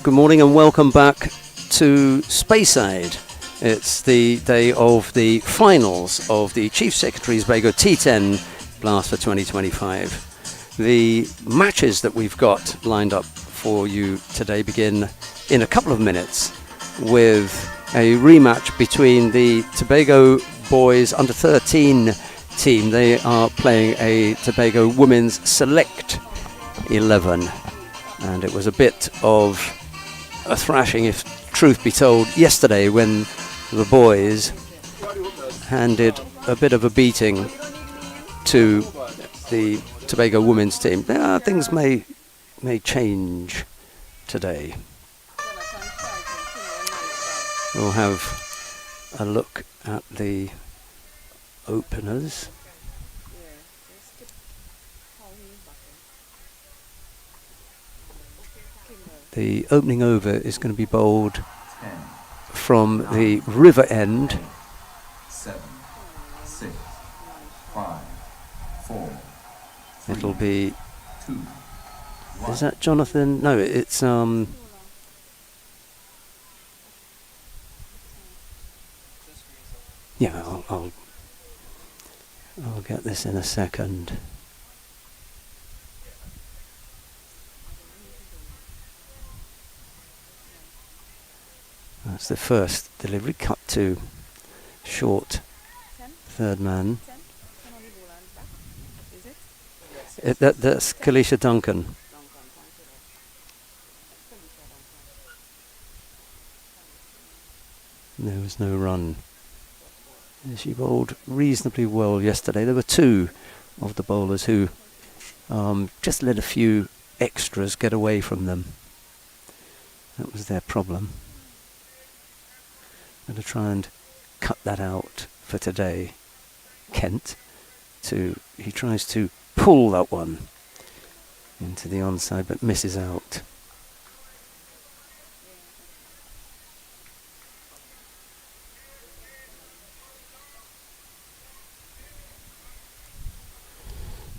Good morning and welcome back to Speyside. It's the day of the finals of the Chief Secretary's Bago T-10 Blast for 2025. The matches that we've got lined up for you today begin in a couple of minutes with a rematch between the Tobago boys under 13 team. They are playing a Tobago women's select 11, and it was a bit of a thrashing, if truth be told, yesterday when the boys handed a bit of a beating to the Tobago women's team. Things may change today. We'll have a look at the openers. The opening over is going to be bowled from the river end. 7, 6, 5, 4. It'll be. 2. 1. Is that Jonathan? No, it's Yeah, I'll get this in a second. That's the first delivery, cut to short third man. That's Kalisha Duncan. There was no run. She bowled reasonably well yesterday. There were two of the bowlers who just let a few extras get away from them. That was their problem. I'm going to try and cut that out for today. Kent, he tries to pull that one into the onside but misses out.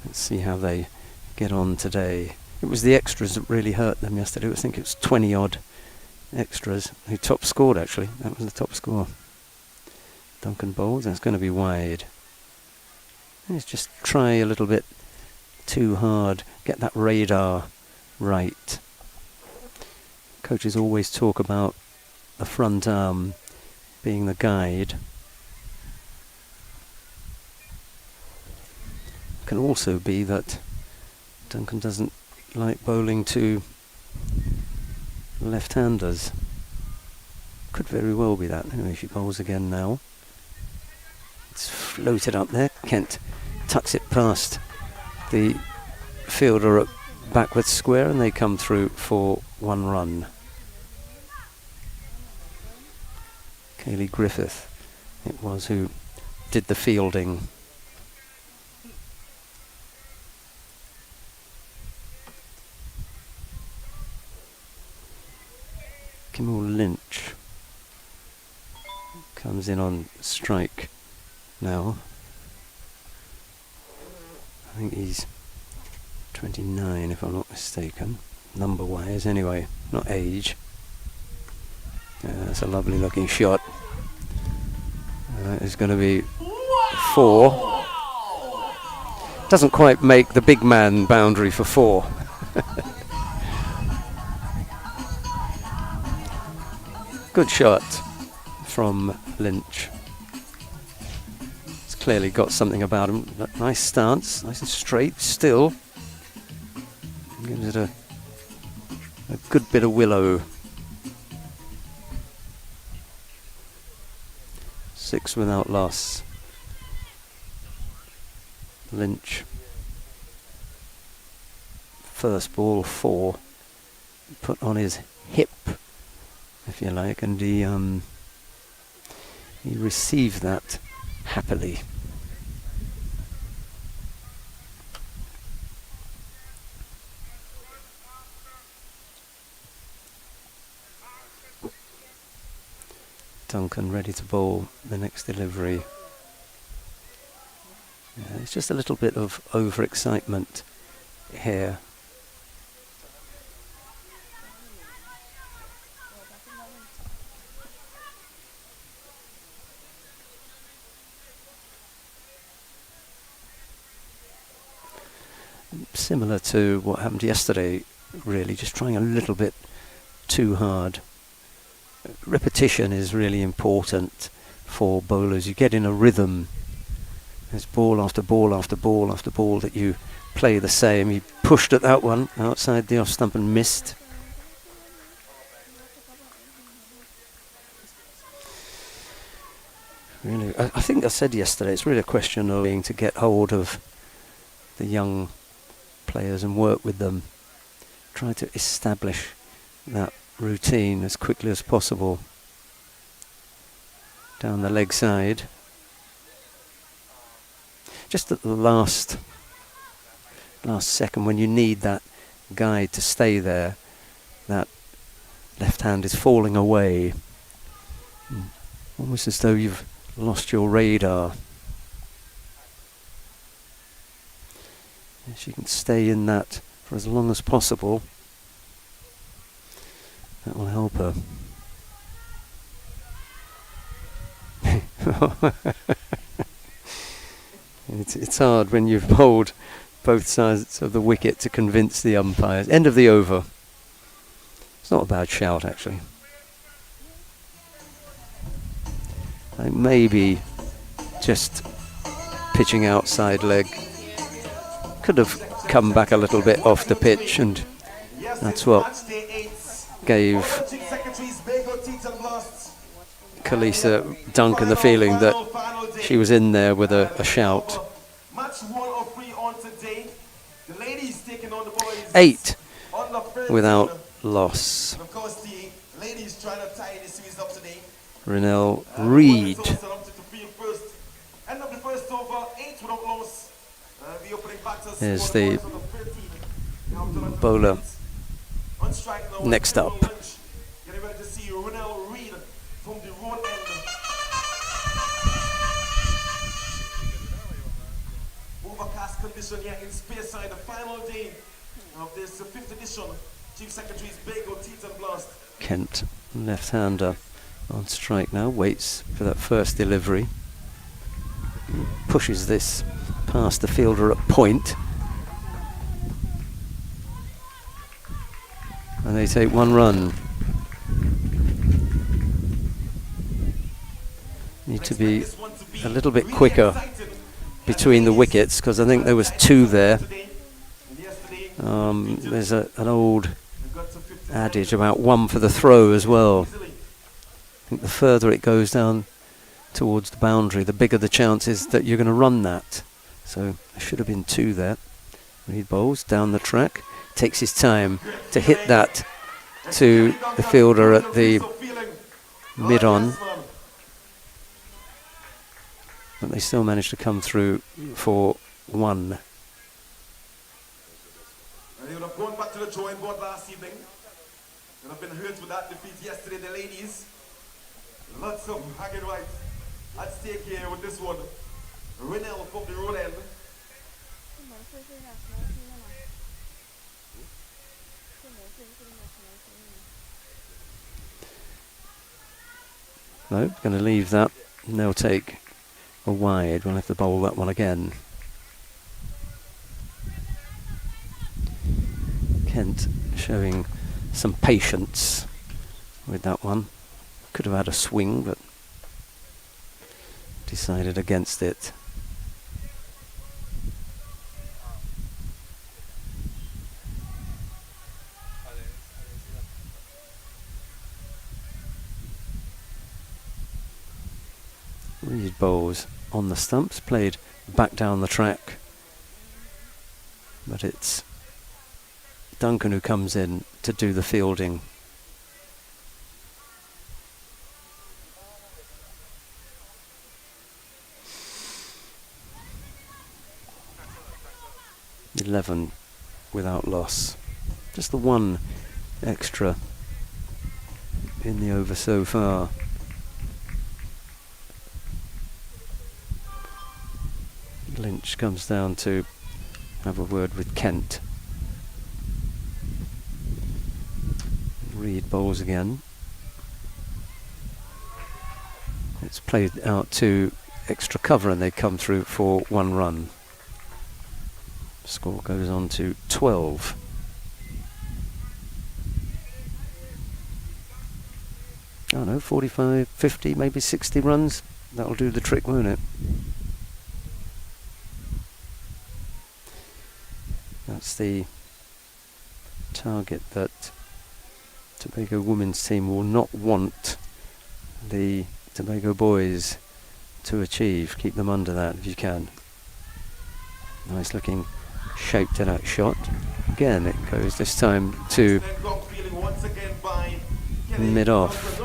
Let's see how they get on today. It was the extras that really hurt them yesterday. I think it was 20 odd extras who top scored, actually. That was the top score. Duncan bowls. That's going to be wide. Let's just try a little bit too hard. Get that radar right. Coaches always talk about the front arm being the guide. Can also be that Duncan doesn't like bowling to left-handers. Could very well be that. Anyway, she bowls again now. It's floated up there. Kent tucks it past the fielder at backward square, and they come through for one run. Kaylee Griffith, it was, who did the fielding. Kimmel Lynch comes in on strike now. I think he's 29 if I'm not mistaken, number wise anyway, not age. That's a lovely looking shot. It's going to be 4. Doesn't quite make the big man boundary for 4. Good shot from Lynch. He's clearly got something about him. Nice stance, nice and straight still. Gives it a good bit of willow. 6 without loss. Lynch. First ball 4. Put on his hip, if you like, and he received that happily. Duncan ready to bowl the next delivery. Yeah, it's just a little bit of overexcitement here. similar to what happened yesterday, really, just trying a little bit too hard. Repetition is really important for bowlers. You get in a rhythm. There's ball after ball after ball after ball that you play the same. He pushed at that one outside the off stump and missed. Really, I think I said yesterday, it's really a question of being to get hold of the young players and work with them. Try to establish that routine as quickly as possible. Down the leg side. Just at the last second, when you need that guide to stay there, that left hand is falling away. Almost as though you've lost your radar. If you can stay in that for as long as possible, that will help her. It's hard when you've bowled both sides of the wicket to convince the umpires. End of the over. It's not a bad shout, actually. I think maybe just pitching outside leg. Could have come back a little bit off the pitch, and that's what gave Khaleesa Duncan the feeling that she was in there with a shout. 8 without loss. Ronell Reid. Is the bowler next up. Overcast condition here in Speyside, the final day of this 5th edition. Chief Secretary's Bago, T-10 blast. Kent, left-hander, on strike now, waits for that first delivery. Pushes this past the fielder at point. And they take 1 run. Need to be a little bit quicker between the wickets, because I think there was 2 there. There's an old adage about 1 for the throw as well. I think the further it goes down towards the boundary, the bigger the chances that you're going to run that. So there should have been 2 there. Reid bowls down the track, takes his time to hit that to the fielder at the mid-on. But they still managed to come through for 1. They would have gone back to the drawing board last evening. They would have been hurt with that defeat yesterday, the ladies. Lots of bragging rights at stake here with this one. Ronell from the road end. No, going to leave that. And they'll take a wide. We'll have to bowl that one again. Kent showing some patience with that one. Could have had a swing, but decided against it. Reid bowls on the stumps, played back down the track, but it's Duncan who comes in to do the fielding. .11 without loss. Just the 1 extra in the over so far. Lynch comes down to have a word with Kent. Reid bowls again. It's played out to extra cover and they come through for 1 run. Score goes on to 12. I don't know, 45, 50, maybe 60 runs. That'll do the trick, won't it? That's the target that Tobago women's team will not want the Tobago boys to achieve. Keep them under that if you can. Nice looking shape to that shot. Again, it goes this time to mid-off.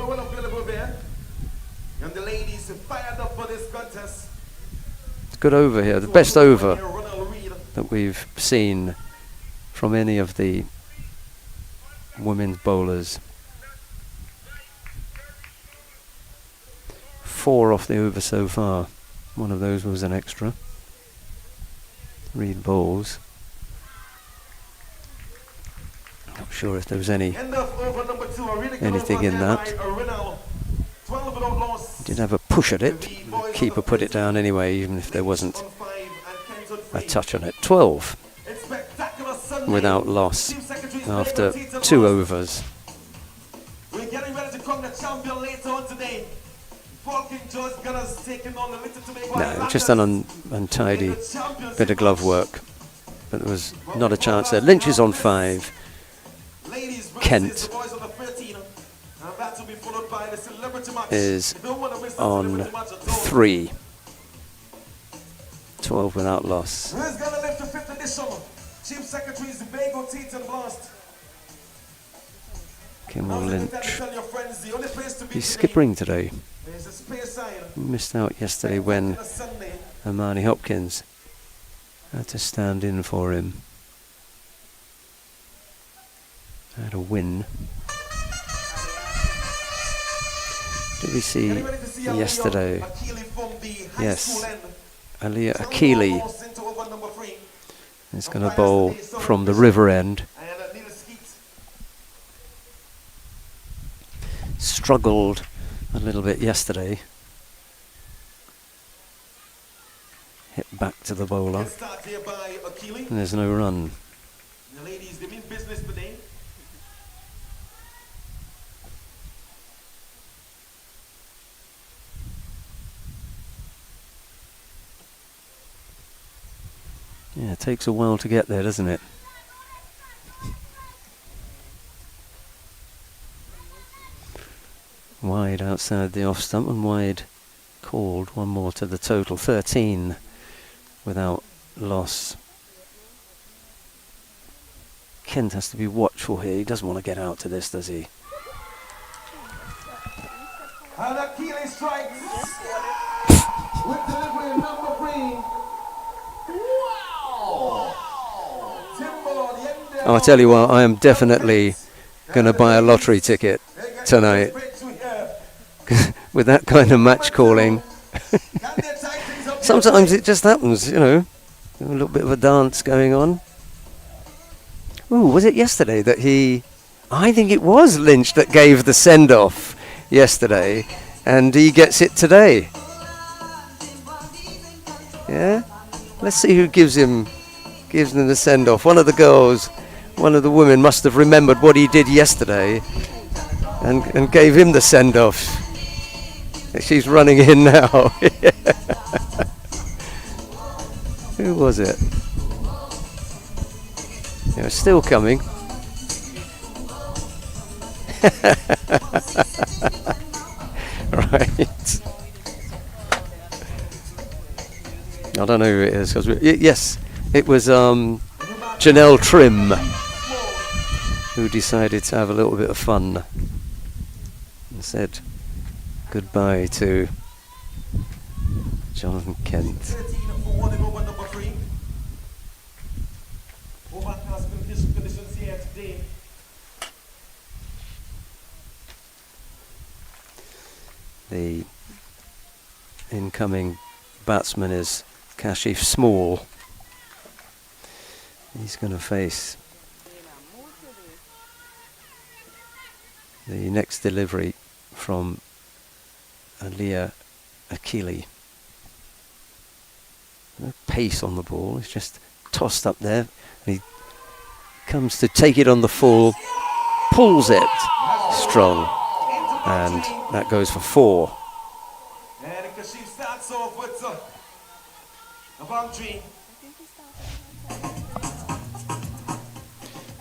It's good over here, the best over that we've seen from any of the women's bowlers. 4 off the over so far. One of those was an extra. Reed bowls. Not sure if there was anything in that. Did have a push at it. The keeper put it down anyway, even if there wasn't a touch on it. 12 without loss after 2 overs. We're getting ready to come the champion later on today. No, just an untidy bit of glove work, but there was not a chance there. Lynch is on 5. Kent is on 3. 12 without loss. Who's gonna lift the 5th edition? Chief Secretary is the Bago T-10 blast. Kimmel Lynch. He's skippering today. Missed out yesterday when Hermione Hopkins had to stand in for him. Had a win. Did we see yesterday? Yes. Aliyah Akili is going to bowl from the river end. Struggled a little bit yesterday. Hit back to the bowler. And there's no run. The ladies, they mean business today. Yeah, it takes a while to get there, doesn't it? Wide outside the off stump and wide called. One more to the total. 13 without loss. Kent has to be watchful here. He doesn't want to get out to this, does he? And Akili strikes with delivery number 3. Oh, I tell you what, I am definitely going to buy a lottery ticket tonight. With that kind of match calling. Sometimes it just happens, you know. A little bit of a dance going on. Ooh, was it yesterday that I think it was Lynch that gave the send-off yesterday, and he gets it today. Yeah? Let's see who gives them the send-off. One of the girls, one of the women must have remembered what he did yesterday and gave him the send-off. She's running in now. Who was it? Yeah, it's still coming. Right. I don't know who it is. Yes, it was Janelle Trim who decided to have a little bit of fun and said goodbye to Jonathan Kent. The incoming batsman is Kashif Small. He's going to face the next delivery from Aliyah Akili. No pace on the ball, it's just tossed up there. And he comes to take it on the full, pulls it strong, and that goes for 4. And Kashif starts off with a boundary.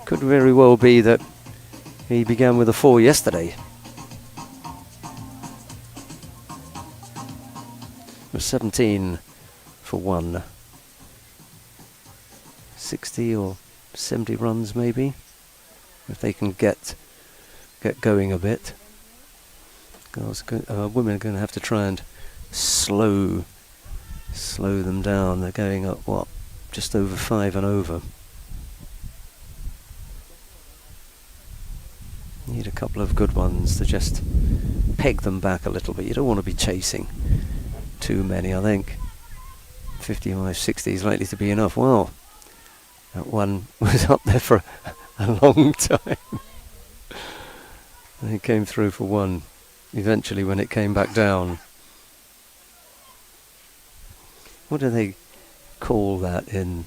Could very well be that he began with a 4 yesterday. It was 17 for 1. 60 or 70 runs maybe, if they can get going a bit. Women are going to have to try and slow them down. They're going up, what, just over 5 and over. Need a couple of good ones to just peg them back a little bit. You don't want to be chasing too many. I think 55, 60 is likely to be enough. Well, that one was up there for a long time. And it came through for 1 eventually when it came back down. What do they call that in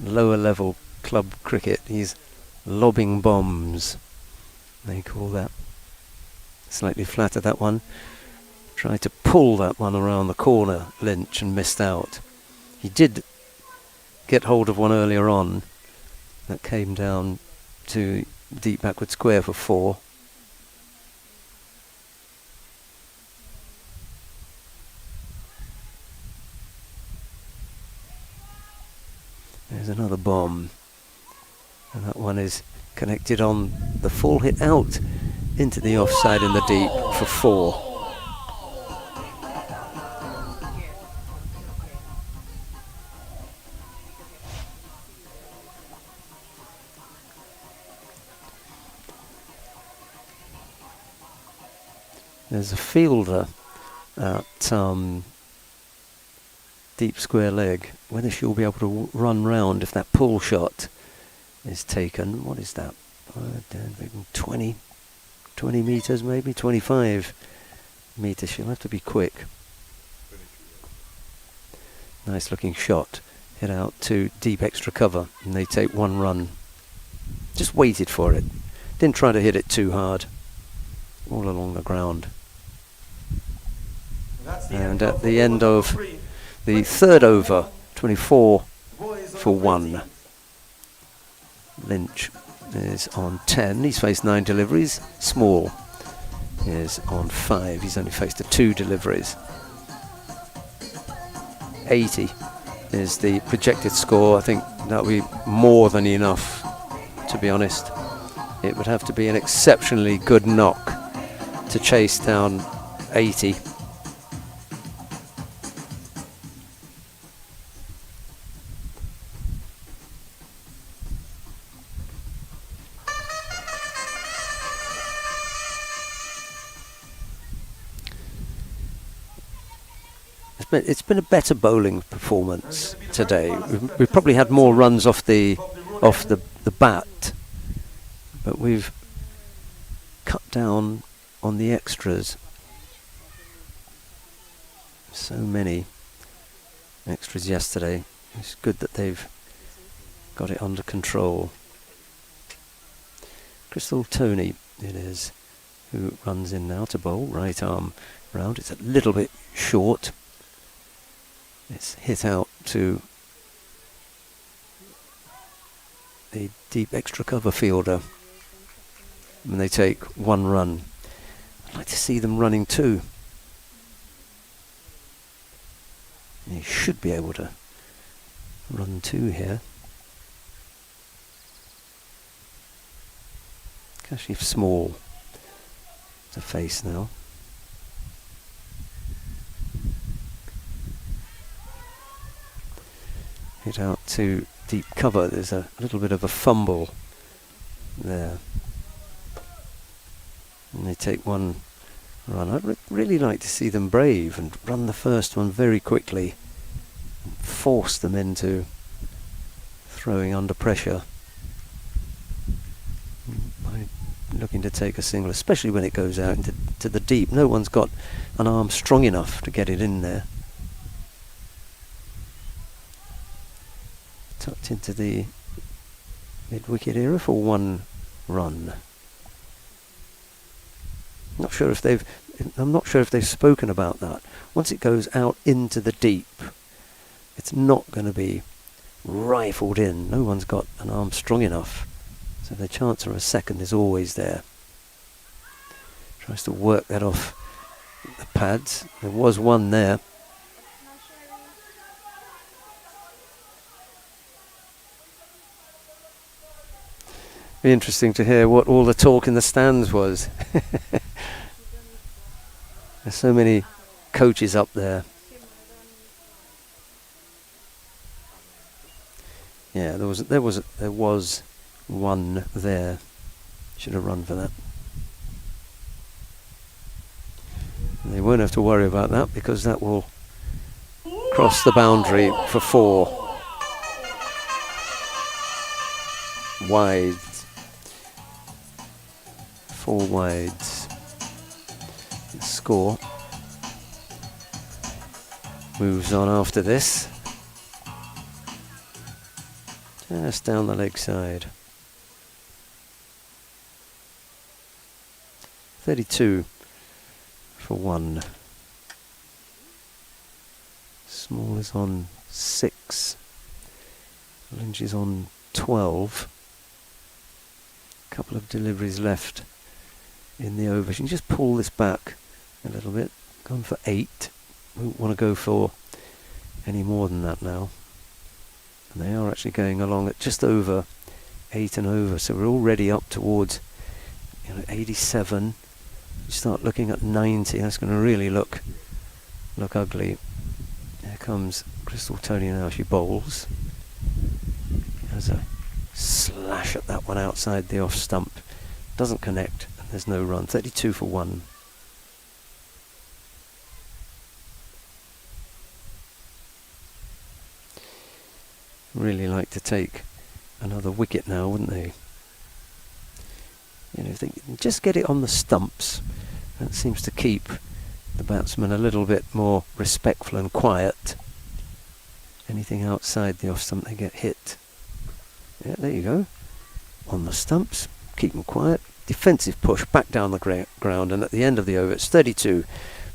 lower level club cricket? He's lobbing bombs, they call that. Slightly flatter, that one. Tried to pull that one around the corner, Lynch, and missed out. He did get hold of one earlier on that came down to deep backward square for 4. There's another bomb, and that one is connected on the full, hit out into the offside in the deep for 4. There's a fielder at deep square leg. Whether she'll be able to run round if that pull shot is taken. What is that? 20 metres maybe? 25 metres. She'll have to be quick. Nice looking shot. Hit out to deep extra cover, and they take 1 run. Just waited for it. Didn't try to hit it too hard. All along the ground. And at the end of the 3rd over, 24 for 1. Lynch is on 10. He's faced 9 deliveries. Small is on 5. He's only faced 2 deliveries. 80 is the projected score. I think that would be more than enough, to be honest. It would have to be an exceptionally good knock to chase down 80. It's been a better bowling performance today. We've probably had more runs off the bat, but we've cut down on the extras. So many extras yesterday. It's good that they've got it under control. Crystal Tony it is who runs in now to bowl. Right arm round. It's a little bit short. It's hit out to the deep extra cover fielder, and they take 1 run. I'd like to see them running 2. They should be able to run 2 here. Kashif Small to face now. Hit out to deep cover. There's a little bit of a fumble there. And they take 1 run. I'd really like to see them brave and run the first one very quickly and force them into throwing under pressure. By looking to take a single, especially when it goes out into the deep. No one's got an arm strong enough to get it in there. tucked into the mid-wicket area for 1 run. I'm not sure if they've spoken about that. Once it goes out into the deep, it's not going to be rifled in. No one's got an arm strong enough, so the chance of a second is always there. Tries to work that off the pads. There was one there. Be interesting to hear what all the talk in the stands was. There's so many coaches up there. Yeah, there was one there. Should have run for that. And they won't have to worry about that because that will cross the boundary for 4. Wide. 4 wides. The score moves on after this. Just down the leg side. 32 for 1. Small is on 6. Lynch is on 12. Couple of deliveries left in the over. You can just pull this back a little bit. Gone for 8. Won't want to go for any more than that now. And they are actually going along at just over 8 and over. So we're already up towards 87. You start looking at 90. That's going to really look ugly. Here comes Crystal Tony now. She bowls. There's a slash at that one outside the off stump. Doesn't connect. There's no run. 32 for 1. Really like to take another wicket now, wouldn't they? If they can just get it on the stumps, that seems to keep the batsman a little bit more respectful and quiet. Anything outside the off stump, they get hit. Yeah, there you go. On the stumps, keep them quiet. Defensive push back down the ground, and at the end of the over it's 32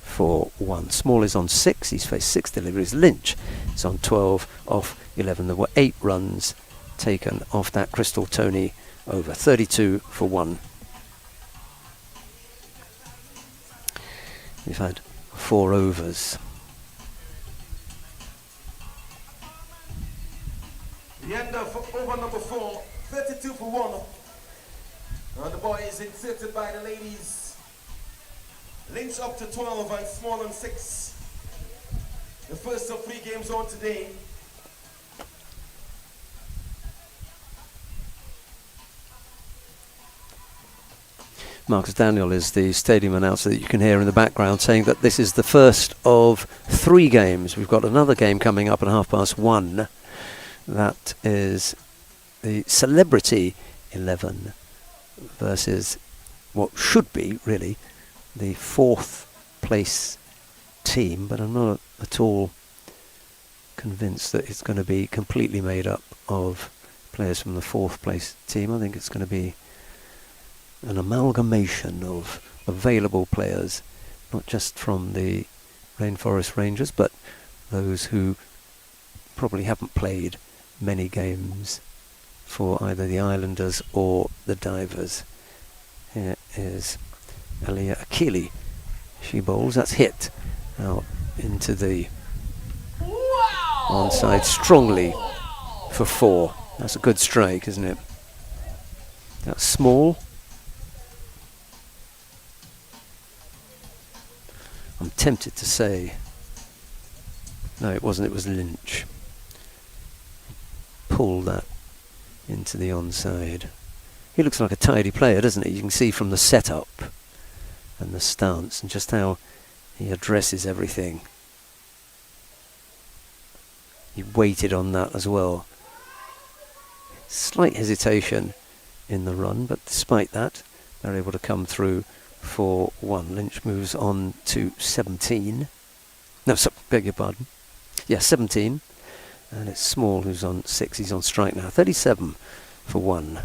for 1. Small is on 6. He's faced 6 deliveries. Lynch is on 12 off 11. There were 8 runs taken off that Crystal Tony over. 32 for 1. We've had 4 overs. The end of over number 4, 32 for 1. The ball is inserted by the ladies. Lynch up to 12 and Small on 6. The first of 3 games on today. Marcus Daniel is the stadium announcer that you can hear in the background saying that this is the first of 3 games. We've got another game coming up at 1:30. That is the Celebrity 11 versus what should be really the 4th place team, but I'm not at all convinced that it's going to be completely made up of players from the 4th place team. I think it's going to be an amalgamation of available players, not just from the Rainforest Rangers, but those who probably haven't played many games for either the Islanders or the Divers. Here is Aliyah Akili. She bowls. That's hit out into the onside strongly for 4. That's a good strike, isn't it? That's Small. I'm tempted to say, no, it wasn't, it was Lynch. Pulled that into the onside. He looks like a tidy player, doesn't he? You can see from the setup and the stance and just how he addresses everything. He waited on that as well. Slight hesitation in the run, but despite that, they're able to come through for 1. Lynch moves on to 17. No, beg your pardon. Yeah, 17. And it's Small who's on 6. He's on strike now. 37 for 1.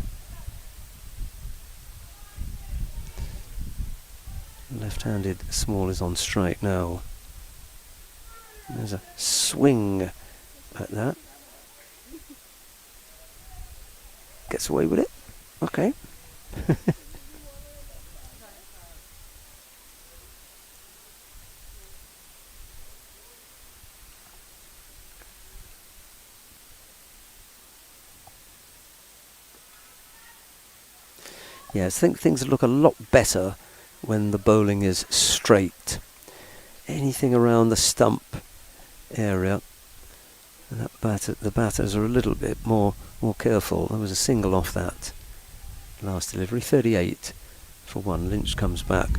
Left-handed Small is on strike now. There's a swing at that. Gets away with it. Okay. Yes, I think things look a lot better when the bowling is straight. Anything around the stump area, and the batters are a little bit more careful. There was a single off that last delivery. 38 for 1. Lynch comes back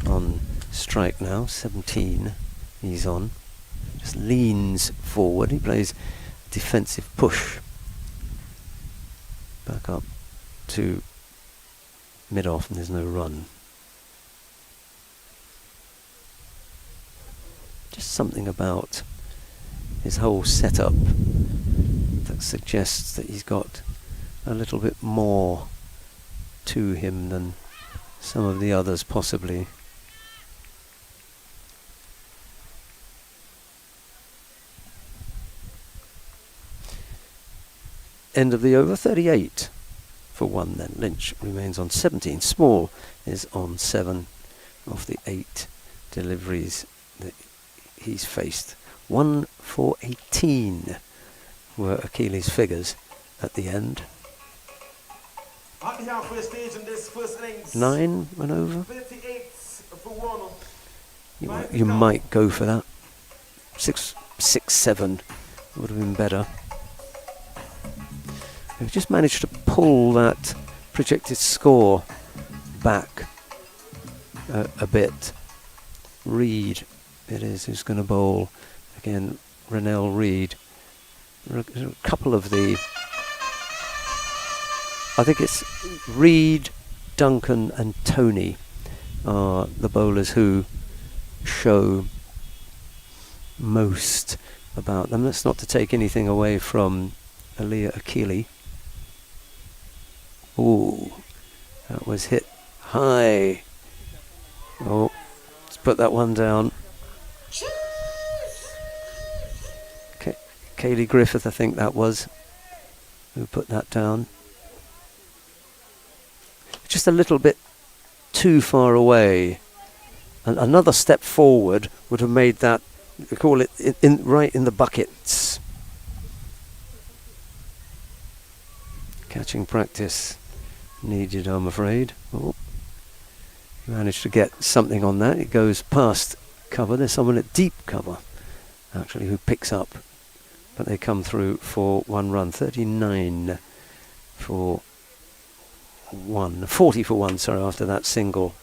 on strike now. 17 he's on. Just leans forward. He plays defensive push. Back up to mid-off, and there's no run. Just something about his whole setup that suggests that he's got a little bit more to him than some of the others possibly. End of the over. 38 for 1 then. Lynch remains on 17. Small is on 7 of the 8 deliveries that he's faced. 1 for 18 were Achilles' figures at the end. At the halfway stage in this first innings, 9 went over. 38 for 1. You might go for that. 6, 7 would have been better. We've just managed to pull that projected score back a bit. Reed it is who's going to bowl again. Rennell Reed. A couple of the, I think it's Reed, Duncan and Tony are the bowlers who show most about them. That's not to take anything away from Aaliyah Akili. Ooh, that was hit high. Oh, let's put that one down. Kaylee Griffith, I think that was, who put that down. Just a little bit too far away. And another step forward would have made that, we call it, right in the buckets. Catching practice needed, I'm afraid. Oh, managed to get something on that. It goes past cover. There's someone at deep cover, actually, who picks up. But they come through for 1 run. 39 for 1. 40 for 1, sorry, after that single.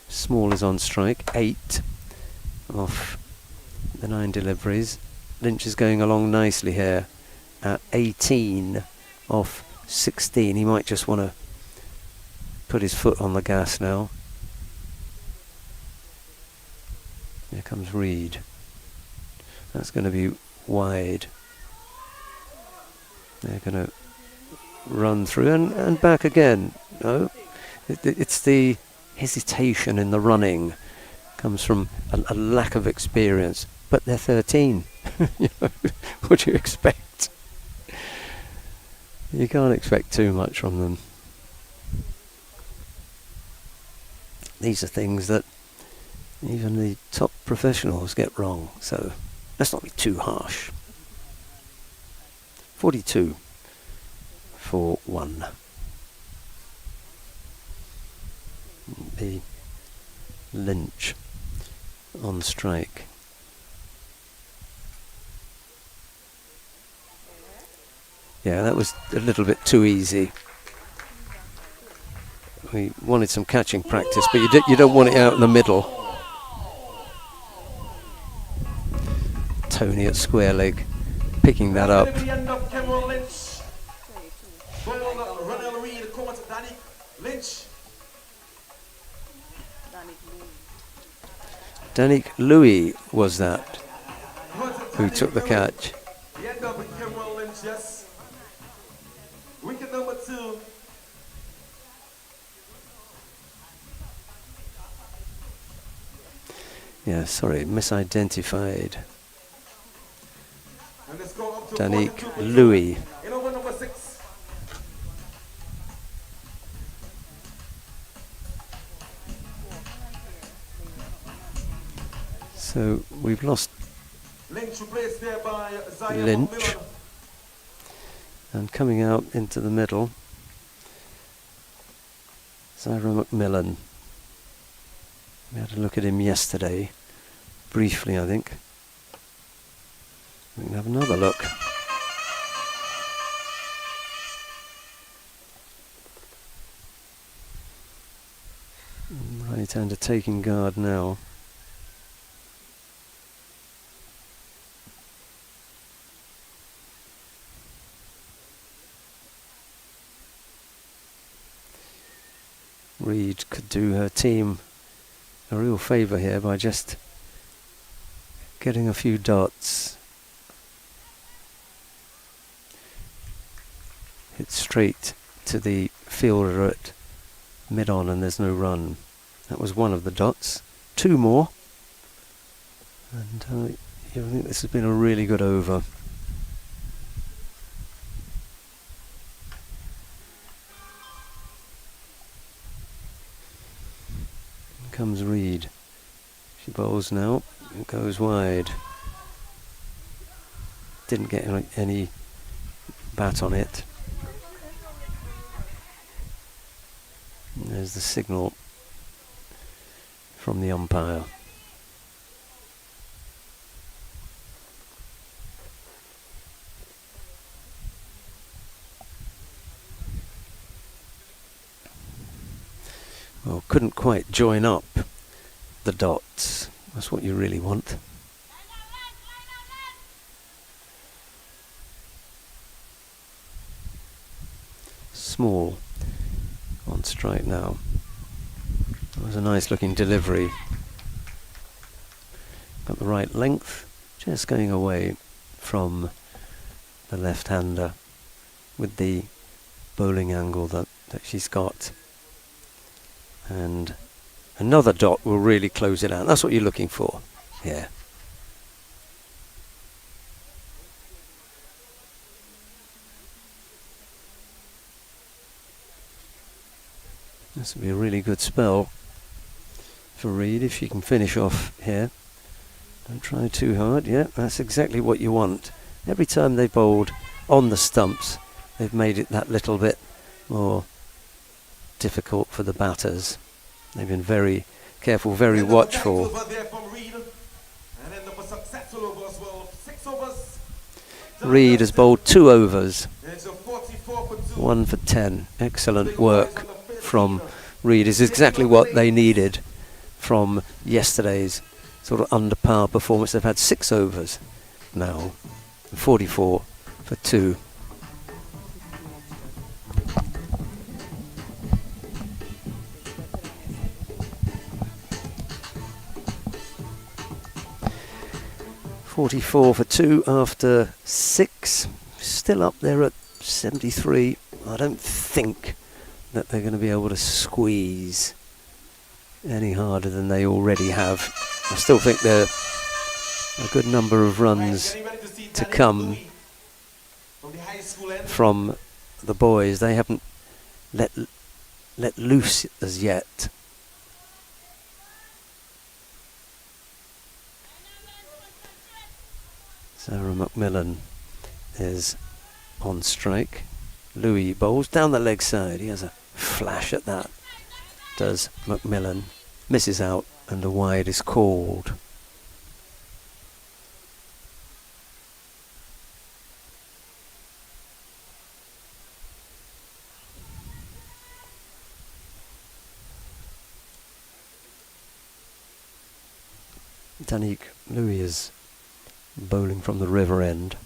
Small is on strike. 8 off the 9 deliveries. Lynch is going along nicely here at 18 off 16. He might just want to put his foot on the gas now. Here comes Reed. That's going to be wide. They're going to run through and back again. No, it's the hesitation in the running. Comes from a lack of experience. But they're 13. You know, what do you expect? You can't expect too much from them. These are things that even the top professionals get wrong, so let's not be too harsh. 42 for 1. The Lynch on strike. Yeah, that was a little bit too easy. We wanted some catching practice, but you don't want it out in the middle. Tony at square leg, picking that up. Danik Louis was that who took the catch. Yeah, sorry, misidentified. And let's go up to Danique 42 for 2. Louis. In over number 6. So we've lost Lynch replaced there by Zaya Lynch. McMillan. And coming out into the middle, Zyra McMillan. We had a look at him yesterday, briefly I think. We can have another look. Right, and a taking guard now. Reed could do her team a real favour here by just getting a few dots. Hit straight to the fielder at mid-on and there's no run. That was one of the dots. 2 more. And I think this has been a really good over. Comes Reed. She bowls now. It goes wide. Didn't get any bat on it. And there's the signal from the umpire. Well, couldn't quite join up the dots. That's what you really want. Small on strike now. That was a nice looking delivery. Got the right length, just going away from the left-hander with the bowling angle that she's got. And another dot will really close it out. That's what you're looking for. Yeah. This will be a really good spell for Reed if she can finish off here. Don't try too hard. Yeah, that's exactly what you want. Every time they bowled on the stumps, they've made it that little bit more difficult for the batters. They've been very careful, very watchful. Reed has bowled 2 overs, 1 for 10. Excellent work from Reed. Is exactly what they needed from yesterday's sort of under par performance. They've had 6 overs now, 44 for 2. .44 for 2 after 6. Still up there at 73. I don't think that they're going to be able to squeeze any harder than they already have. I still think there are a good number of runs to come from the boys. They haven't let loose as yet. Sarah McMillan is on strike. Louis bowls down the leg side. He has a flash at that. Does McMillan. Misses out and a wide is called. Danique Louis is bowling from the river end.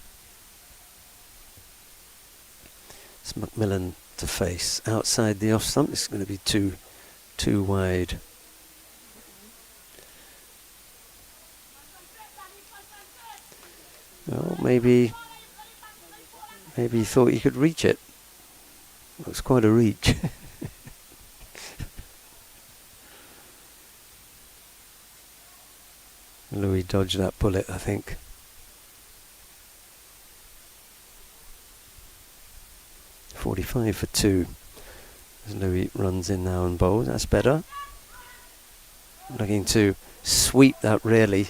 It's McMillan to face outside the off stump. It's going to be too wide. Well, maybe he thought he could reach it. Looks quite a reach. Louis dodged that bullet, I think. .45 for 2. As Louis runs in now and bowls. That's better. Looking to sweep that really,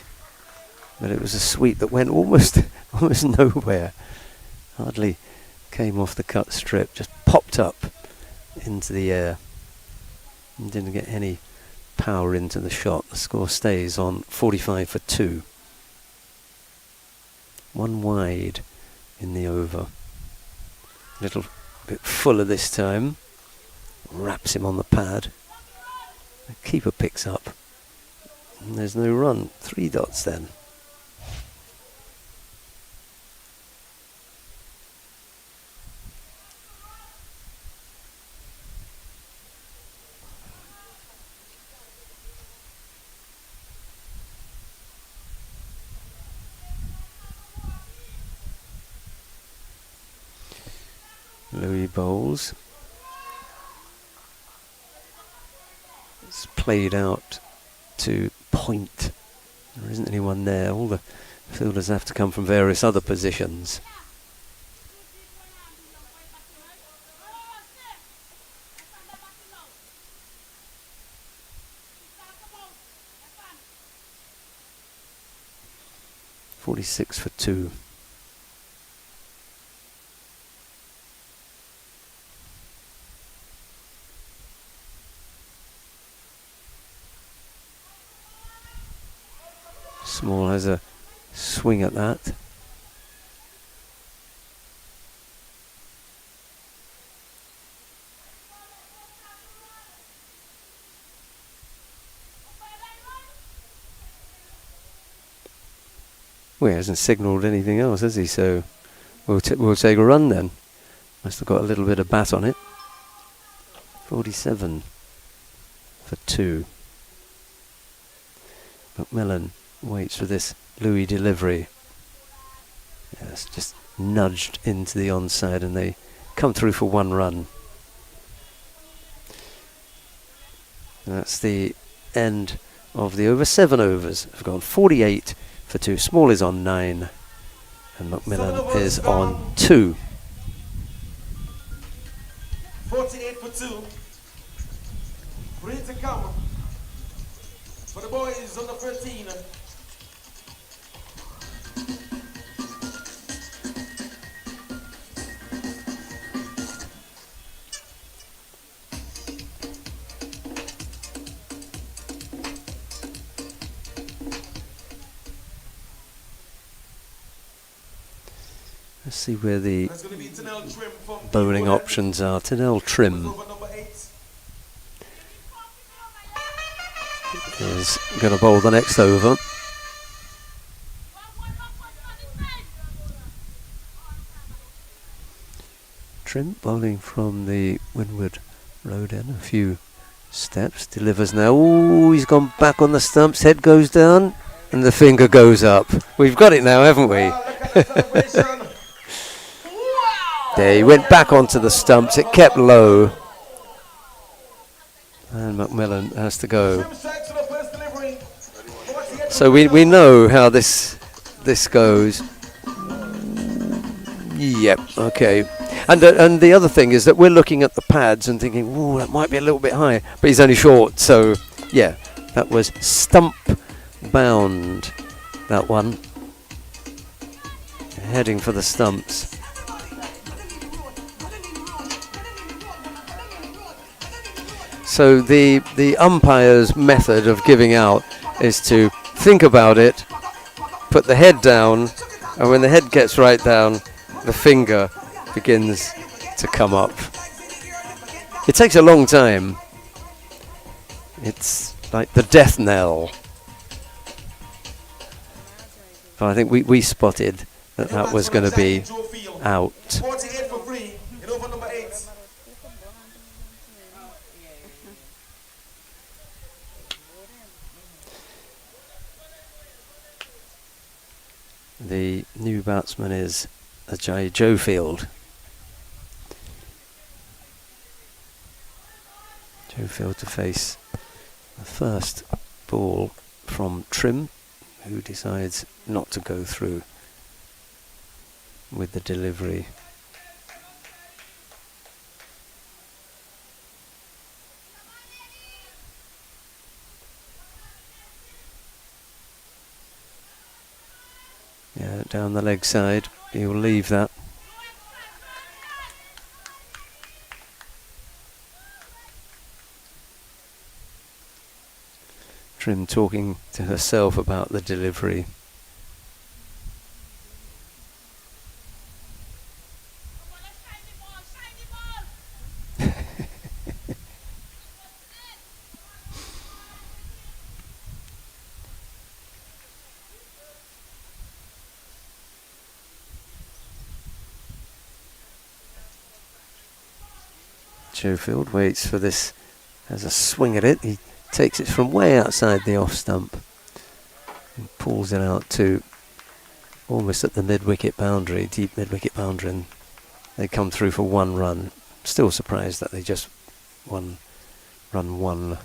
but it was a sweep that went almost nowhere. Hardly came off the cut strip, just popped up into the air and didn't get any power into the shot. The score stays on 45 for 2. 1 wide in the over. Little bit fuller this time. Wraps him on the pad. The keeper picks up. And there's no run. 3 dots then. Louis bowls. It's played out to point. There isn't anyone there. All the fielders have to come from various other positions. .46 for 2. Small has a swing at that. Well, he hasn't signalled anything else, has he? So we'll take a run then. Must have got a little bit of bat on it. 47 for 2. Macmillan waits for this Louis delivery. Yes, just nudged into the onside and they come through for 1 run. And that's the end of the over. 7 overs have gone. 48 for 2. Small is on 9 and Macmillan is on 2. 48 for 2. 3 to come for the boys on the 13. Let's see where the bowling options are. Tennell Trim is going to bowl the next over. Trim bowling from the windward road end. A few steps. Delivers now. Oh, he's gone back on the stumps. Head goes down and the finger goes up. We've got it now, haven't we? There, he went back onto the stumps. It kept low. And Macmillan has to go. So we know how this goes. Yep, okay. And the other thing is that we're looking at the pads and thinking, ooh, that might be a little bit high. But he's only short, so yeah, that was stump bound, that one. Heading for the stumps. So the umpire's method of giving out is to think about it, put the head down, and when the head gets right down, the finger begins to come up. It takes a long time. It's like the death knell. But I think we spotted that was going to be out. 48 for 3 in over number 8. The new batsman is Ajay Jofield. Jofield to face the first ball from Trim, who decides not to go through with the delivery. Yeah, down the leg side, he'll leave that. Trim talking to herself about the delivery. Schofield waits for this, has a swing at it. He takes it from way outside the off stump and pulls it out to almost at the mid-wicket boundary, deep mid-wicket boundary, and they come through for one run. Still surprised that they just run one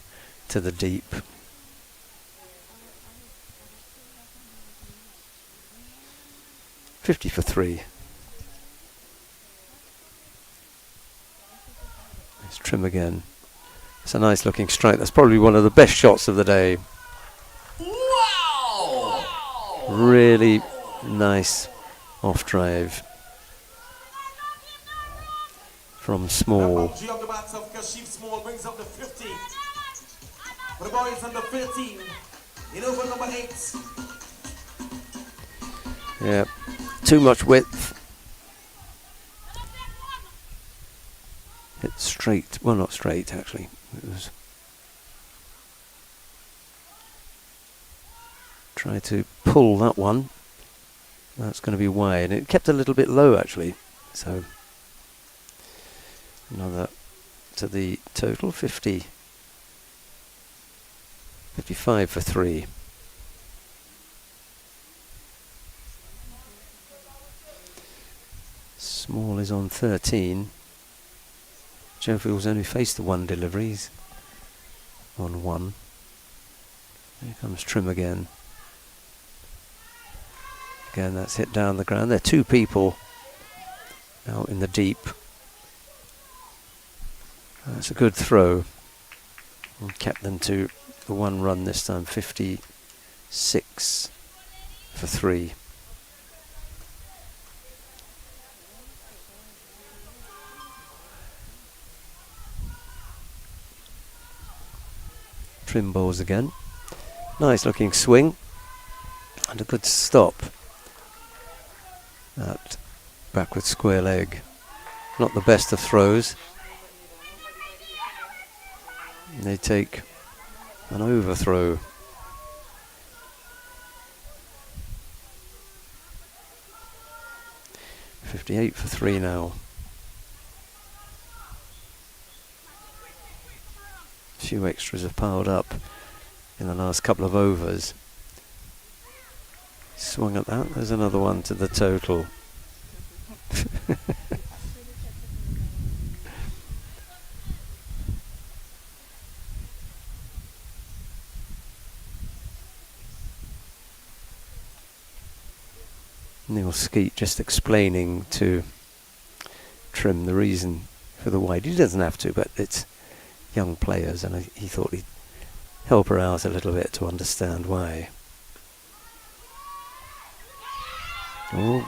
to the deep. $50 for 3. Let's trim again. It's a nice looking strike. That's probably one of the best shots of the day. Wow! Really nice off drive from Small. Boundary of the bats of Kashif Small brings up the 50. For the boys under 13. In over number 8. Yeah, too much width. Hit straight. Well, not straight actually. It was. Try to pull that one. That's going to be wide. It kept a little bit low actually. So another to the total 50. 55 for 3. Small is on 13. Schofield's only faced the one delivery. He's on 1. Here comes Trim again. Again, that's hit down the ground. There are 2 people out in the deep. That's a good throw. And kept them to the 1 run this time. 56 for 3. Trim bowls again. Nice looking swing and a good stop. That backward square leg. Not the best of throws. And they take an overthrow. $58 for 3 now. A few extras have piled up in the last couple of overs. Swung at that. There's another one to the total. Neil Skeet just explaining to Trim the reason for the wide. He doesn't have to, but it's young players, and he thought he'd help her out a little bit to understand why. Oh,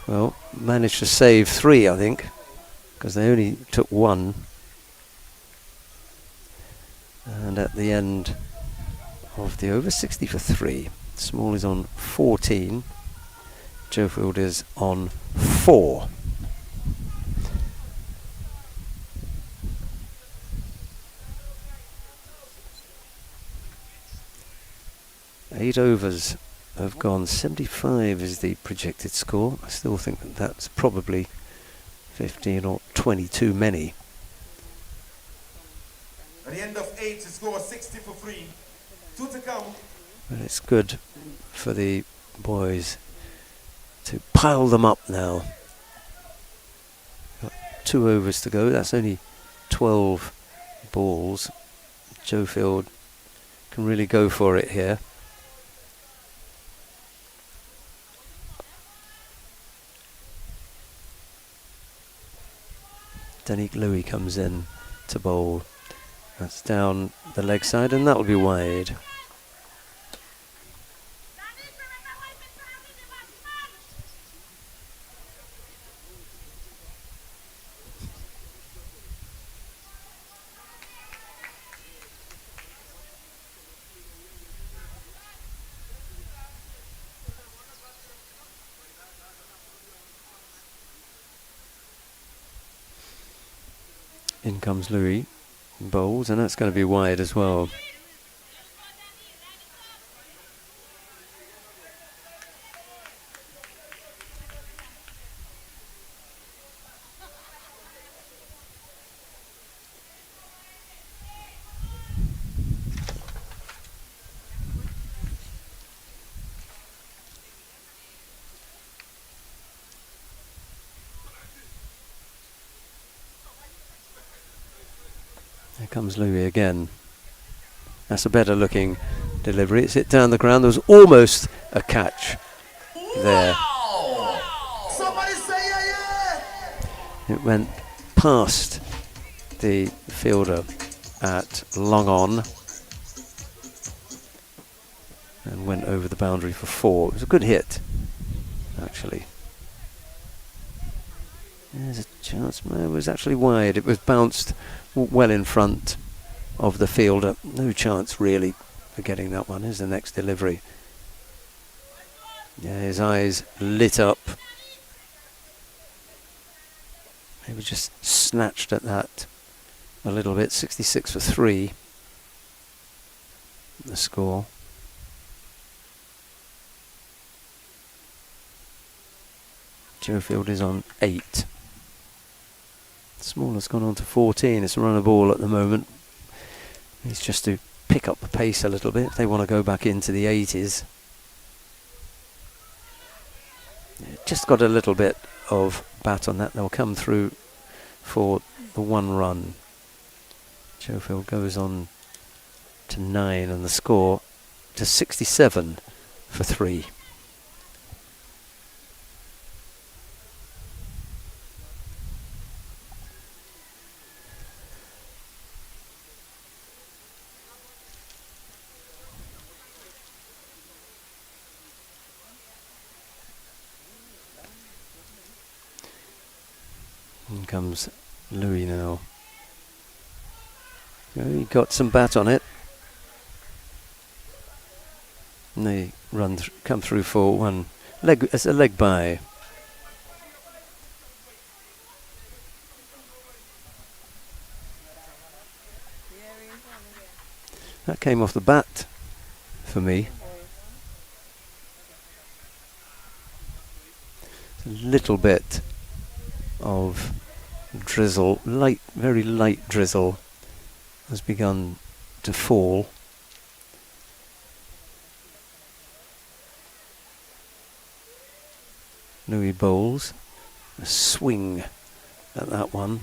well, managed to save 3, I think, because they only took 1. And at the end of the over, 60 for 3. Small is on 14. Schofield is on 4. Eight overs have gone. 75 is the projected score. I still think that that's probably 15 or 20 too many. At the end of 8, the score 60 for 3. 2 to come. But it's good for the boys to pile them up now. Got 2 overs to go. That's only 12 balls. Schofield can really go for it here. Danique Louis comes in to bowl. That's down the leg side, and that'll be wide. In comes Louis, bowls, and that's going to be wide as well. Here comes Louis again. That's a better looking delivery. It's hit down the ground. There was almost a catch there. Wow! Somebody say yeah, yeah! It went past the fielder at long on and went over the boundary for 4. It was a good hit, actually. There's a chance. It was actually wide. It was bounced well in front of the fielder. No chance really for getting that one. Here's the next delivery. Yeah, his eyes lit up. He was just snatched at that a little bit. 66 for 3. The score. Jofield is on 8. Smaller's gone on to 14. It's a runner ball at the moment. He's just to pick up the pace a little bit if they want to go back into the 80s. Just got a little bit of bat on that. They'll come through for the 1 run. Jofield goes on to 9 and the score to 67 for 3. In comes Louis now. He got some bat on it. And they come through for 1 leg as a leg by. That came off the bat for me. A little bit of drizzle, light, very light drizzle has begun to fall. Louis bowls, a swing at that one.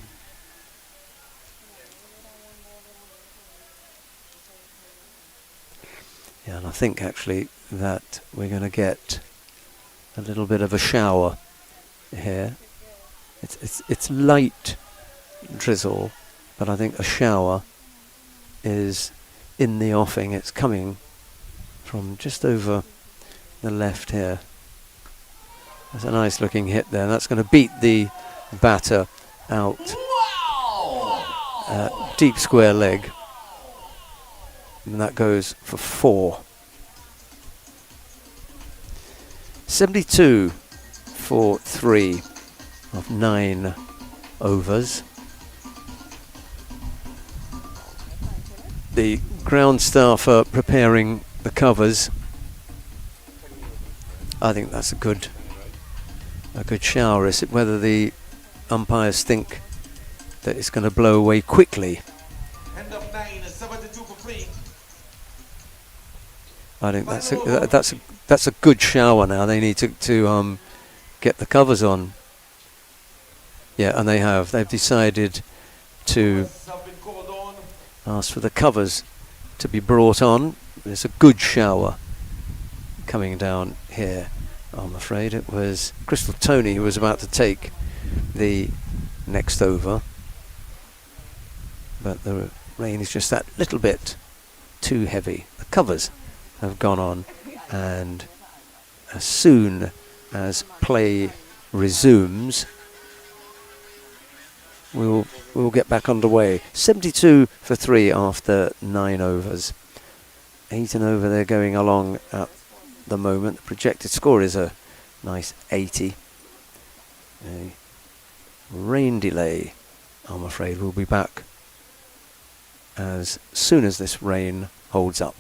Yeah, and I think actually that we're going to get a little bit of a shower here. It's light drizzle, but I think a shower is in the offing. It's coming from just over the left here. That's a nice looking hit there. That's going to beat the batter out. Deep square leg. And that goes for 4. 72 for 3 of 9 overs. The ground staff are preparing the covers. I think that's a good shower. Is it whether the umpires think that it's going to blow away quickly? End of 9 is 72 for 3. I think that's a good shower now. They need to get the covers on. Yeah, and they have. They've decided to ask for the covers to be brought on. There's a good shower coming down here. I'm afraid it was Crystal Tony who was about to take the next over. but the rain is just that little bit too heavy. The covers have gone on, and as soon as play resumes, we'll get back underway. 72 for 3 after 9 overs. 8 and over they're going along at the moment. The projected score is a nice 80. A rain delay, I'm afraid. We'll be back as soon as this rain holds up.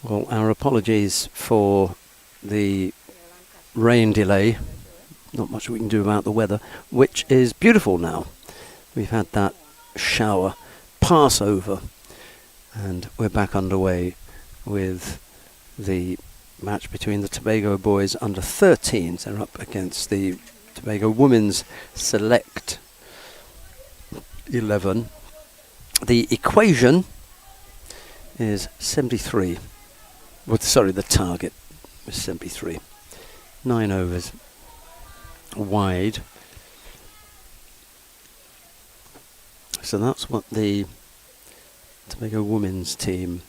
Well, our apologies for the rain delay. Not much we can do about the weather, which is beautiful now. We've had that shower pass over, and we're back underway with the match between the Tobago boys under 13s. They're up against the Tobago women's select 11. The equation is 73. Well, sorry, the target is 73. 9 overs wide. So that's what the Tobago women's team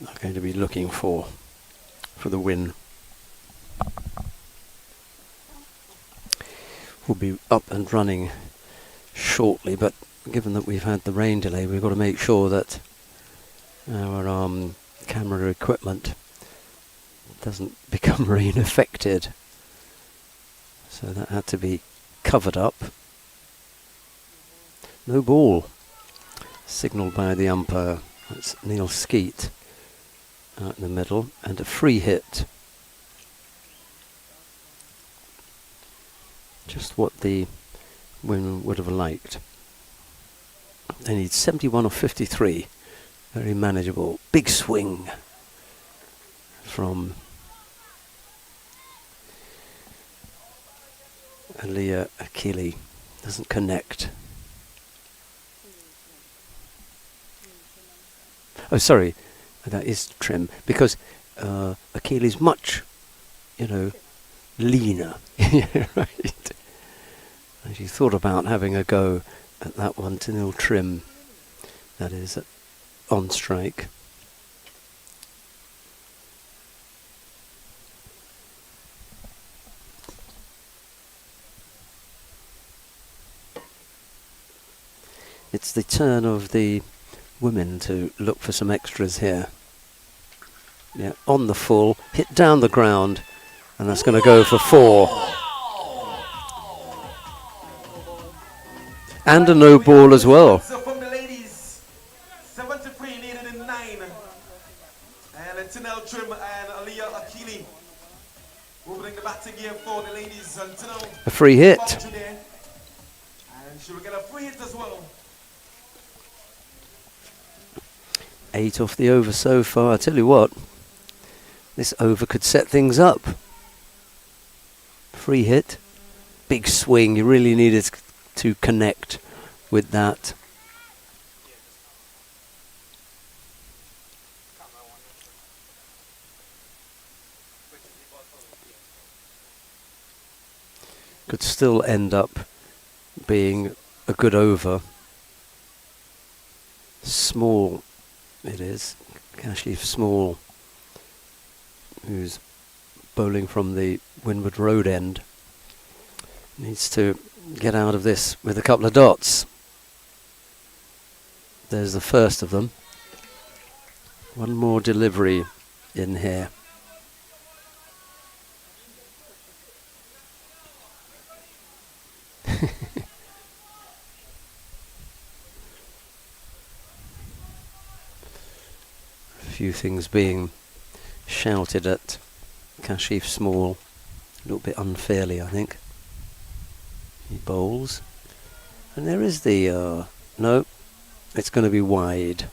are going to be looking for the win. We'll be up and running shortly, but given that we've had the rain delay, we've got to make sure that our camera equipment doesn't become rain affected. So that had to be covered up. No ball signalled by the umpire. That's Neil Skeet out in the middle, and a free hit. Just what the women would have liked. They need 71 or 53. Very manageable. Big swing from Aliyah Akili. Doesn't connect. Oh, sorry, that is trim, because Akili's much, leaner. Yeah, right. And she thought about having a go at that one to Neil Trim. That is on strike. It's the turn of the women to look for some extras here. Yeah, on the full, hit down the ground, and that's going to go for 4. And a no ball as well. So from the ladies, 73 needed in 9. And Tinel Trim and Aliyah Akili will bring the batting gear for the ladies. And Tinel, A free hit. and she will get a free hit as well. 8 off the over so far. I tell you what, this over could set things up. Free hit, big swing. You really needed to connect with that. Could still end up being a good over. Small it is. Cashley Small, who's bowling from the Windward Road end, needs to get out of this with a couple of dots. There's the first of them. One more delivery in here. A few things being shouted at Kashif Small, a little bit unfairly, I think. He bowls, and there is the no, it's going to be wide.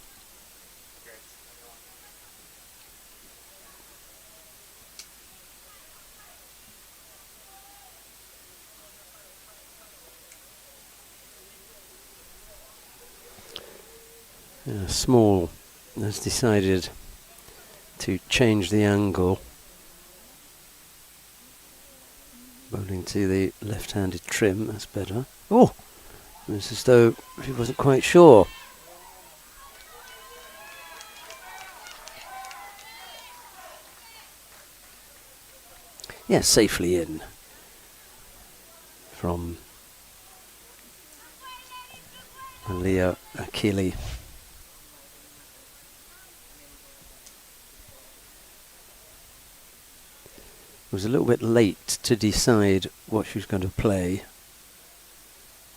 Small has decided to change the angle, bowling to the left-handed Trim. That's better. Oh, it's as though he wasn't quite sure. Yeah, safely in from Aliyah Akili. Was a little bit late to decide what she was going to play.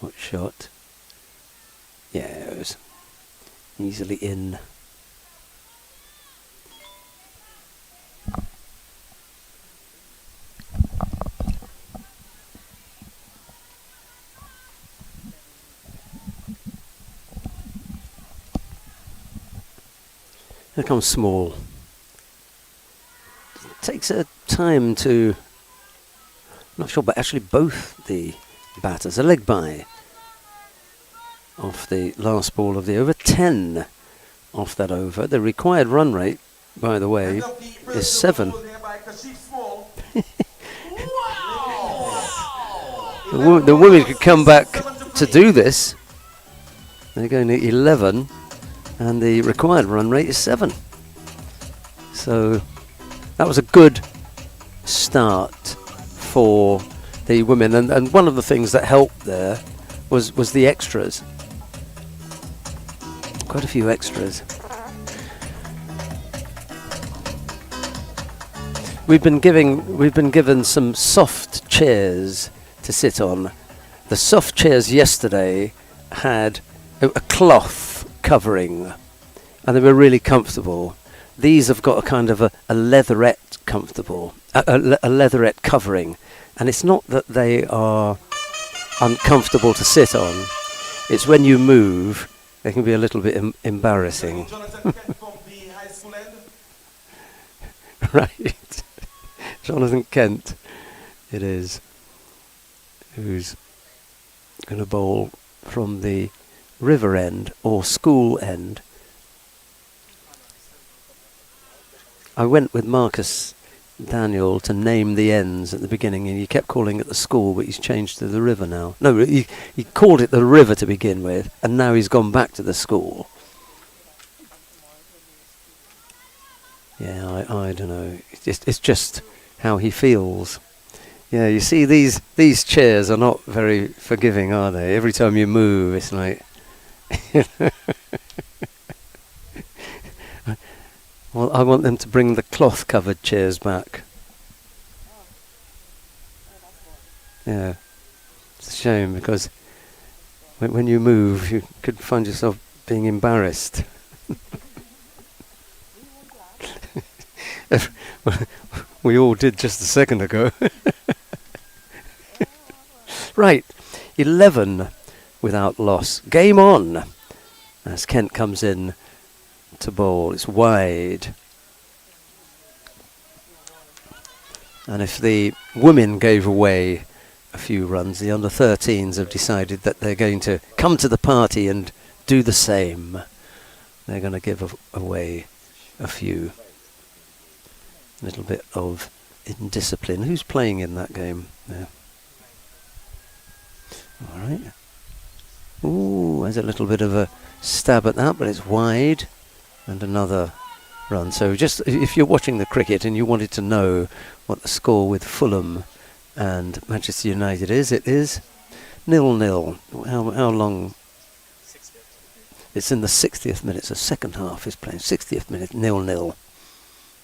What shot? Yeah, it was easily in. Here comes Small. Takes a time to, not sure, but actually both the batters, a leg by off the last ball of the over, 10 off that over. The required run rate, by the way, is 7. The women could come back to do this. They're going to 11, and the required run rate is 7. So that was a good start for the women, and one of the things that helped there was the extras. Quite a few extras. We've been given some soft chairs to sit on. The soft chairs yesterday had a cloth covering, and they were really comfortable. These have got a kind of a leatherette comfortable, a leatherette covering, and it's not that they are uncomfortable to sit on. It's when you move, they can be a little bit embarrassing. Right. Jonathan Kent, it is, who's going to bowl from the river end or school end. I went with Marcus Daniel to name the ends at the beginning, and he kept calling it the school, but he's changed to the river now. No, he called it the river to begin with, and now he's gone back to the school. Yeah, I don't know. It's just how he feels. Yeah, you see, these chairs are not very forgiving, are they? Every time you move, it's like... Well, I want them to bring the cloth-covered chairs back. Yeah, it's a shame, because when you move, you could find yourself being embarrassed. We all did just a second ago. Right, 11 without loss. Game on as Kent comes in to bowl. It's wide. And if the women gave away a few runs, the under-13s have decided that they're going to come to the party and do the same. They're going to give away a few. A little bit of indiscipline. Who's playing in that game? Yeah. All right. Ooh, there's a little bit of a stab at that, but it's wide. And another run. So just if you're watching the cricket and you wanted to know what the score with Fulham and Manchester United is, it is 0-0. How long? 60th. It's in the 60th minute. So second half is playing. 60th minute, 0-0.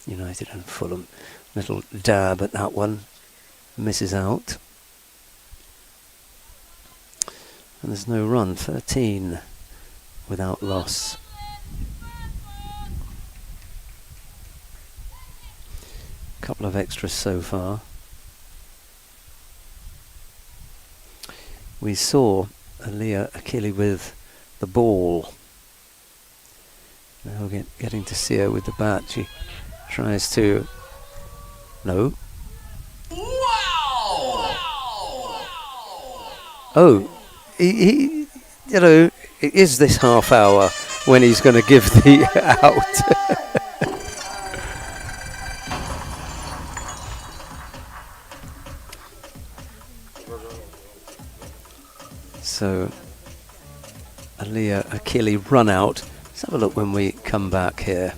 United and Fulham. Little dab at that one. Misses out. And there's no run. 13 without loss. Couple of extras so far. We saw Aliyah Akili with the ball. Now we're getting to see her with the bat. She tries to... No. Wow! Oh, he you know, it is this half hour when he's going to give the out. So, Aliyah Akili run out. Let's have a look when we come back here.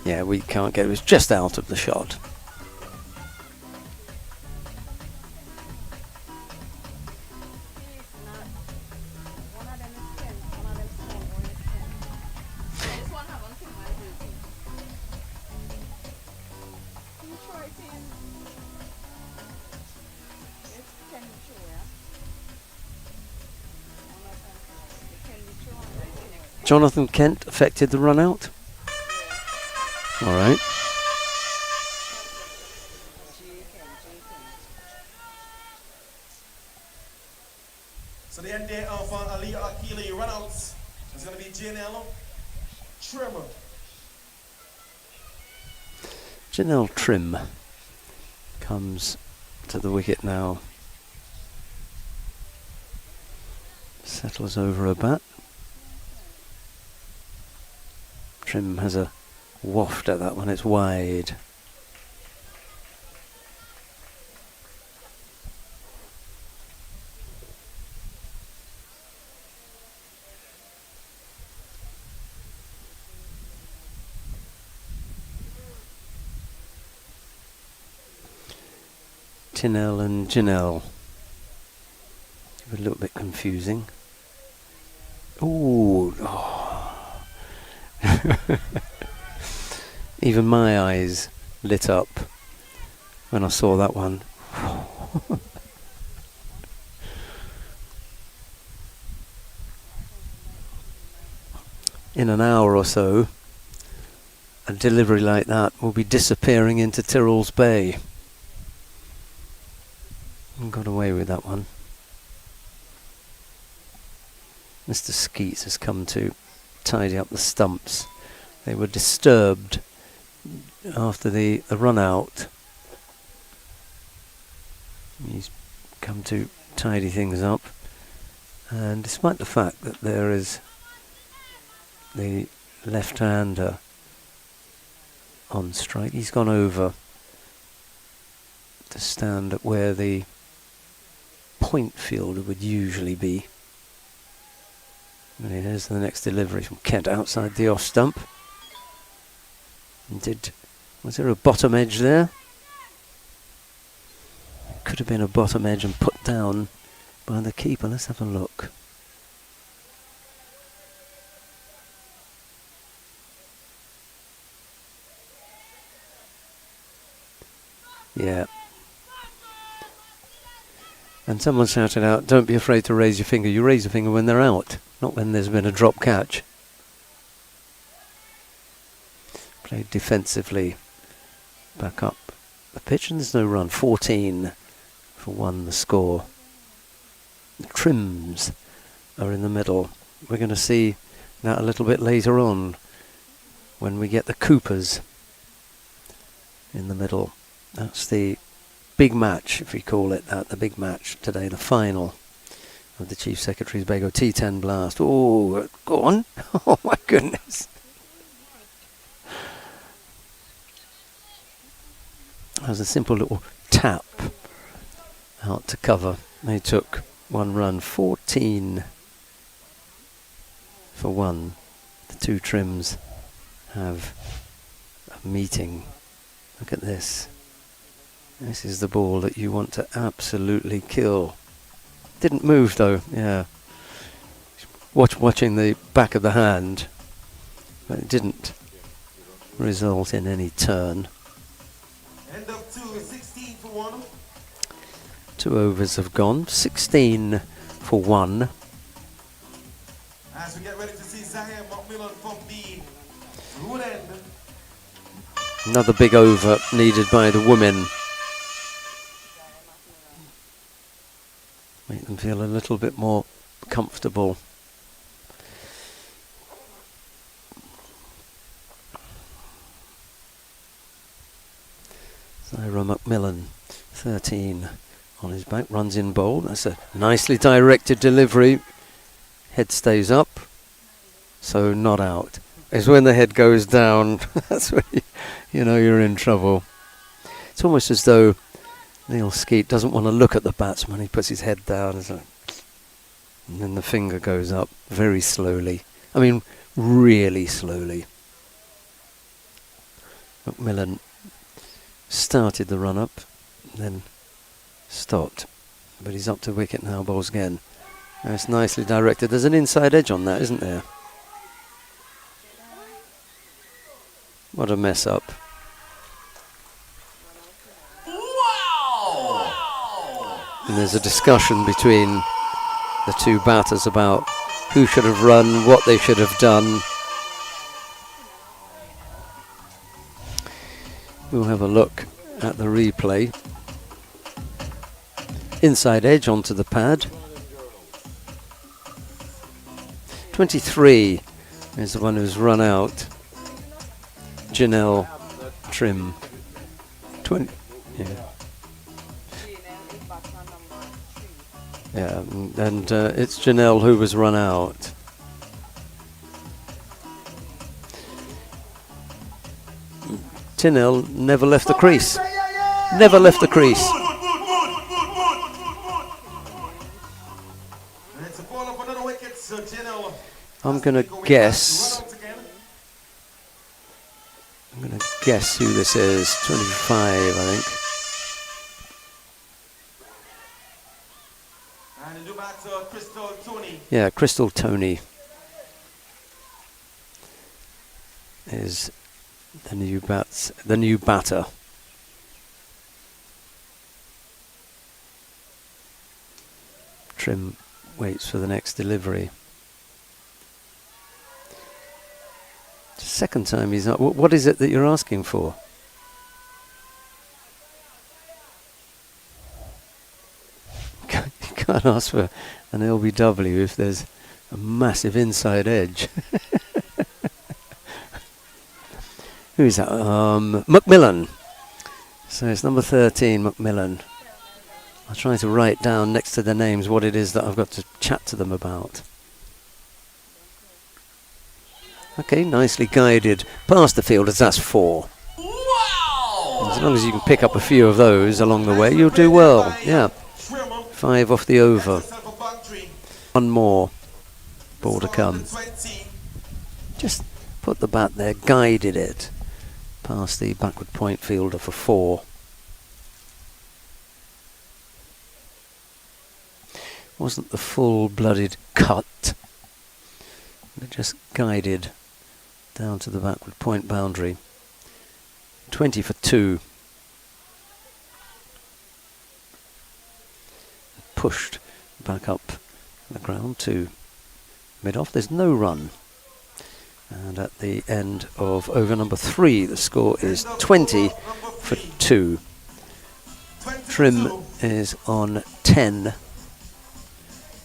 Yeah, we can't get it. It was just out of the shot. Jonathan Kent affected the run out. All right. So the end there of Ali Janelle Trimmer. Janelle Trim comes to the wicket now. Settles over a bat. Trim has a waft at that one, it's wide. Tinel and Janelle. A little bit confusing. Ooh. Oh. Even my eyes lit up when I saw that one. In an hour or so, a delivery like that will be disappearing into Tyrrell's Bay. Got away with that one. Mr. Skeets has come to tidy up the stumps. They were disturbed after the run out. He's come to tidy things up. And despite the fact that there is the left-hander on strike, he's gone over to stand at where the point fielder would usually be. And here's the next delivery from Kent outside the off stump. Was there a bottom edge there? Could have been a bottom edge and put down by the keeper. Let's have a look. Yeah. And someone shouted out, don't be afraid to raise your finger. You raise your finger when they're out, not when there's been a drop catch. Played defensively. Back up the pitch and there's no run. 14 for 1 the score. The Trims are in the middle. We're going to see that a little bit later on when we get the Coopers in the middle. That's the big match, if we call it that, the big match today, the final of the Chief Secretary's Bago T-10 blast. Oh, go on. Oh my goodness. That was a simple little tap out to cover. They took 1 run, 14 for 1. The 2 Trims have a meeting. Look at this. This is the ball that you want to absolutely kill. Didn't move though, yeah. Watching the back of the hand, but it didn't result in any turn. End up to 16 for 1. 2 overs have gone, 16 for 1. As we get ready to see Zahir Macmillan from the root end. Another big over needed by the women. Make them feel a little bit more comfortable. Zyra Macmillan, 13 on his back, runs in bold. That's a nicely directed delivery. Head stays up, so not out. It's when the head goes down, that's when you know you're in trouble. It's almost as though Neil Skeet doesn't want to look at the batsman. He puts his head down and then the finger goes up very slowly. I mean, really slowly. Macmillan started the run up, then stopped. But he's up to wicket now, bowls again. And it's nicely directed. There's an inside edge on that, isn't there? What a mess up. And there's a discussion between the 2 batters about who should have run, what they should have done. We'll have a look at the replay. Inside edge onto the pad. 23 is the one who's run out. Janelle Trim. 20. Yeah. Yeah, and it's Janelle who was run out. Tinel never left the crease. Never left the crease. I'm going to guess who this is. 25, I think. Yeah, Crystal Tony is the new batter. Trim waits for the next delivery. Second time he's not. What is it that you're asking for? You can't ask for an LBW if there's a massive inside edge. Who is that? Macmillan. So it's number 13, Macmillan. I'll try to write down next to the names what it is that I've got to chat to them about. Okay, nicely guided past the field, as that's 4. Wow! As long as you can pick up a few of those along the way, you'll do well. Yeah. 5 off the over. 1 more. Ball to come. Just put the bat there, guided it past the backward point fielder for 4. Wasn't the full-blooded cut, but just guided down to the backward point boundary. 20 for 2. Pushed back up the ground to mid-off. There's no run. And at the end of over number 3, the score is 20 for 2. Trim is on 10.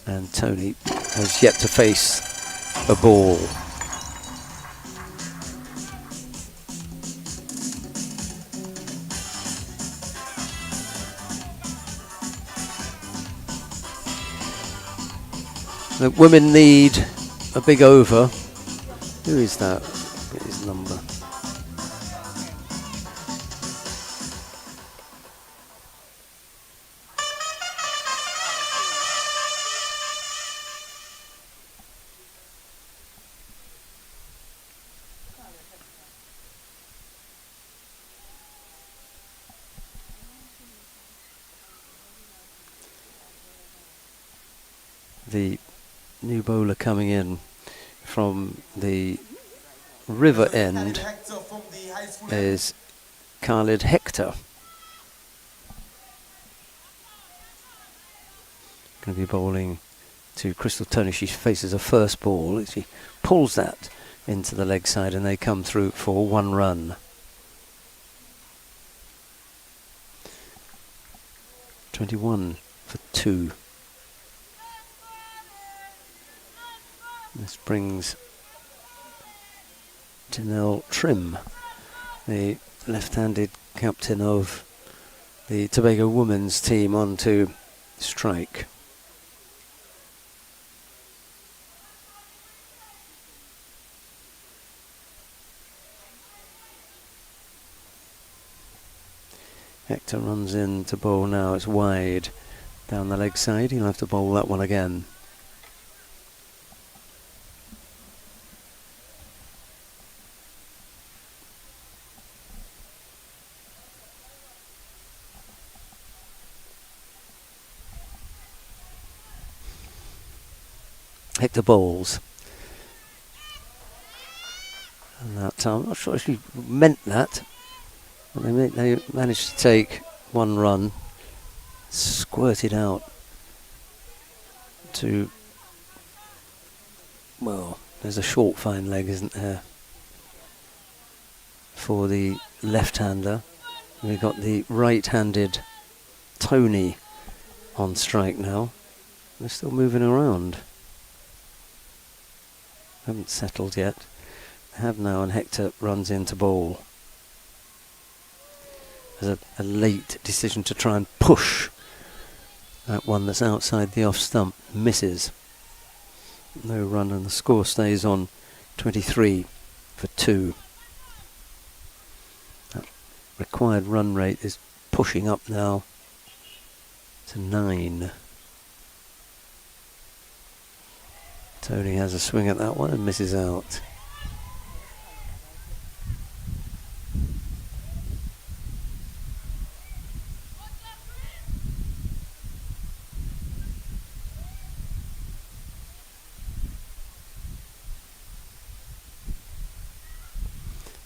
And Tony has yet to face a ball. The women need a big over. Who is that? Get his number. The new bowler coming in from the river end is Khalid Hector. Going to be bowling to Crystal Tony. She faces a first ball. She pulls that into the leg side and they come through for 1 run. 21 for 2. This brings Janelle Trim, the left-handed captain of the Tobago women's team, onto strike. Hector runs in to bowl now. It's wide down the leg side. He'll have to bowl that one again. Hector bowls. And that time, I'm not sure if she meant that, but they managed to take 1 run, squirted out to, well, there's a short fine leg, isn't there, for the left-hander. We've got the right-handed Tony on strike now. They're still moving around. haven't settled yet. They have now, and Hector runs into ball. There's a late decision to try and push that one that's outside the off stump. Misses. No run, and the score stays on 23 for 2. That required run rate is pushing up now to 9. Tony has a swing at that one and misses out.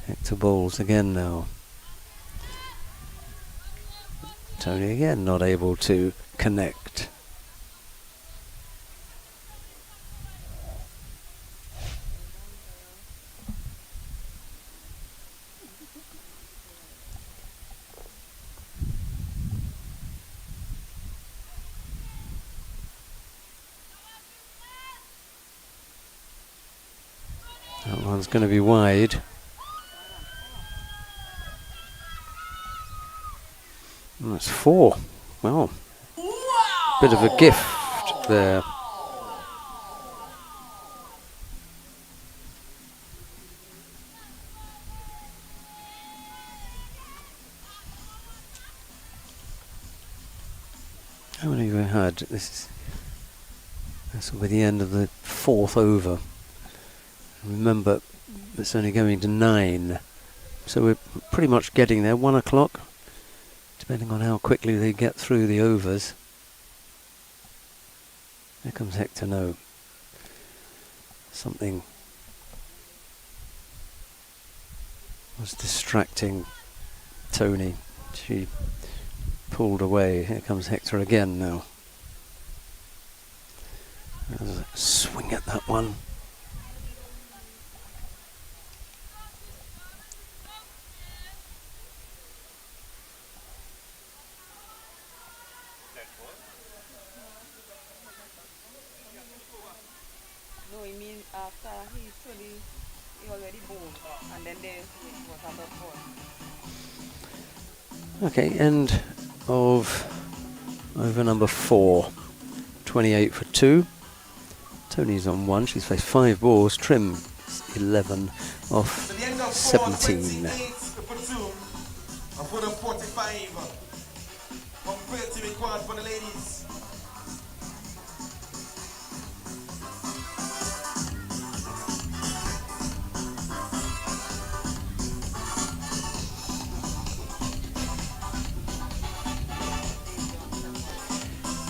Hector bowls again now. Tony again not able to connect. That one's going to be wide. That's 4. Well, bit of a gift there. How many have we had? This will be the end of the 4th over. Remember, it's only going to 9, so we're pretty much getting there. 1 o'clock, depending on how quickly they get through the overs. Here comes Hector. No, something was distracting Tony. She pulled away. Here comes Hector again now. There's a swing at that one. No, I mean after he already bowled, and then there was a dot ball. Okay, end of over number 4. 28 for 2. Tony's on 1. She's faced 5 balls. Trim 11 off 17. For the 45. Comparative required for the ladies.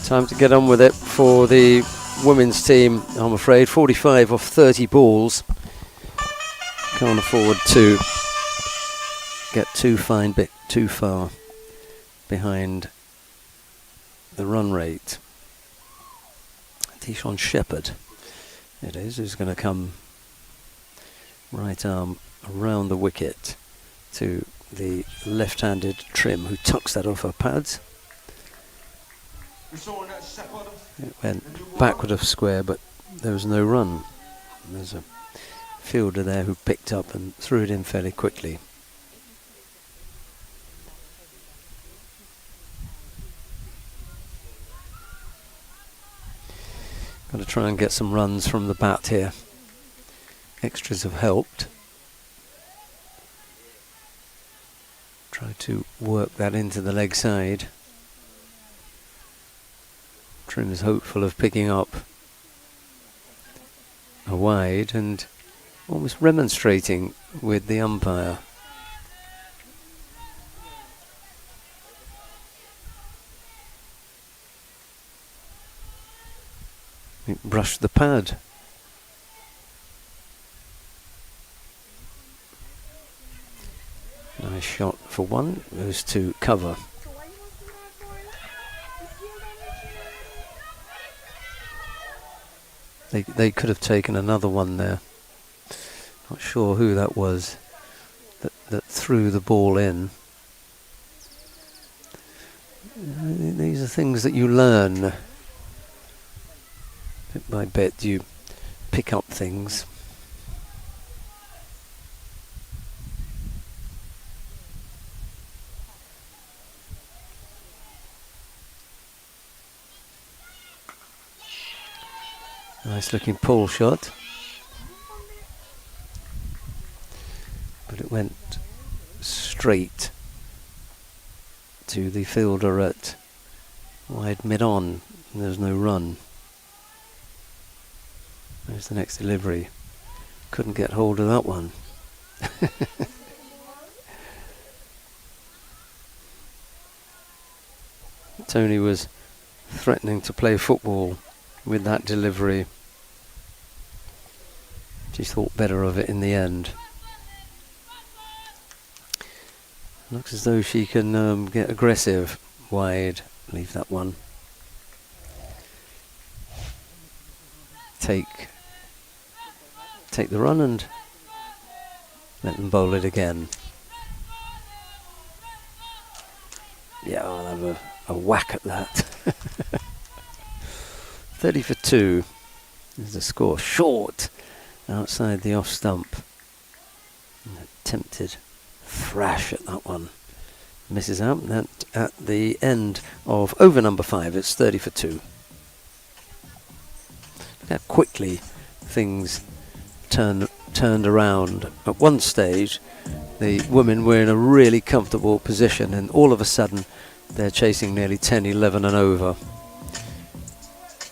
Time to get on with it for the women's team, I'm afraid. 45 off 30 balls. Can't afford to get too far behind the run rate. T-10 Shepherd it is, who's going to come right arm around the wicket to the left-handed Trim, who tucks that off her pads. It went backward of square, but there was no run. There's a fielder there who picked up and threw it in fairly quickly. Got to try and get some runs from the bat here. Extras have helped. Try to work that into the leg side. Trim is hopeful of picking up a wide and almost remonstrating with the umpire. It brushed the pad. Nice shot for 1, goes to cover. They could have taken another one there. Not sure who that was that threw the ball in. These are things that you learn. Bit by bit you pick up things. Nice looking pull shot. But it went straight to the fielder at wide mid-on. There's no run. There's the next delivery. Couldn't get hold of that one. Tony was threatening to play football with that delivery. She thought better of it in the end. Looks as though she can get aggressive wide. Leave that one. Take the run and let them bowl it again. Yeah, I'll have a whack at that. 30 for 2 is the score. Short outside the off stump. Attempted thrash at that one. Misses out. And at the end of over number 5, it's 30 for 2. Look how quickly things turned around. At one stage, the women were in a really comfortable position, and all of a sudden, they're chasing nearly 10, 11 and over.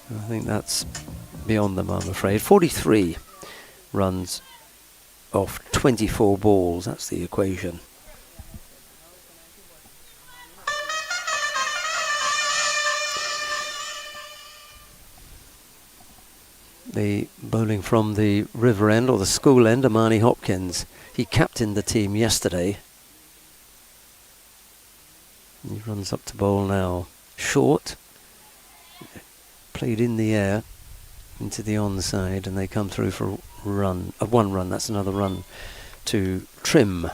I think that's beyond them, I'm afraid. 43 runs off 24 balls. That's the equation. The bowling from the river end, or the school end, Amani Hopkins. He captained the team yesterday. He runs up to bowl now. Short. Played in the air into the onside, and they come through for a run. One run, that's another run to Trim.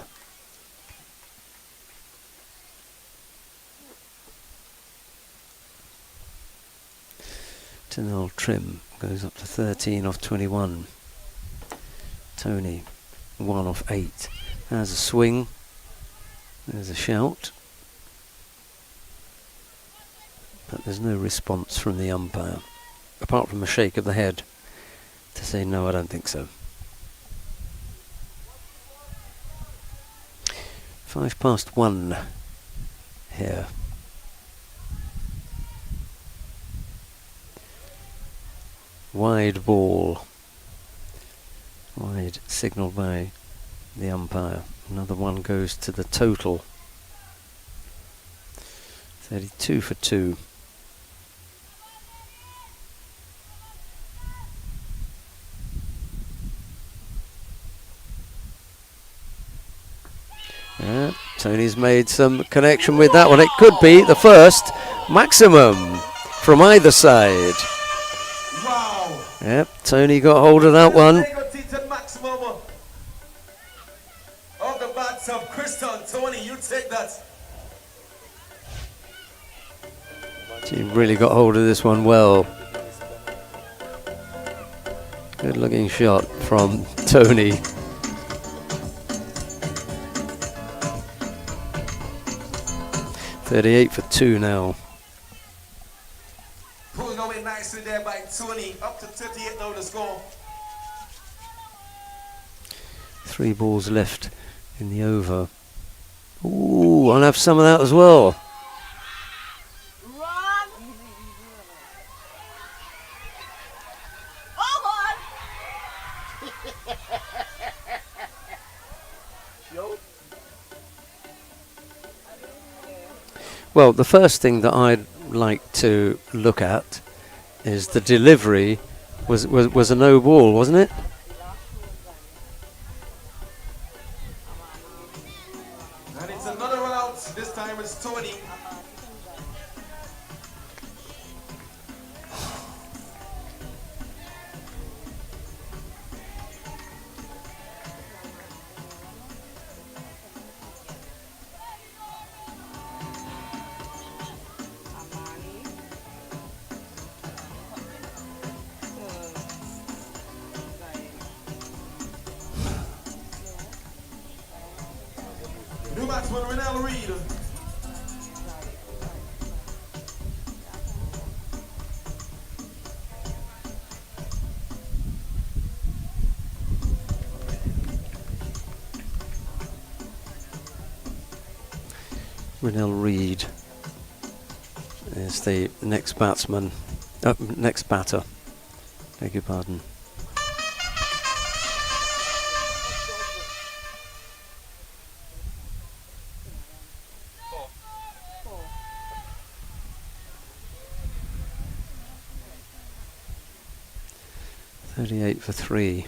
Tanel Trim goes up to 13 off 21. Tony 1 off 8. There's a swing. There's a shout. But there's no response from the umpire, apart from a shake of the head to say no, I don't think so. 1:05 here. Wide ball. Wide signalled by the umpire. Another one goes to the total. 32 for 2. Yeah, Tony's made some connection with that one. It could be the first maximum from either side. Wow. Yep, Tony got hold of that one. T-10 maximum of the bats of Kristen. Tony, you take that. She really got hold of this one well. Good looking shot from Tony. .38 for 2 now. Pulling away nicely there by Tony. Up to 38 now the score. 3 balls left in the over. Ooh, I'll have some of that as well. Well, the first thing that I'd like to look at is the delivery was a no ball, wasn't it? And it's another run out. This time it's Tony. New batsman Renell Reed. Renell Reed is the next batsman, next batter. Beg your pardon. Four. 38 for 3.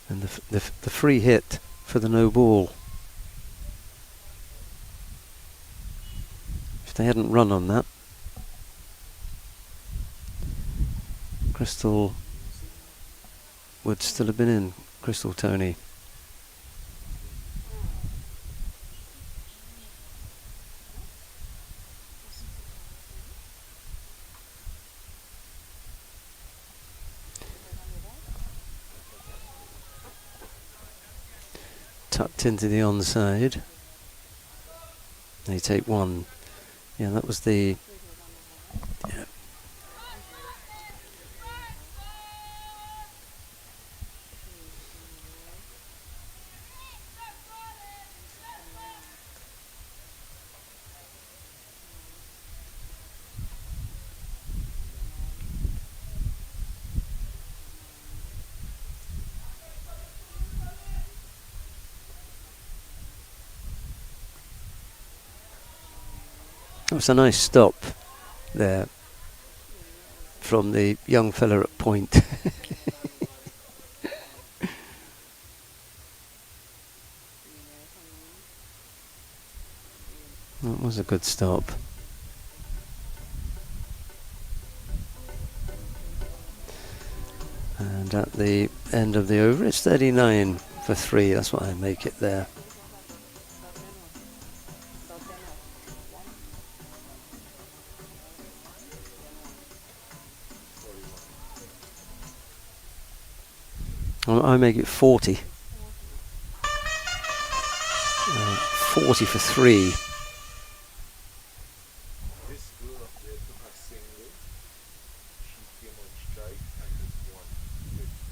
And the free hit for the no ball. If they hadn't run on that, Crystal would still have been in. Crystal Tony. Tucked into the onside. They take one. Yeah, that was the... Yeah. That was a nice stop there from the young fella at point. That was a good stop. And at the end of the over, it's 39 for 3. That's what I make it there. I make it 40. 40 for 3. This girl up there took a single. She came on strike and just won with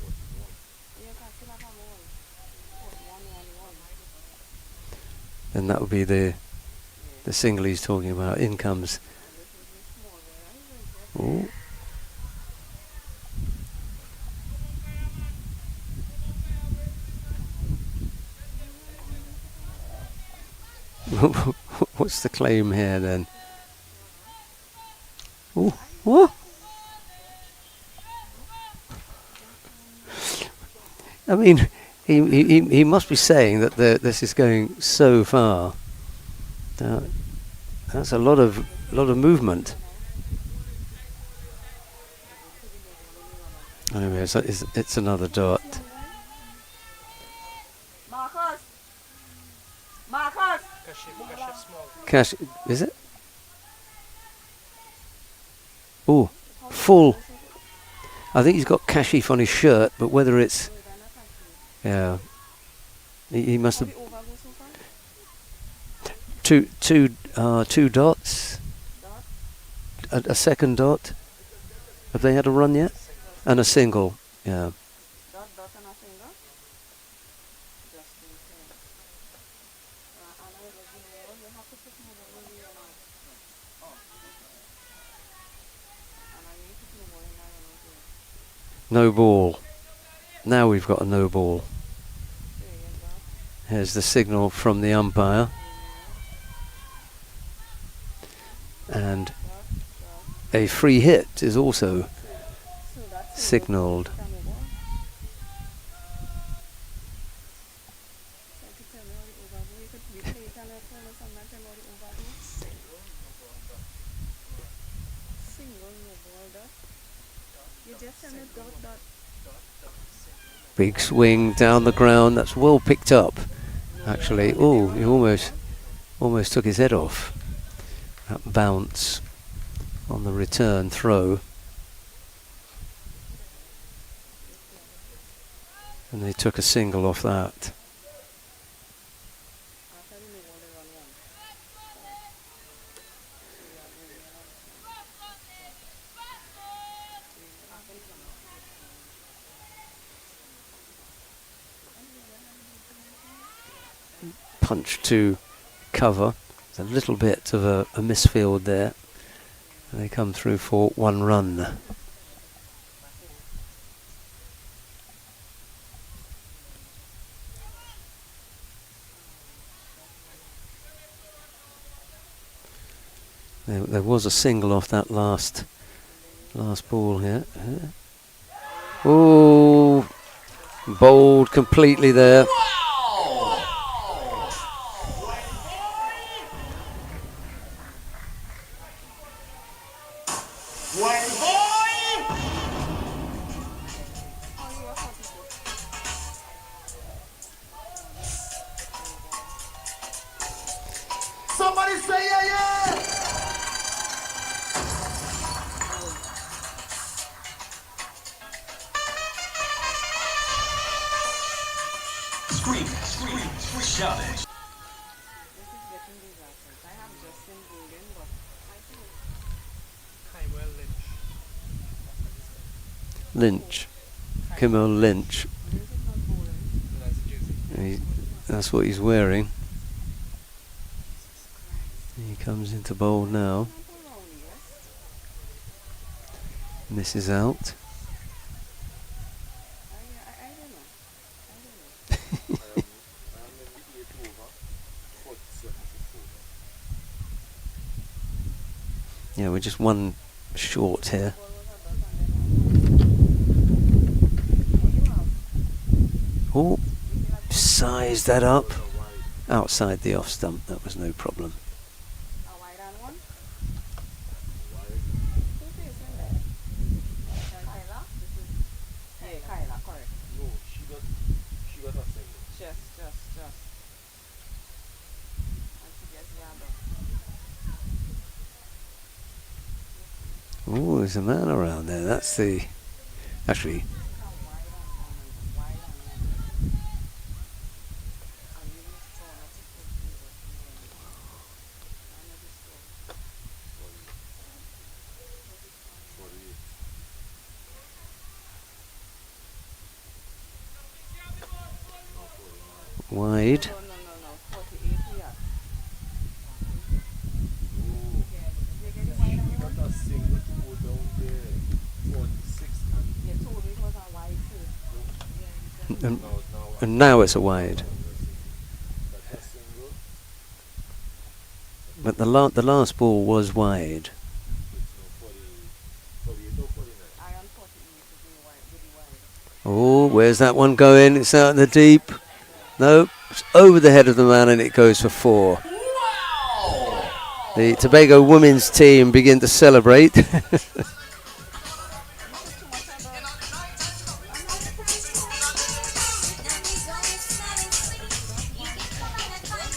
41. And that would be the single he's talking about. In comes. Ooh. What's the claim here then? Ooh, what? I mean, he must be saying that this is going so far. That's a lot of movement. Anyway, it's another dot. Marcus! Cash, is it? Oh, full. I think he's got Kashif on his shirt, but whether it's... Yeah. He must have... Two dots. A second dot. Have they had a run yet? And a single. Yeah. No ball. Now we've got a no ball. Here's the signal from the umpire. And a free hit is also signalled. Big swing down the ground. That's well picked up, actually. Oh, he almost took his head off. That bounce on the return throw. And they took a single off that. punch to cover. There's a little bit of a misfield there. And they come through for 1 run. There was a single off that last ball here. Oh, bowled completely there. Somebody say yeah, yeah! Scream, shout it. This is getting disastrous. I have just been bowling, but I think Lynch. Kimmel Lynch. this is not bowling. That's what he's wearing. He comes into bowl now. Misses out. I don't know. I am in the 8 over, 47 to 4. Yeah, we're just 1 short here. Oh, size that up. Outside the off stump, that was no problem. A wide on one? Wide. Who's facing there? Kyla? This is... Yeah, Kyla, correct. No, she got a single. Just. And she gets the other. Oh, there's a man around there. That's the... Actually, wide. No, 48 here. She got a single to go down there. 46 and You told me it was a wide too. And, now and now it's a wide. that's a single. But the last ball was wide. It's no 48 or 49. I am 48 is really wide. Oh, where's that one going? It's out in the deep. No, it's over the head of the man and it goes for 4. The Tobago women's team begin to celebrate.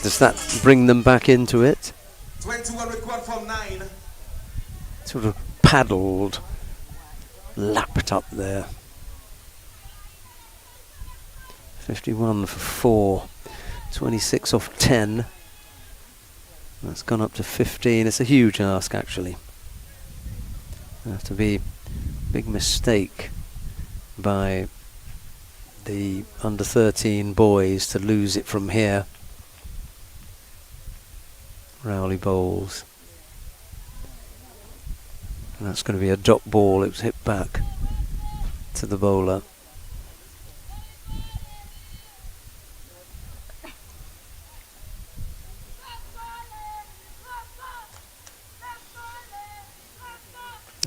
Does that bring them back into it? 21 record from 9. Sort of paddled, lapped up there. 51 for 4, 26 off 10. That's gone up to 15. It's a huge ask, actually. There has to be a big mistake by the under 13 boys to lose it from here. Rowley bowls. And that's going to be a dot ball. It was hit back to the bowler.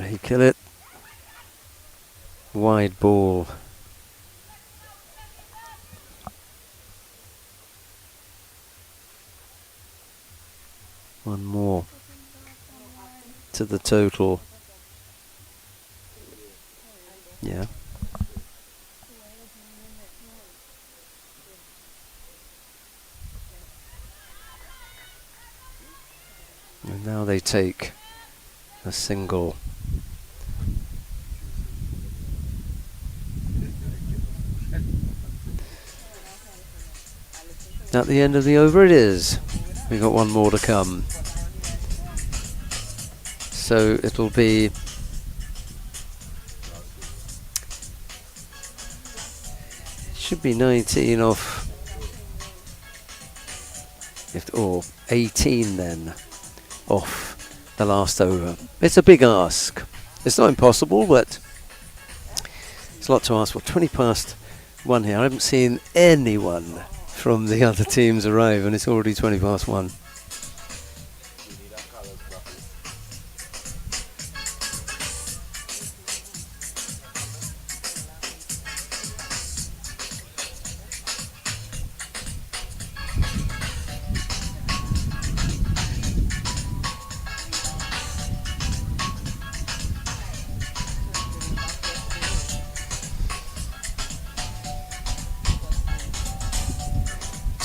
He kill it. Wide ball. One more to the total. Yeah. And now they take a single. At the end of the over it is. We've got 1 more to come. So it'll be should be 19 off or 18 then off the last over. It's a big ask. It's not impossible, but it's a lot to ask for. 20 past 1 here. I haven't seen anyone from the other teams arrive, and it's already 20 past 1. We need a colors bracket.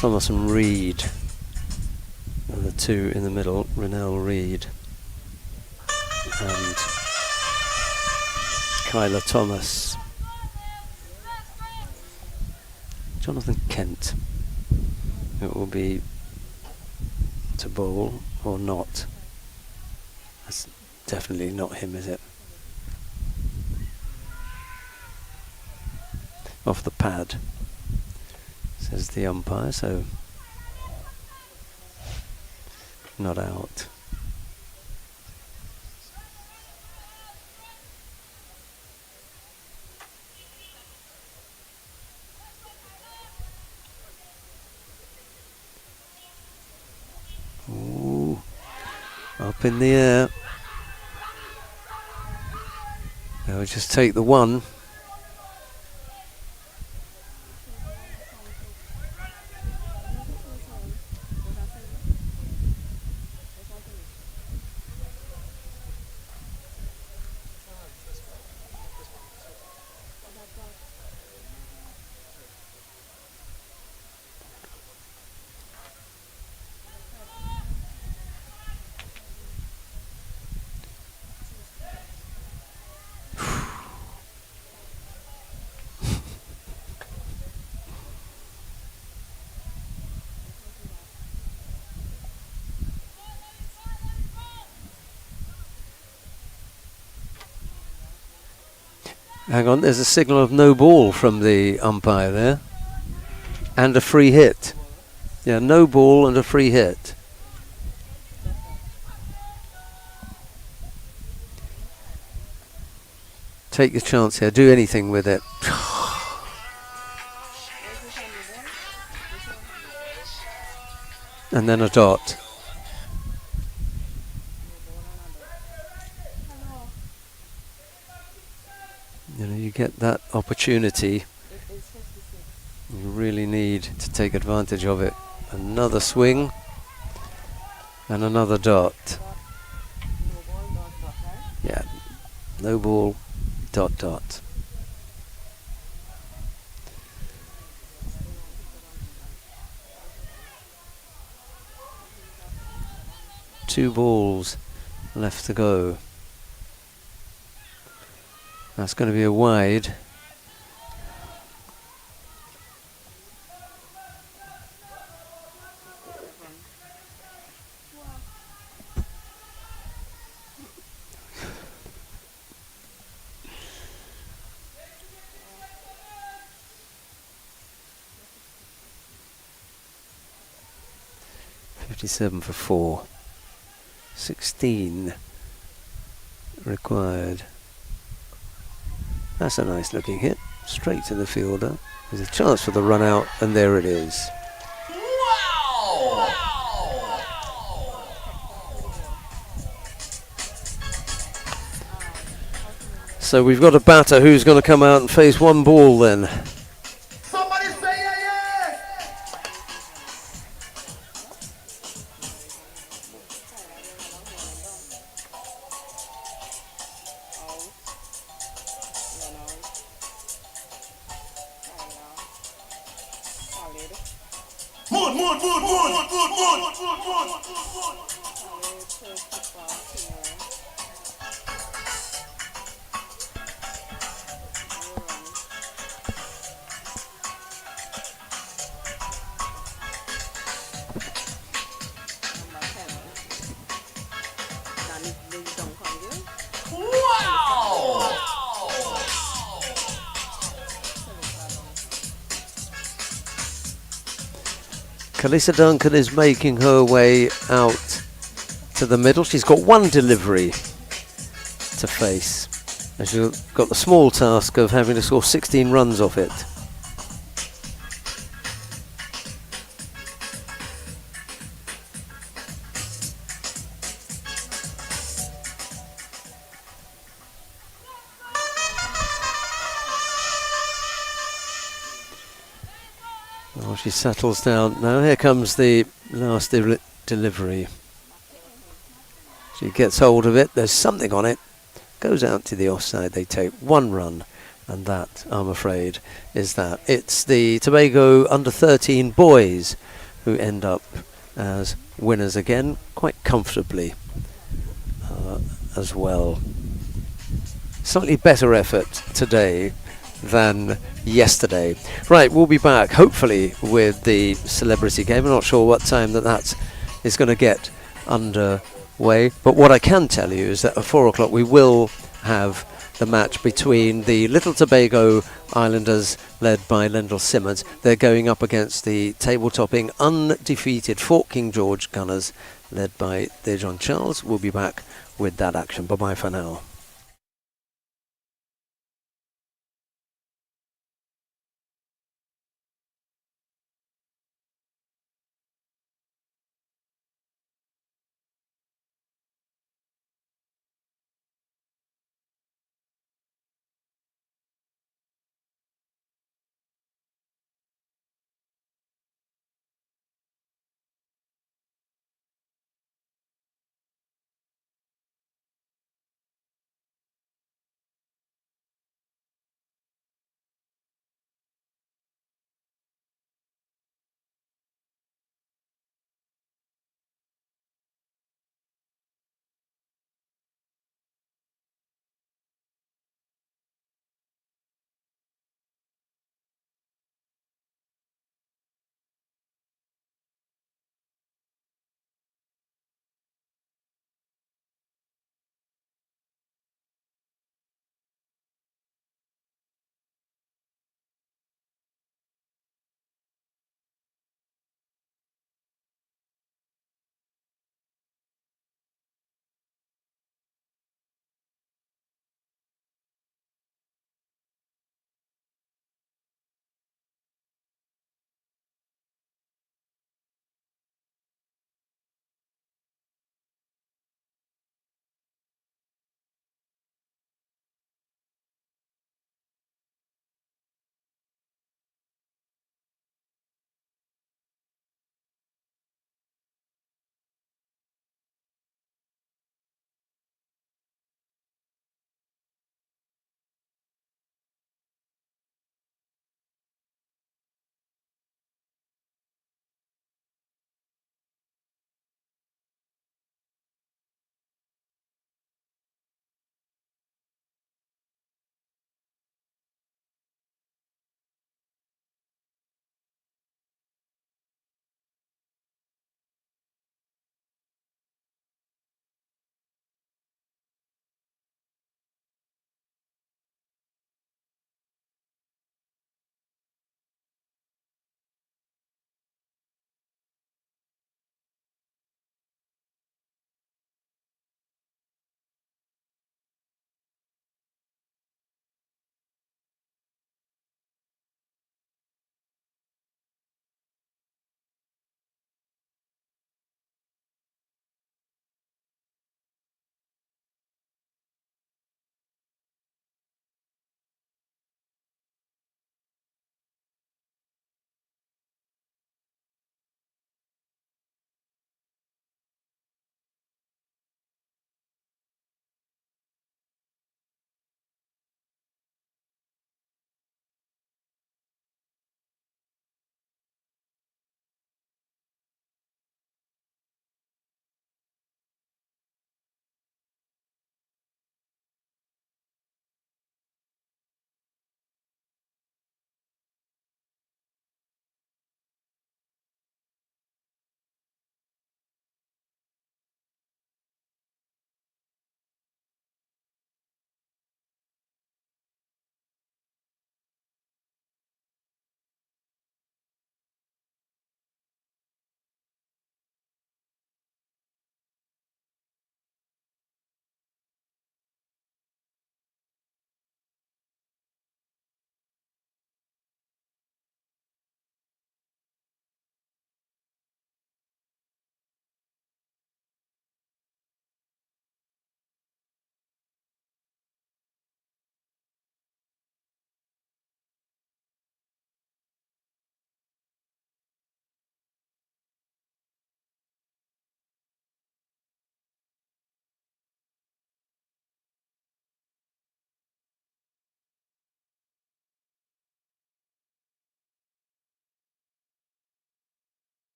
Thomas and Reed, and the two in the middle, Rennell Reed and Kyla Thomas. Jonathan Kent. It will be to bowl or not. That's definitely not him, is it? Off the pad, says the umpire, so not out. Ooh, up in the air. They'll just take the one. Hang on, there's a signal of no ball from the umpire there. And a free hit. Yeah, no ball and a free hit. Take your chance here, do anything with it. And then a dot. You know, you get that opportunity. You really need to take advantage of it. Another swing and another dot. Yeah, no ball, dot, dot. Two balls left to go. That's going to be a wide. .57 for 4. 16 required. That's a nice looking hit, straight to the fielder. There's a chance for the run out, and there it is. Wow! So we've got a batter who's going to come out and face one ball then. Somebody say yeah, yeah! Kalisa Duncan is making her way out to the middle. She's got one delivery to face, and she's got the small task of having to score 16 runs off it. Well, she settles down now. Here comes the last delivery. She gets hold of it. There's something on it. Goes out to the offside. They take one run, and that, I'm afraid, is that. It's the Tobago under-13 boys who end up as winners again, quite comfortably as well. Slightly better effort today than yesterday. Right, we'll be back hopefully with the celebrity game. I'm not sure what time that is going to get underway, but what I can tell you is that at 4 o'clock we will have the match between the Little Tobago Islanders led by Lendl Simmons. They're going up against the table-topping undefeated Fort King George Gunners led by Dejon Charles. We'll be back with that action. Bye-bye for now.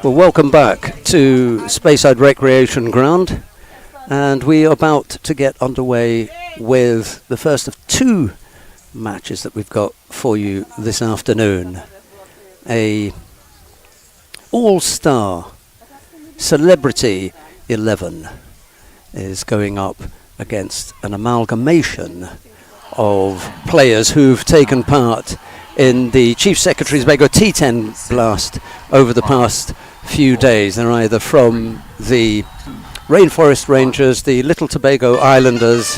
Well, welcome back to Speyside Recreation Ground, and we are about to get underway with the first of two matches that we've got for you this afternoon. A all-star celebrity 11 is going up against an amalgamation of players who've taken part in the Chief Secretary's Bago T-10 blast over the past few days. They're either from the Rainforest Rangers, the Little Tobago Islanders,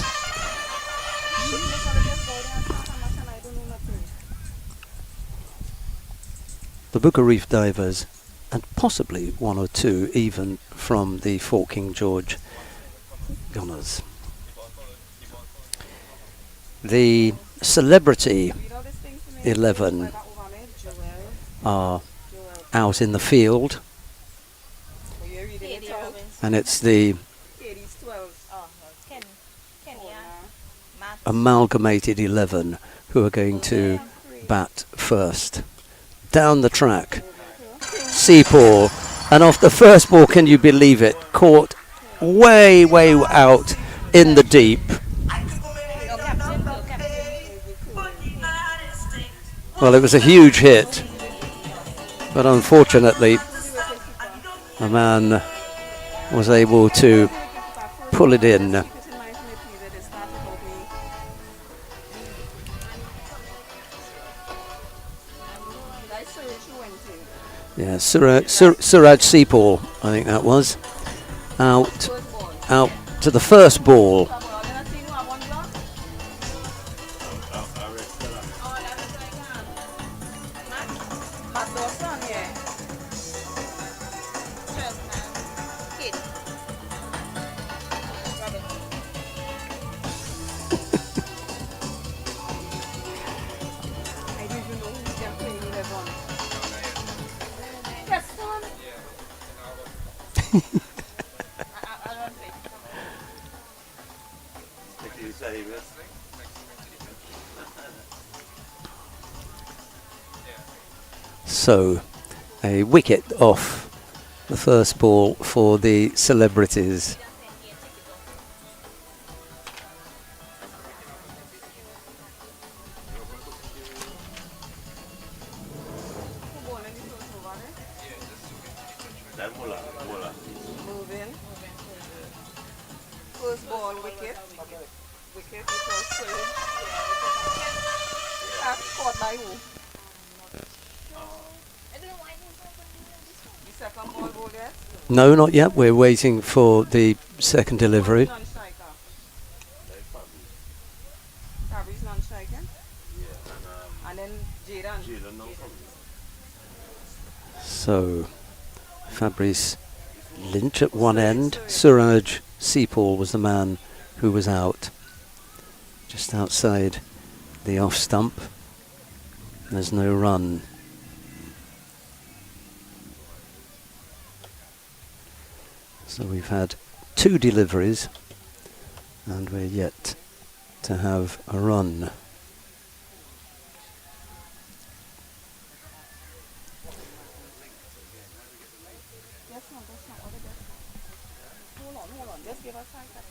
the Buka Reef Divers, and possibly one or two even from the Fort King George Gunners. The Celebrity 11 are out in the field, and it's the amalgamated 11 who are going to bat first. Down the track, Seapaw, and off the first ball, can you believe it, caught way out in the deep. Well, it was a huge hit, but unfortunately a man was able to pull it in. Yeah, Suraj Seapaw, I think that was, out to the first ball. So, a wicket off the first ball for the Celebrities. Moving. First ball, wicket. Wicket, it was served. Caught by who? The second ball go there? No, not yet. We're waiting for the second delivery. Non-striker. Fabri's non-striking. And then Jaden. So, Fabrice Lynch at one end. Suraj Seapaw was the man who was out, just outside the off stump. There's no run. So we've had two deliveries, and we're yet to have a run. Just give us 5 seconds.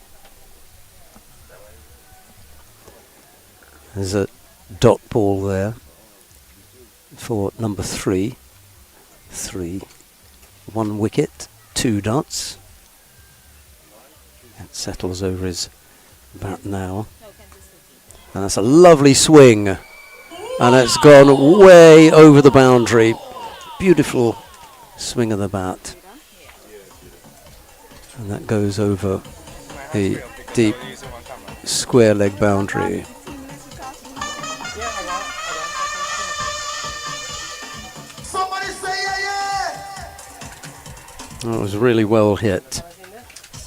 There's a dot ball there for number 3. 1 wicket, 2 dots. It settles over his bat now. And that's a lovely swing. And it's gone way over the boundary. Beautiful swing of the bat. And that goes over the deep square leg boundary. Somebody say yeah. That was really well hit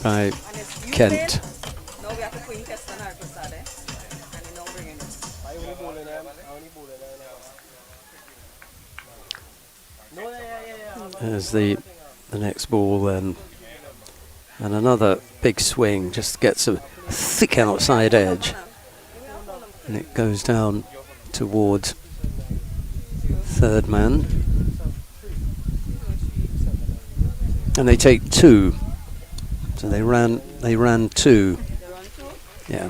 by Kent. Now we have to put in test on our Prasad, and you know bringing it. There's the next ball then. And another big swing, just gets a thick outside edge. And it goes down towards third man. And they take 2. So they ran 2. They run two. Yeah. Who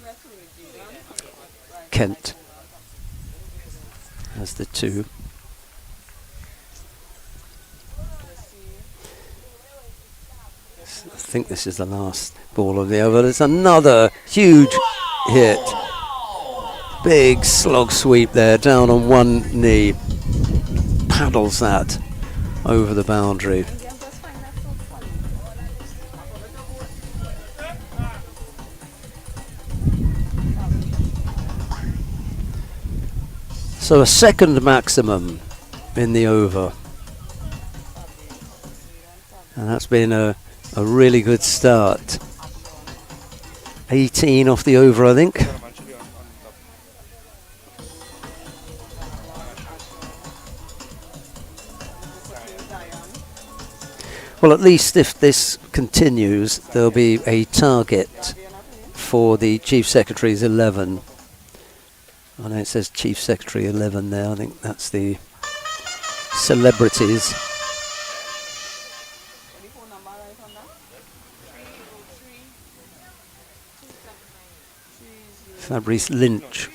were two with Jaden? Right. Kent has the 2. I think this is the last ball of the over. There's another huge hit. Big slog sweep there, down on one knee. Paddles that over the boundary. And them just find that so funny. So a second maximum in the over. And that's been a really good start. 18 off the over, I think. Man should be on top. Well, at least if this continues, there'll be a target for the Chief Secretary's 11. I know it says Chief Secretary 11 there. I think that's the celebrities. Any phone number right on that? 303 Fabrice Lynch,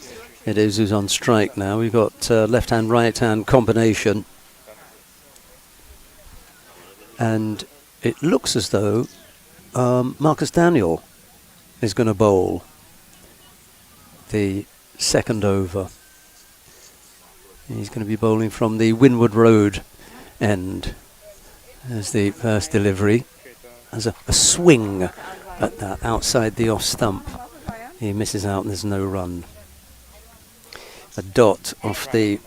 it is, who's on strike now. We've got left-hand, right-hand combination. And it looks as though Marcus Daniel is going to bowl the second over. He's going to be bowling from the Windward Road end as the first delivery. As a swing at that outside the off stump. He misses out and there's no run. A dot off the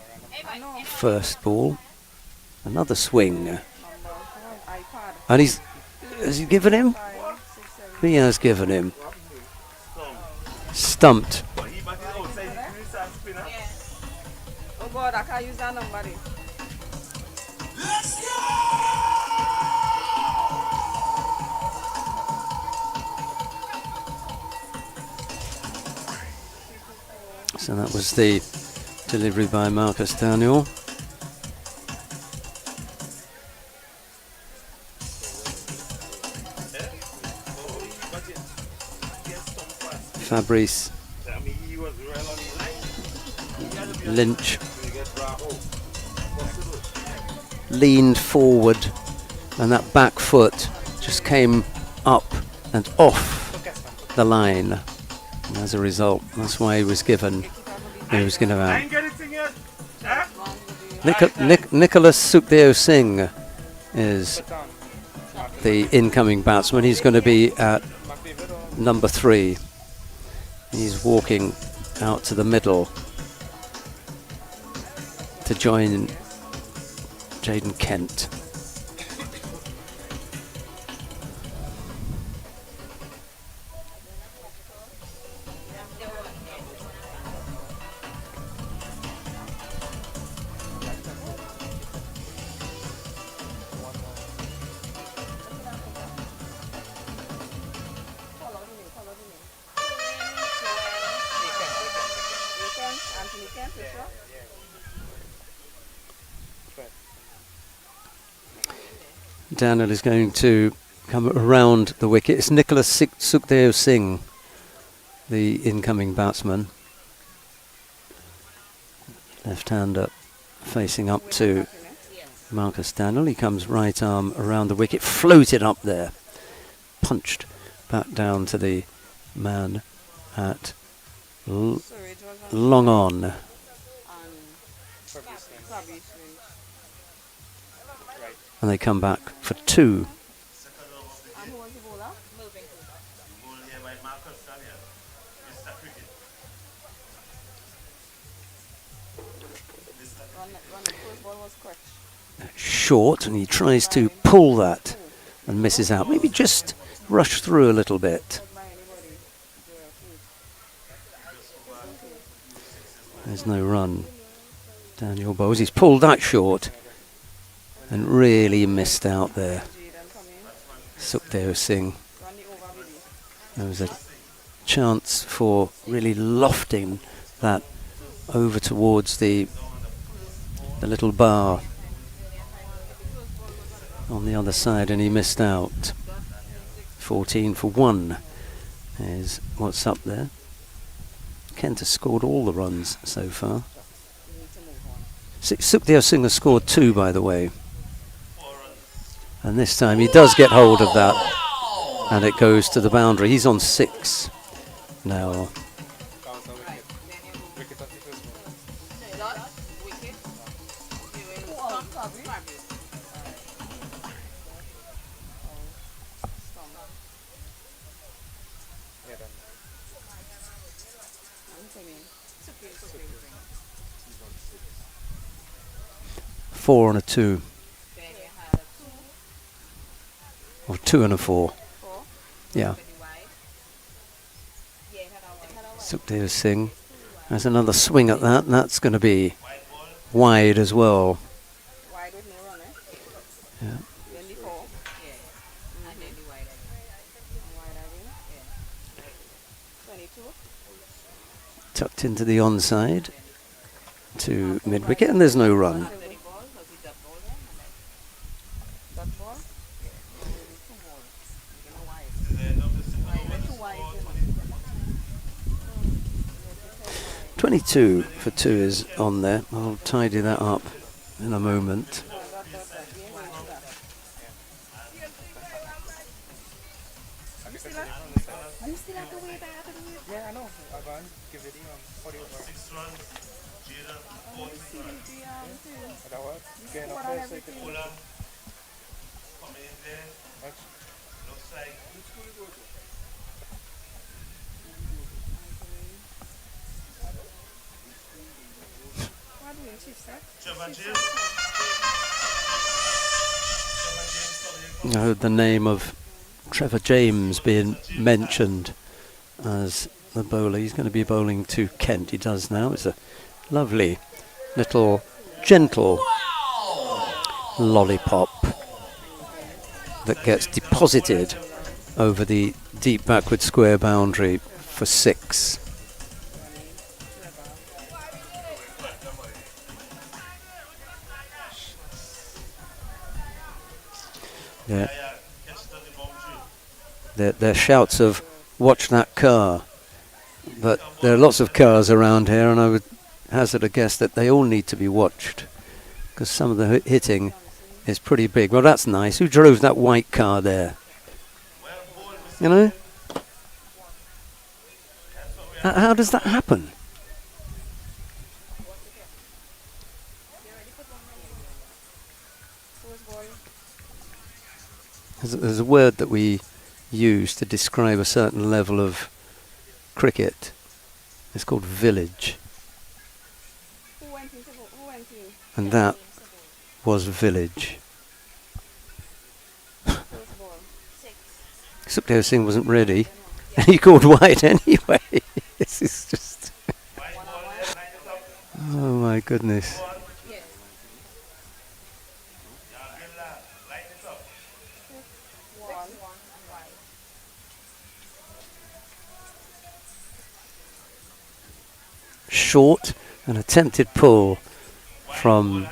first ball. Another swing. And has he given him? He has given him. Stumped. Oh God, I can't use that number. There. So that was the delivery by Marcus Daniel. Fabrice Lynch leaned forward and that back foot just came up and off the line. And as a result, that's why he was given out. Nicholas Sukhdev Singh is the incoming batsman. He's going to be at number 3. He's walking out to the middle to join Jaden Kent. Daniel is going to come around the wicket. It's Nicholas Sukhdev Singh, the incoming batsman. Left-hander facing up to Marcus Daniel. He comes right arm around the wicket, floated up there, punched back down to the man at long on. And they come back for 2. And who was the bowler? The first ball was correct. Short, and he tries to pull that and misses out. Maybe just rush through a little bit. There's no run. Daniel Bowes, he's pulled that short and really missed out there. Sukhdev Singh. There was a chance for really lofting that over towards the little bar. on the other side, and he missed out. 14 for 1 is what's up there. Kent has scored all the runs so far. Sukhdev Singh has scored 2, by the way. And this time he does get hold of that, and it goes to the boundary. He's on 6 now. Four and a 2. Or 2 and a 4. Yeah. Sukhdev Singh has another swing at that, and that's going to be wide as well. Wide with no run, Yeah. 24. Yeah. And then the wide again. Wide again. Yeah. 22. Tucked into the onside to mid wicket, and there's no run. Two 22 for 2 is on there. I'll tidy that up in a moment. Yeah, I know. I'm going to give it 40 runs. That what? Getting up there so you can... I heard the name of Trevor James being mentioned as the bowler. He's going to be bowling to Kent. He does now. It's a lovely little gentle lollipop that gets deposited over the deep backward square boundary for 6. They're shouts of "watch that car," but there are lots of cars around here, and I would hazard a guess that they all need to be watched because some of the hitting is pretty big. Well, that's nice. Who drove that white car there? You know? How does that happen? There's a word that we use to describe a certain level of cricket. It's called village. And that was village. Sukhdev Singh wasn't ready, and he called wide anyway. This is just... oh my goodness. Short, an attempted pull from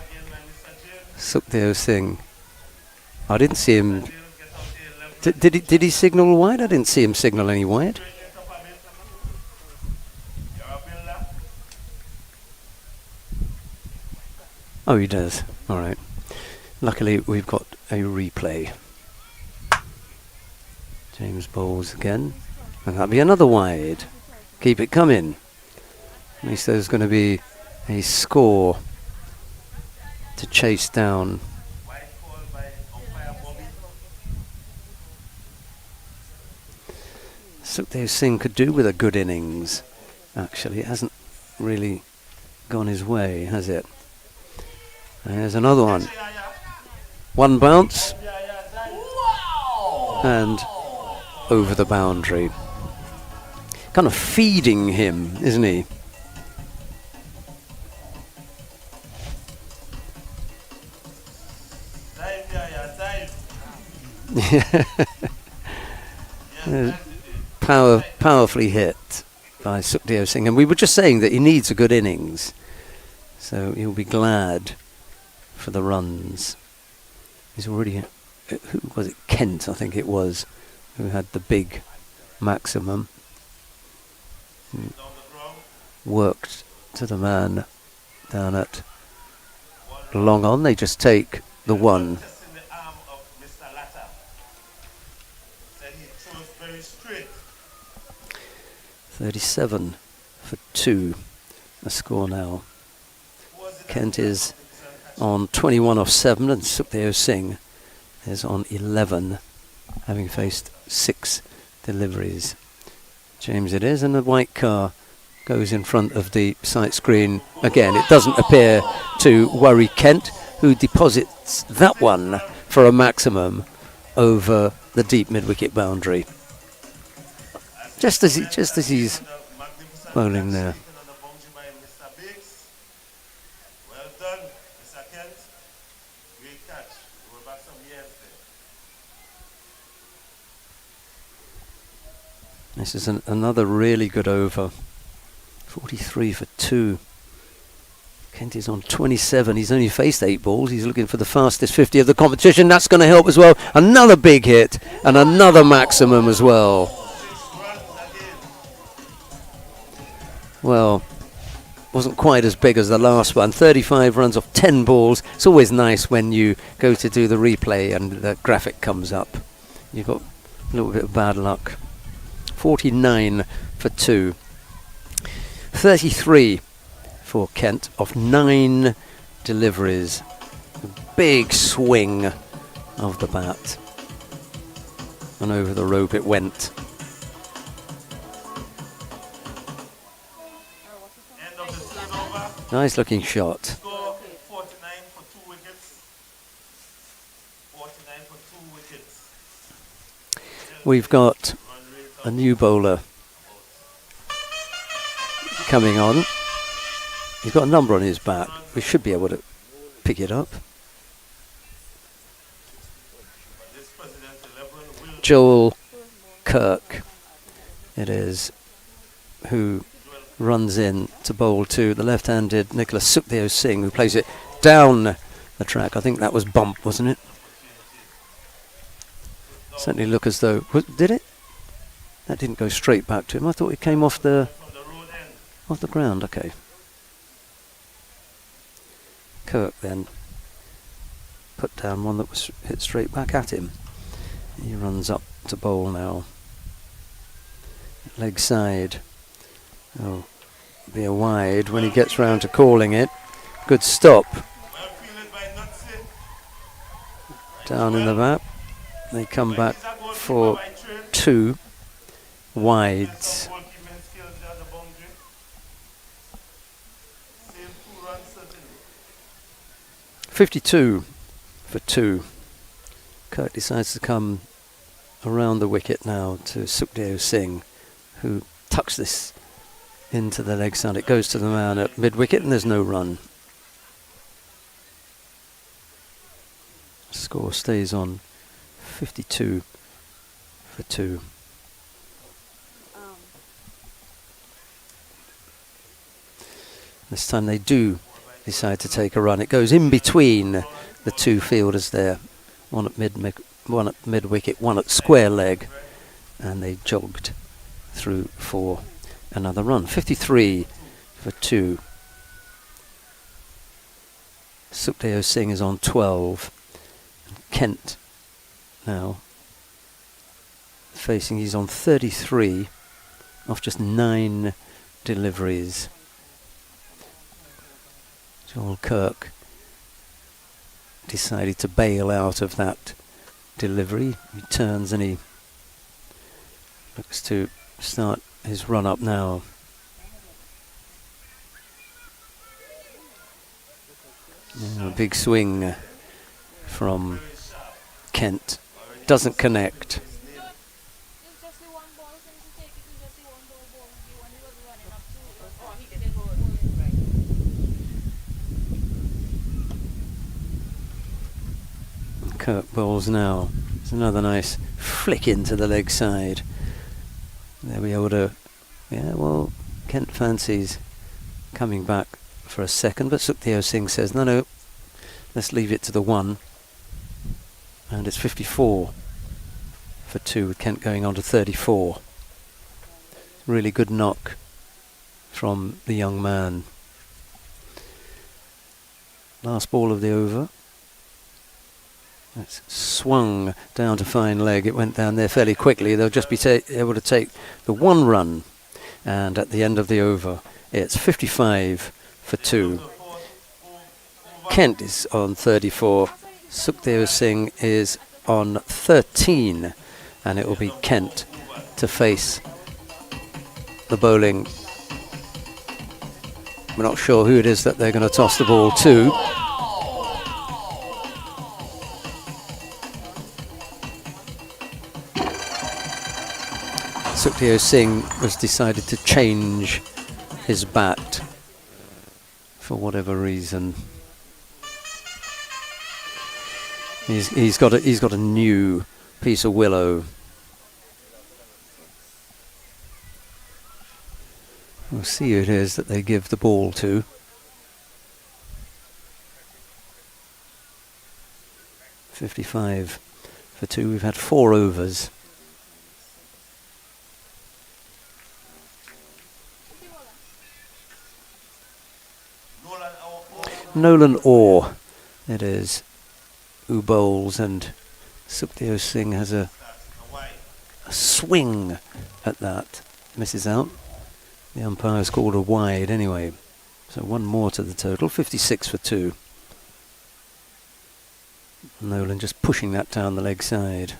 Sukhdev Singh. I didn't see him. Did he signal wide? I didn't see him signal any wide. Oh, he does. All right. Luckily, we've got a replay. James bowls again, and that'll be another wide. Keep it coming. At least there's going to be a score to chase down. Sukhdev Singh could do with a good innings. Actually, it hasn't really gone his way, has it? There's another one. One bounce. And over the boundary. Kind of feeding him, isn't he? Powerfully hit by Sukhdev Singh, and we were just saying that he needs a good innings, so he'll be glad for the runs. He's already who was it? Kent, I think it was, who had the big maximum. Worked to the man down at long on. They just take the one. Testing the arm of Mr. Latta. Said he throws very straight. 37 for 2. The score now. Kent is on 21 off 7 and Sukhdev Singh is on 11, having faced 6 deliveries. James it is, and the white car goes in front of the sight screen again. It doesn't appear to worry Kent, who deposits that one for a maximum over the deep mid-wicket boundary. Just as he's bowling there. Well done, Mr. Kent. Great catch. We were back some years there. This is another really good over. 43 for 2. Kent is on 27. He's only faced 8 balls. He's looking for the fastest 50 of the competition. That's going to help as well. Another big hit and another maximum as well. Well, wasn't quite as big as the last one. 35 runs off 10 balls. It's always nice when you go to do the replay and the graphic comes up. You've got a little bit of bad luck. 49 for 2. 33 for Kent off 9 deliveries. A big swing of the bat. And over the rope it went. End of the second over. Nice looking shot. Score 49 for 2 wickets. 49 for 2 wickets. We've got a new bowler coming on. He's got a number on his bat. We should be able to pick it up. Joel Kirk it is, who runs in to bowl to the left-handed Nicholas Sukhdev Singh, who plays it down the track. I think that was bump, wasn't it? Certainly look as though... Did it? That didn't go straight back to him. I thought it came off the ground. Okay. Kirk then put down one that was hit straight back at him. He runs up to bowl now. Leg side. Oh, be a wide when he gets round to calling it. Good stop. Down in the bat. They come back for 2 wides. 52 for 2. Kirk decides to come around the wicket now to Sukhdev Singh, who tucks this into the leg side. It goes to the man at mid-wicket and there's no run. Score stays on 52 for 2. This time they do decide to take a run. It goes in between the 2 fielders there. One at mid-wicket, one at square leg. And they jogged through for another run. 53 for 2. Sukhdev Singh is on 12. Kent now facing, he's on 33 off just 9 deliveries. Joel Kirk decided to bail out of that delivery. He turns and he looks to start his run up now. A big swing from Kent. Doesn't connect. Kirk bowls now. It's another nice flick into the leg side. They'll be able to... Yeah, well, Kent fancies coming back for a second, but Sukhdev Singh says, no, let's leave it to the 1. And it's 54 for 2 with Kent going on to 34. Really good knock from the young man. Last ball of the over. It's swung down to fine leg. It went down there fairly quickly. They'll just be able to take the 1 run. And at the end of the over, it's 55 for 2. Kent is on 34. Sukhdev Singh is on 13. And it will be Kent to face the bowling. We're not sure who it is that they're going to toss the ball to. Sukhdev Singh has decided to change his bat for whatever reason. He's got a new piece of willow. We'll see who it is that they give the ball to. .55 for 2. We've had 4 overs. Nolan Orr, it is, who bowls, and Sukhdev Singh has a swing at that. Misses out. The umpire's called a wide anyway. So 1 more to the total, 56 for 2. Nolan just pushing that down the leg side.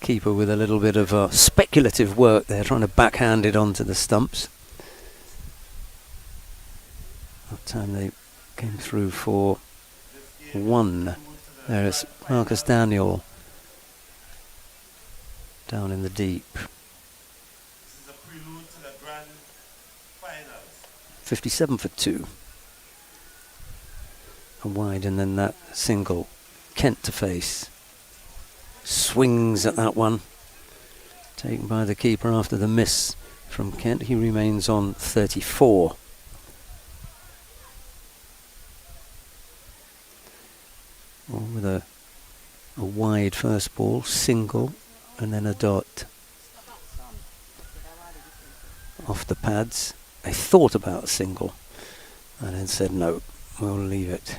Keeper with a little bit of speculative work there, trying to backhand it onto the stumps. That time they came through for 1. There is Marcus Daniel down in the deep. 57 for 2. A wide, and then that single. Kent to face. Swings at that one. Taken by the keeper after the miss from Kent. He remains on 34. With a wide first ball, single, and then a dot off the pads. They thought about a single and then said no, we'll leave it.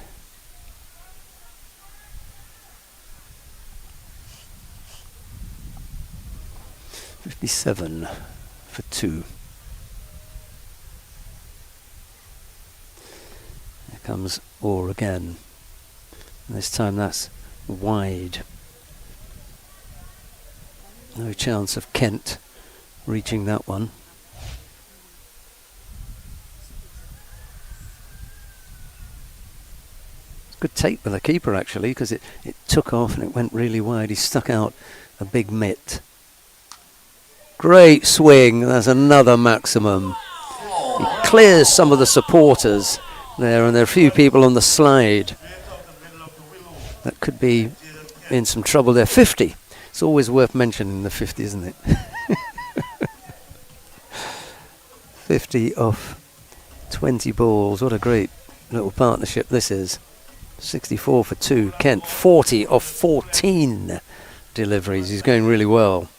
.57 for 2. Here comes Orr again. This time that's wide. No chance of Kent reaching that one. Good take with the keeper actually, because it took off and it went really wide. He stuck out a big mitt. Great swing. That's another maximum. He clears some of the supporters there, and there are a few people on the slide that could be in some trouble there. 50. It's always worth mentioning the 50, isn't it? 50 off 20 balls. What a great little partnership this is. 64 for 2. Kent, 40 off 14 deliveries. He's going really well.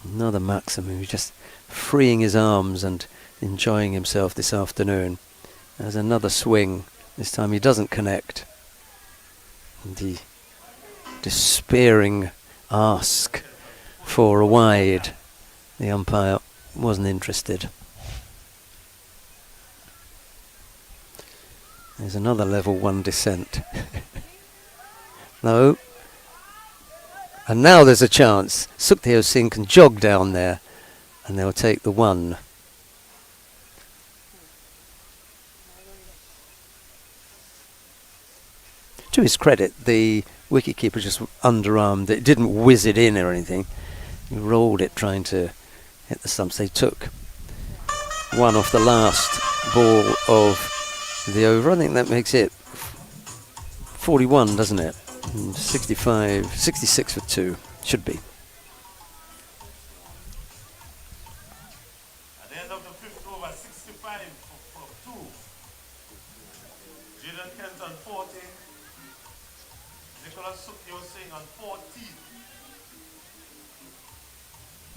Another maximum. He's just freeing his arms and enjoying himself this afternoon. There's another swing. This time he doesn't connect. And the despairing ask for a wide. The umpire wasn't interested. There's another level 1 descent. No. And now there's a chance. Sukhdev Singh can jog down there and they'll take the 1. To his credit, the wicketkeeper just underarmed it. Didn't whiz it in or anything. He rolled it trying to hit the stumps. They took 1 off the last ball of the over. I think that makes it 41, doesn't it? 65, 66 for 2. Should be. At the end of the 5th over, 65 for 2. Jaden Kent on 14. Nicholas Sukyo Singh on 14.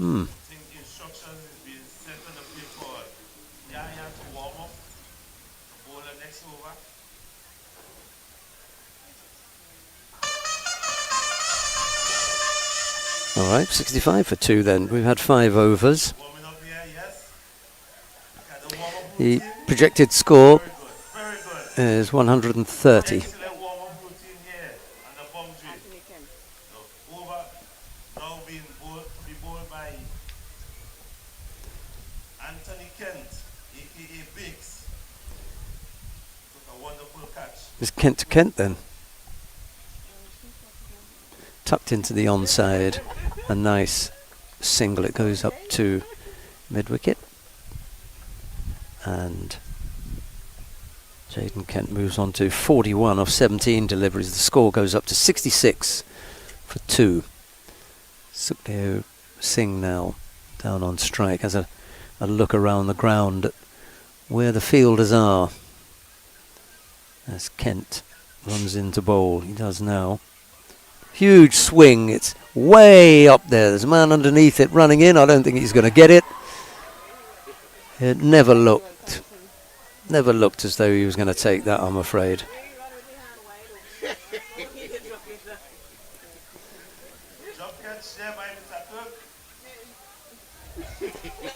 I think instructions is being sent on the field for Yaya to warm up. The bowler next over. All right, 65 for 2 then. We've had 5 overs. Warming up here, yes. Okay, the warm-up The routine. projected score Very good, very good. is 130. Excellent warm-up routine here on the boundary. Anthony Kent. So over now being bowled to be bowled by Anthony Kent, aka Biggs. Took a wonderful catch. It's Kent to Kent then. Tucked into the onside. A nice single. It goes up to mid-wicket. And Jaden Kent moves on to 41 of 17 deliveries. The score goes up to 66 for 2. Sukhdev Singh now down on strike. Has a look around the ground at where the fielders are. As Kent runs into bowl. He does now. Huge swing. It's way up there. There's a man underneath it running in. I don't think he's going to get it. It never looked as though he was going to take that, I'm afraid. Jump catch there by Mr.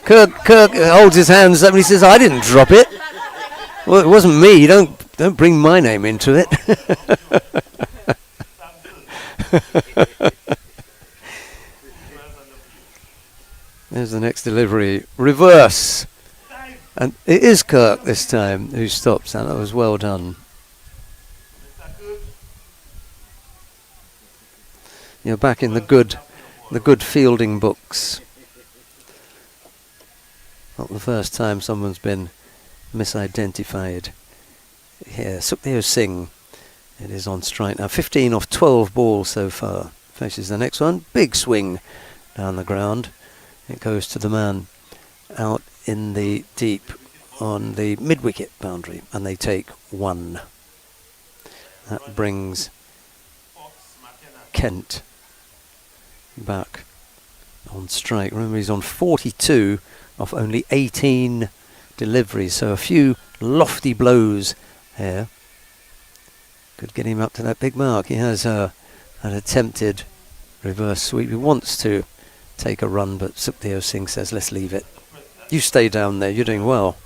Kirk. Kirk holds his hands up and he says, "I didn't drop it." Well, it wasn't me. Don't bring my name into it. There's the next delivery. Reverse. And it is Kirk this time who stops, and that was well done. You're back in the good fielding books. Not the first time someone's been misidentified. Here, Sukhdev Singh. It is on strike now. 15 off 12 balls so far. Faces the next one. Big swing down the ground. It goes to the man out in the deep on the mid-wicket boundary, and they take 1. That brings Kent back on strike. Remember, he's on 42 off only 18 deliveries, so a few lofty blows here could get him up to that big mark. He has an attempted reverse sweep. He wants to take a run, but Sukhdev Singh says, "Let's leave it. You stay down there. You're doing well."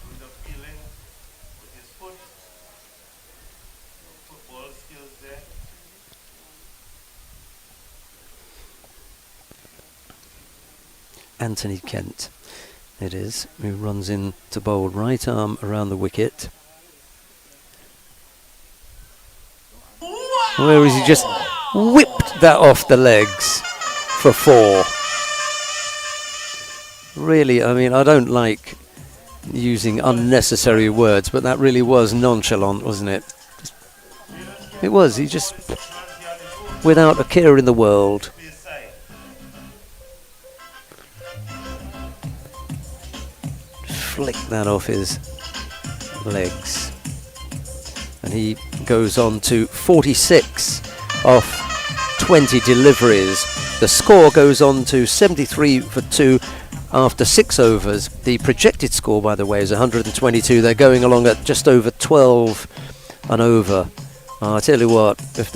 Anthony Kent, it is, who runs in to bowl, right arm around the wicket. Where is he just whipped that off the legs for 4. Really, I mean, I don't like using unnecessary words, but that really was nonchalant, wasn't it? It was. He just, without a care in the world. Flick that off his legs. And he goes on to 46 off 20 deliveries. The score goes on to 73 for 2 after 6 overs. The projected score, by the way, is 122. They're going along at just over 12 and over. I tell you what, if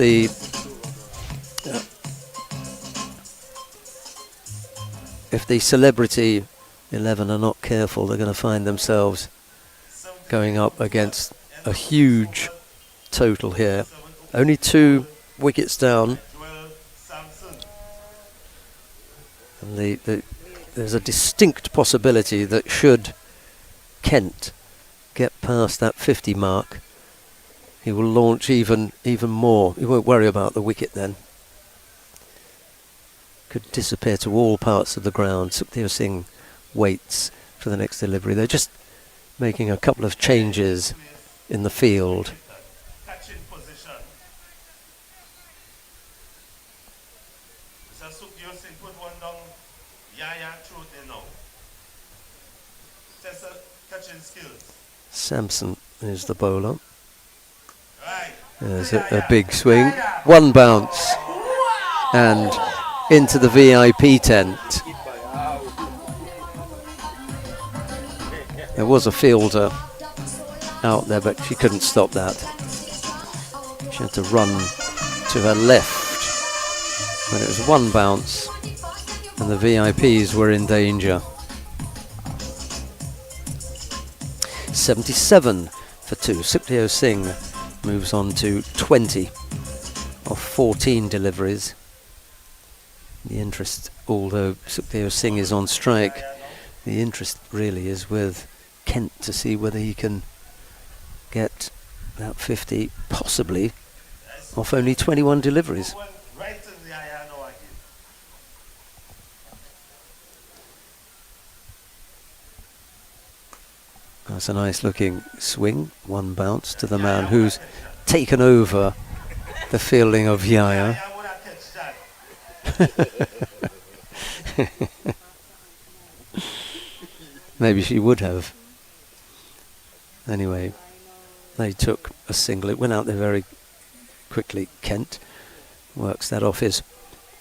the celebrity 11 are not careful, they're going to find themselves going up against a huge total here. Only 2 wickets down. And there's a distinct possibility that should Kent get past that 50 mark, he will launch even more. He won't worry about the wicket then. Could disappear to all parts of the ground. Sukhdev Singh waits for the next delivery. They're just making a couple of changes in the field. Catching position. Mr. Sukhdev Singh put one down. Yaya through there now. Test catching skills. Sampson is the bowler. Right. There's a big swing. One bounce. And into the VIP tent. There was a fielder out there, but she couldn't stop that. She had to run to her left when it was one bounce, and the VIPs were in danger. 77 for 2. Sukhdev Singh moves on to 20 of 14 deliveries. The interest, although Sukhdev Singh is on strike, the interest really is with Kent to see whether he can get that 50, possibly, off only 21 deliveries. Right in the eye, no idea. That's a nice looking swing. One bounce to the man who's taken over the fielding of Yaya. I would have catch that. Maybe she would have. Anyway, they took a single. It went out there very quickly. Kent works that off his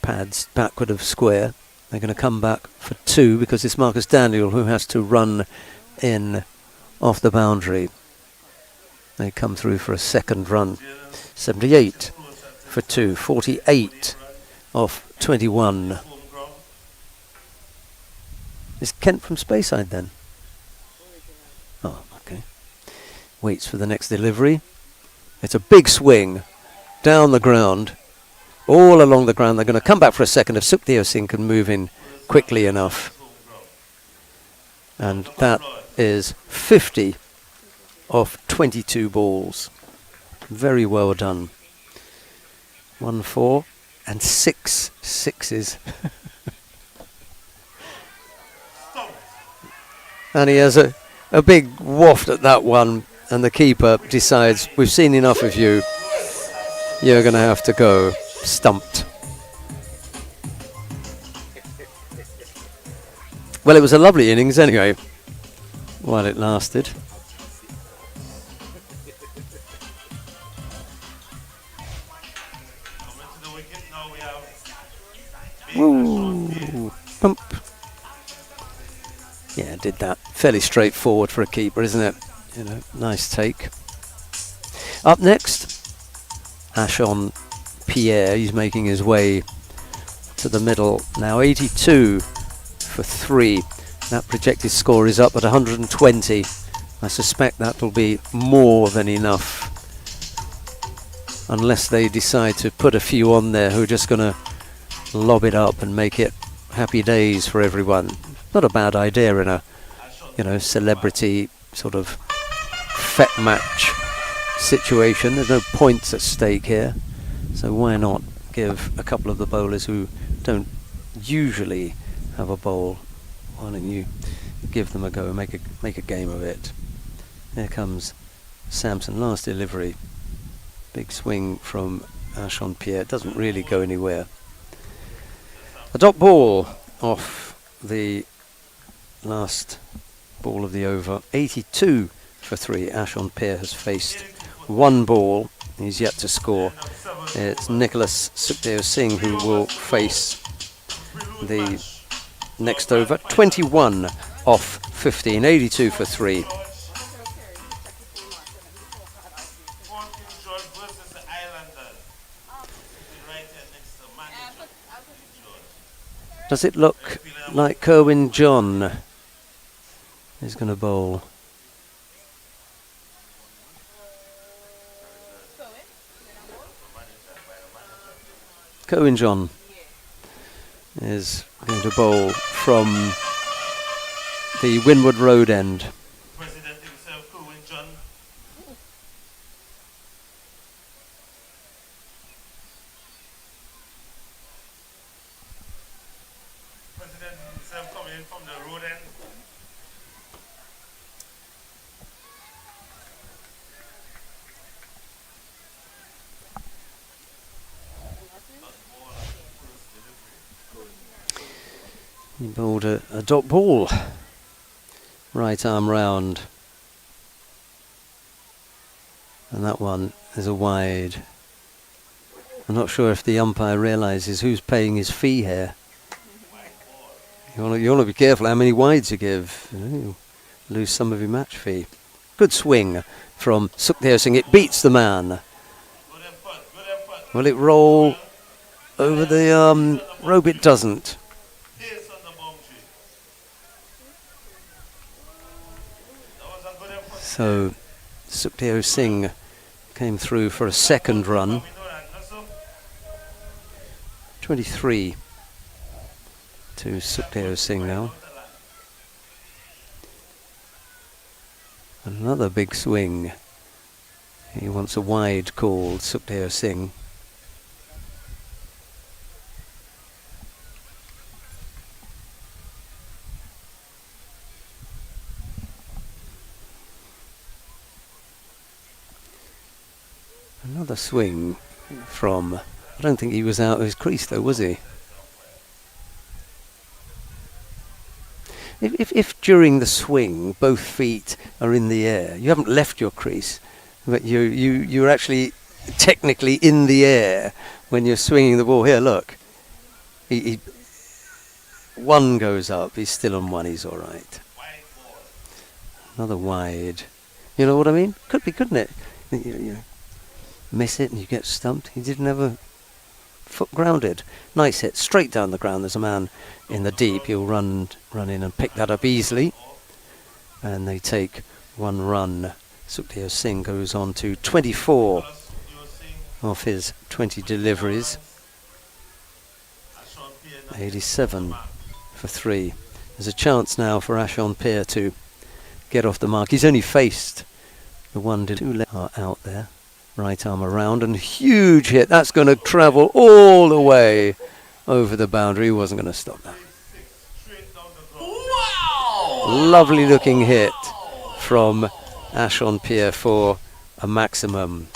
pads backward of square. They're going to come back for 2 because it's Marcus Daniel who has to run in off the boundary. They come through for a second run. 78 for 2. 48 off 21. Is Kent from Speyside then? Oh, okay. Waits for the next delivery. It's a big swing down the ground, all along the ground. They're going to come back for a second if Sukhdev Singh can move in quickly enough. And that is 50 off 22 balls. Very well done. 1-4 and 6 sixes. And he has a big waft at that one, and the keeper decides, we've seen enough of you, you're going to have to go. Stumped. Well, it was a lovely innings anyway, while it lasted. Woo! Bump. Yeah, did that. Fairly straightforward for a keeper, isn't it? You know, nice take. Up next, Ashon Pierre. He's making his way to the middle now. 82 for 3. That projected score is up at 120. I suspect that'll be more than enough, unless they decide to put a few on there who are just going to lob it up and make it happy days for everyone. Not a bad idea in a, you know, celebrity sort of fet match situation. There's no points at stake here, so why not give a couple of the bowlers who don't usually have a bowl, why don't you give them a go and make a game of it. Here comes Samson, last delivery. Big swing from Ashon Pierre, doesn't really go anywhere. A dot ball off the last ball of the over. 82 for 3. Ashon Pierre has faced one ball. He's yet to score. It's Nicholas Sukhdev Singh who will face the next over. 21 off 15. 82 for 3. Does it look like Kerwin John is going to bowl? Kerwin John is going to bowl from the Windward Road end. President himself, Kerwin John. President himself coming in from the road end. He bowled a dot ball. Right arm round. And that one is a wide. I'm not sure if the umpire realises who's paying his fee here. You want to be careful how many wides you give. You'll lose some of your match fee. Good swing from Sukhdev Singh. It beats the man. Will it roll over the rope? It doesn't. So Sukhdev Singh came through for a second run. 23 to Sukhdev Singh now. Another big swing. He wants a wide called, Sukhdev Singh. Another swing from, I don't think he was out of his crease though, was he? If during the swing both feet are in the air, you haven't left your crease, but you're actually technically in the air when you're swinging the ball. Here, look. One goes up, he's still on one, he's all right. Another wide. You know what I mean? Could be, couldn't it? You miss it and you get stumped. He didn't have a foot grounded. Nice hit, straight down the ground. There's a man in the deep. He'll run in and pick that up easily. And they take one run. Sukhdev Singh goes on to 24 of his 20 deliveries. 87 for 3. There's a chance now for Ashon Peer to get off the mark. He's only faced the one to two are out there. Right arm around and huge hit. That's going to travel all the way over the boundary. He wasn't going to stop that. Wow! Lovely looking hit from Ashon Peer for a maximum.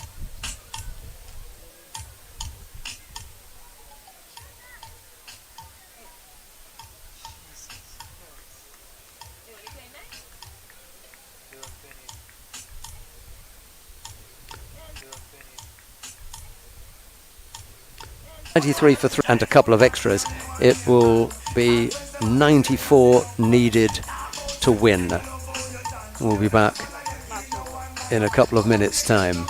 $93 for 3 and a couple of extras. It will be 94 needed to win. We'll be back in a couple of minutes' time.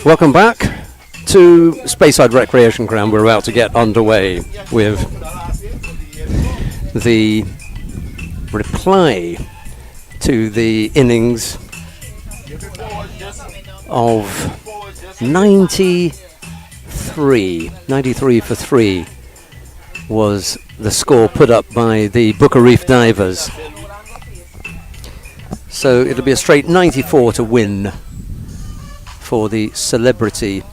Welcome back to Speyside Recreation Ground. We're about to get underway with the reply to the innings of 93 for 3 was the score put up by the Booker Reef Divers. So it'll be a straight 94 to win for the celebrity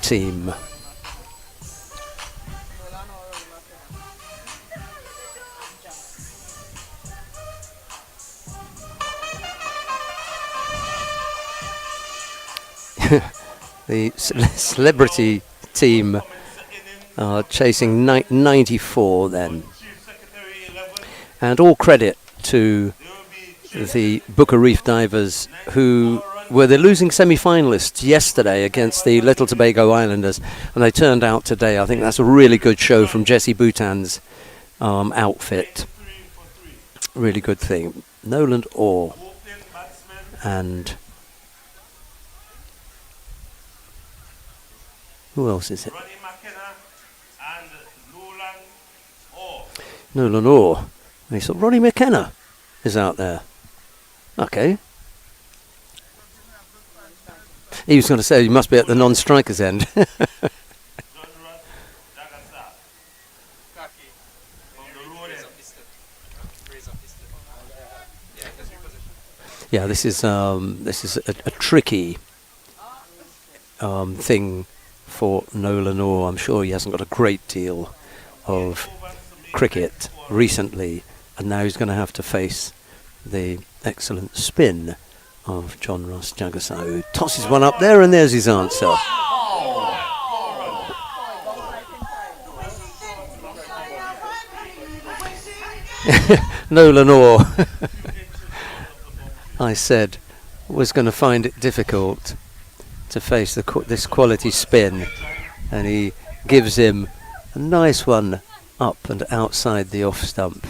team. The celebrity team are chasing 94 then. And all credit to the Booker Reef Divers, who were the losing semi-finalists yesterday against the Little Tobago Islanders, and they turned out today. I think that's a really good show from Jesse Boutan's outfit. Really good thing. Nolan Orr and who else is it? Nolan Orr. And so Ronnie McKenna is out there. Okay. He was going to say he must be at the non-strikers end. Yeah, this is a tricky thing for Nolan Orr. I'm sure he hasn't got a great deal of cricket recently, and now he's going to have to face the excellent spin of John Ross Jagasaw, who tosses one up there, and there's his answer. Nolan Orr, I said, was going to find it difficult to face this quality spin, and he gives him a nice one up and outside the off stump,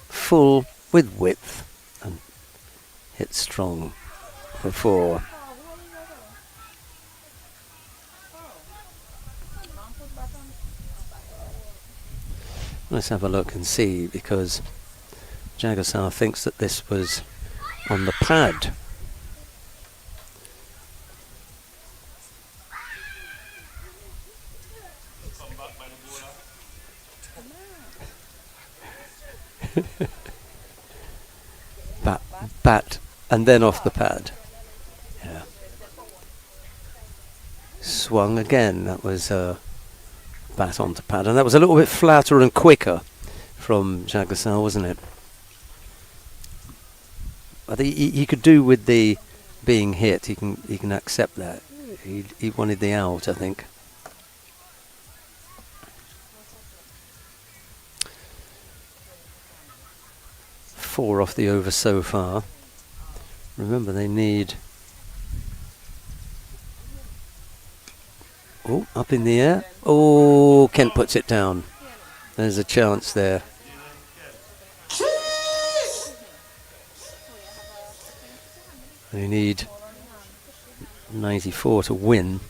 full with width, and hit strong for 4. Let's have a look and see, because Jagasaw thinks that this was on the pad. Bat and then off the pad. Yeah. Swung again. That was bat onto pad, and that was a little bit flatter and quicker from Jagasaw, wasn't it? I think he could do with the being hit. He can accept that. He wanted the out, I think. Four off the over so far. Remember, they need... Oh, up in the air. Oh, Kent puts it down. There's a chance there. They need 94 to win.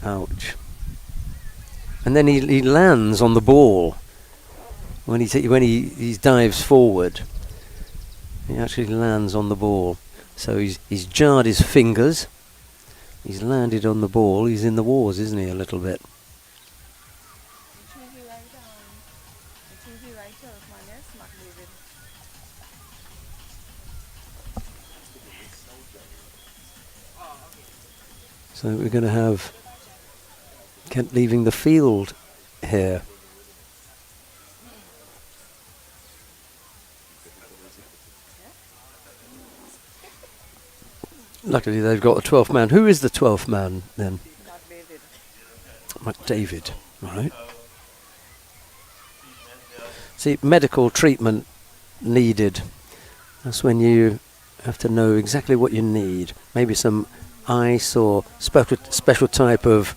Ouch. And then he lands on the ball when he dives forward. He actually lands on the ball. So he's jarred his fingers. He's landed on the ball. He's in the wars, isn't he, a little bit? So we're going to have Kent leaving the field here. Luckily they've got the 12th man. Who is the 12th man then? McDavid, right. See, medical treatment needed That's when you have to know exactly what you need. Maybe some ice or special type of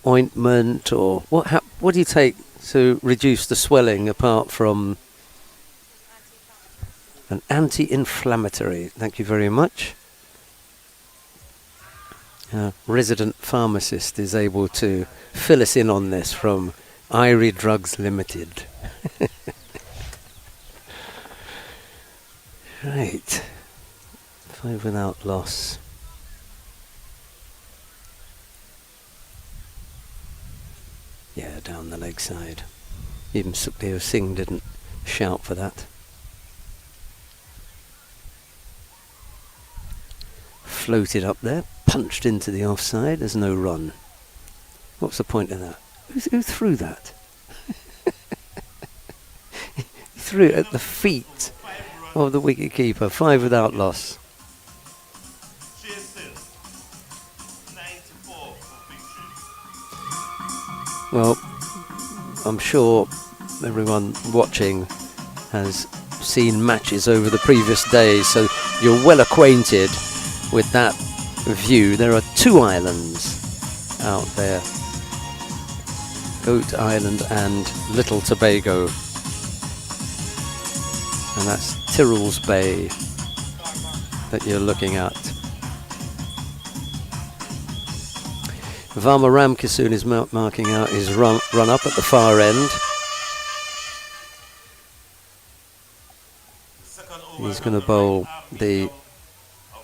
ointment, or what do you take to reduce the swelling apart from an anti-inflammatory? Thank you very much. Resident pharmacist is able to fill us in on this from Irie Drugs Limited. Right. 5 without loss. Yeah, down the leg side. Even Sukhdev Singh didn't shout for that. Floated up there, punched into the offside. There's no run. What's the point of that? Who threw that? He threw it at the feet of the wicket-keeper. 5 without loss. Jason, 94 for victory. Well, I'm sure everyone watching has seen matches over the previous days, so you're well acquainted with that view. There are 2 islands out there, Goat Island and Little Tobago, and that's Tyrrell's Bay that you're looking at. Varma Ramkissoon is marking out his run up at the far end. He's going to bowl the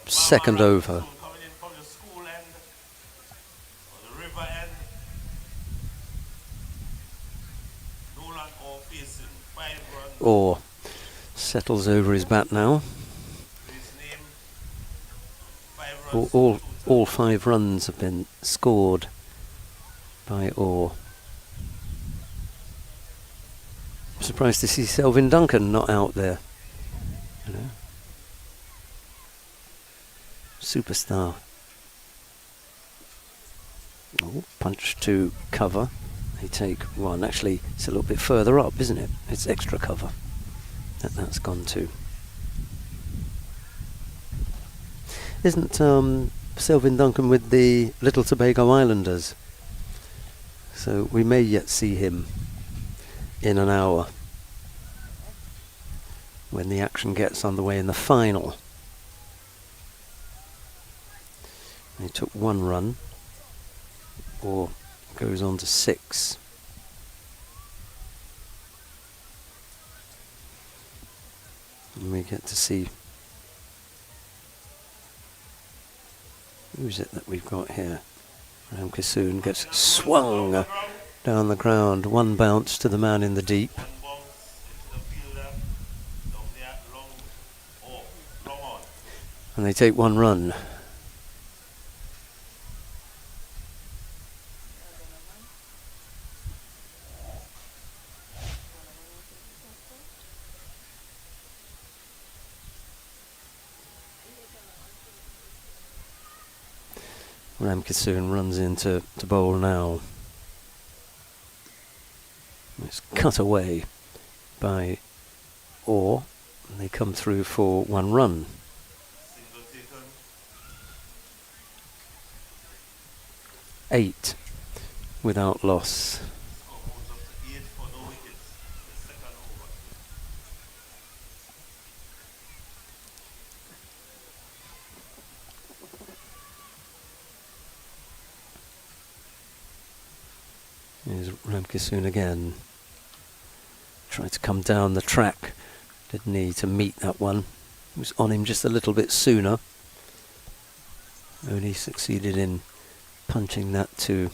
second over. Coming in from the school end, or the river end. Nolan or facing 5 runs. Or settles over his bat now. His name, 5 runs. All 5 runs have been scored by Orr. I'm surprised to see Selvin Duncan not out there. You know, superstar. Oh, punch to cover. They take 1. Actually, it's a little bit further up, isn't it? It's extra cover that's gone to. Isn't Selvin Duncan with the Little Tobago Islanders? So we may yet see him in an hour when the action gets underway in the final. He took 1 run, or goes on to 6. And we get to see who's it that we've got here. Ramkissoon gets swung down the ground. 1 bounce to the man in the deep. 1 bounce into the fielder, down there, long on. And they take 1 run. Ramkissoon runs into bowl now. It's cut away by Orr, and they come through for 1 run. Single taken. 8 without loss. Score moves up to 8 for no wickets. The second over. Here's Ramkissoon again. Tried to come down the track. Didn't need to meet that one. It was on him just a little bit sooner. Only succeeded in punching that to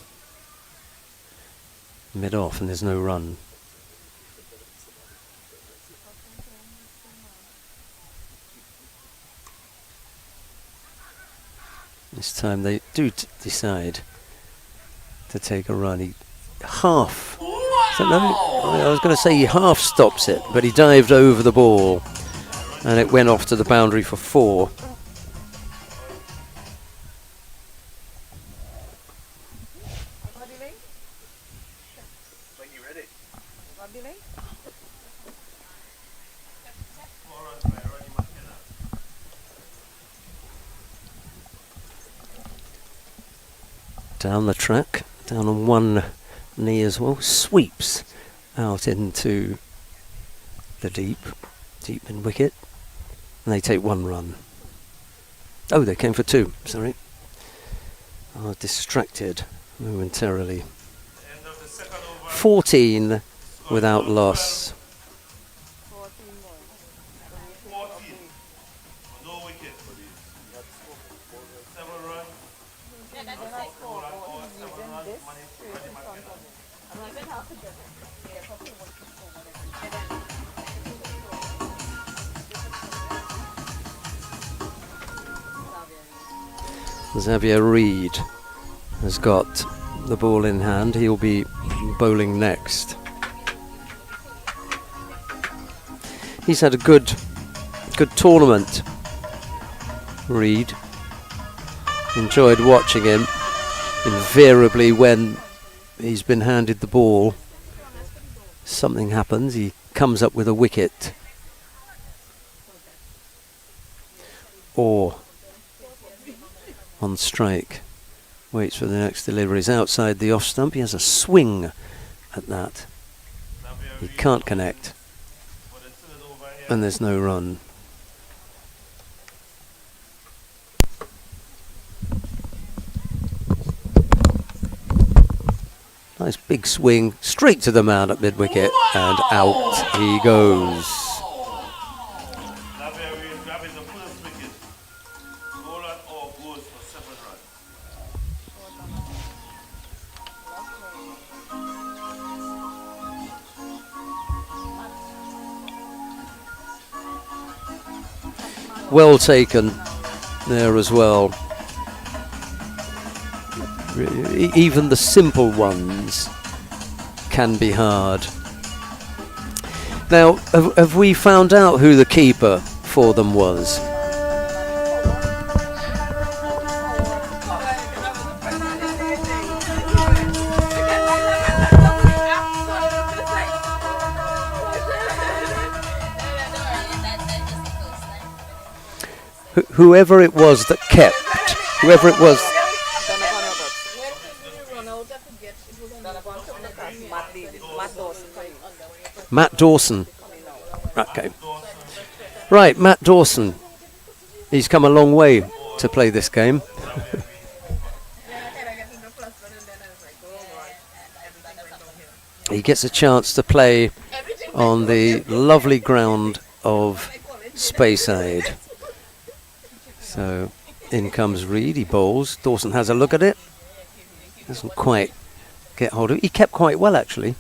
mid-off, and there's no run. This time they do decide to take a run. He half. I was going to say he half stops it, but he dived over the ball, and it went off to the boundary for 4. When you're ready. 4 runs by Ronnie McKenna. down the track, down on one knee as well, sweeps out into the deep mid wicket, and they take one run. Oh, they came for two, sorry. I was distracted momentarily. End of the second over. 14 without loss. 14. No wicket. 7 runs. Xavier Reid has got the ball in hand. He'll be bowling next. He's had a good tournament, Reid. Enjoyed watching him. Invariably when he's been handed the ball, something happens. He comes up with a wicket. Or on strike. Waits for the next delivery. He's outside the off stump. He has a swing at that. He can't connect. And there's no run. Nice big swing straight to the man at mid wicket, and out he goes. Grabbing the first wicket. Bowler or goes for 7 runs. Well taken there as well. Even the simple ones can be hard. Now, have we found out who the keeper for them was? Whoever it was that kept, whoever it was. Matt Dawson. Okay. Right, Matt Dawson. He's come a long way to play this game. He gets a chance to play on the lovely ground of Speyside. So in comes Reid, he bowls. Dawson has a look at it. Doesn't quite get hold of it. He kept quite well actually.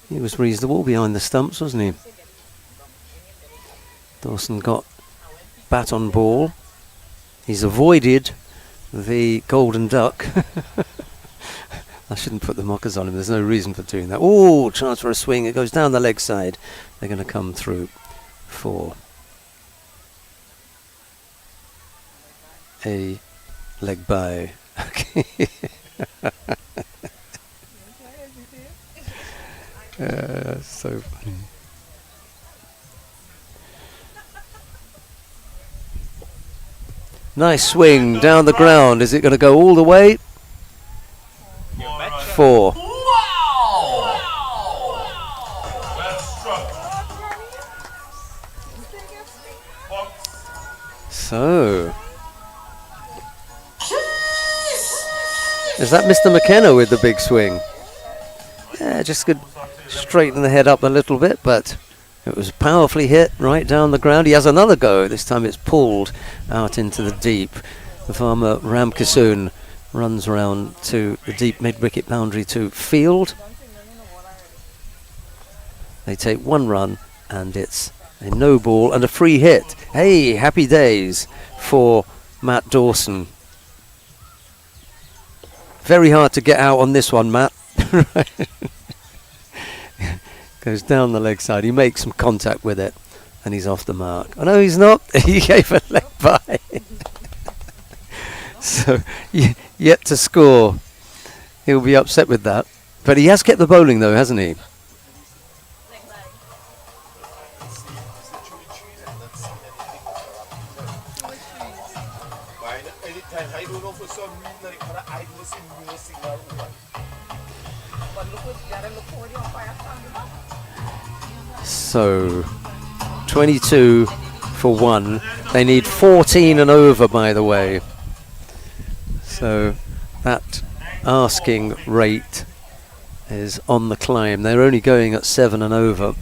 He was reasonable behind the stumps, wasn't he? Dawson got bat on ball. He's avoided the golden duck. I shouldn't put the mockers on him. There's no reason for doing that. Oh, chance for a swing. It goes down the leg side. They're going to come through for a leg bye. Okay. So funny. Nice swing down the ground. Is it going to go all the way? 4. Well struck. So, is that Mr. McKenna with the big swing? Yeah, just could straighten the head up a little bit, but it was powerfully hit right down the ground. He has another go. This time it's pulled out into the deep. The farmer Ram Kissoon runs around to the deep mid-wicket boundary to field. They take one run, and it's a no ball and a free hit. Hey, happy days for Matt Dawson. Very hard to get out on this one, Matt. Goes down the leg side. He makes some contact with it, and he's off the mark. Oh no, he's not. He gave a leg bye. So yet to score. He'll be upset with that. But he has kept the bowling though, hasn't he? anytime. I don't know for some reason I do see no signal. But look what the umpire found. So 22 for 1. They need 14 and over, by the way. So that asking rate is on the climb. They're only going at 7 and over.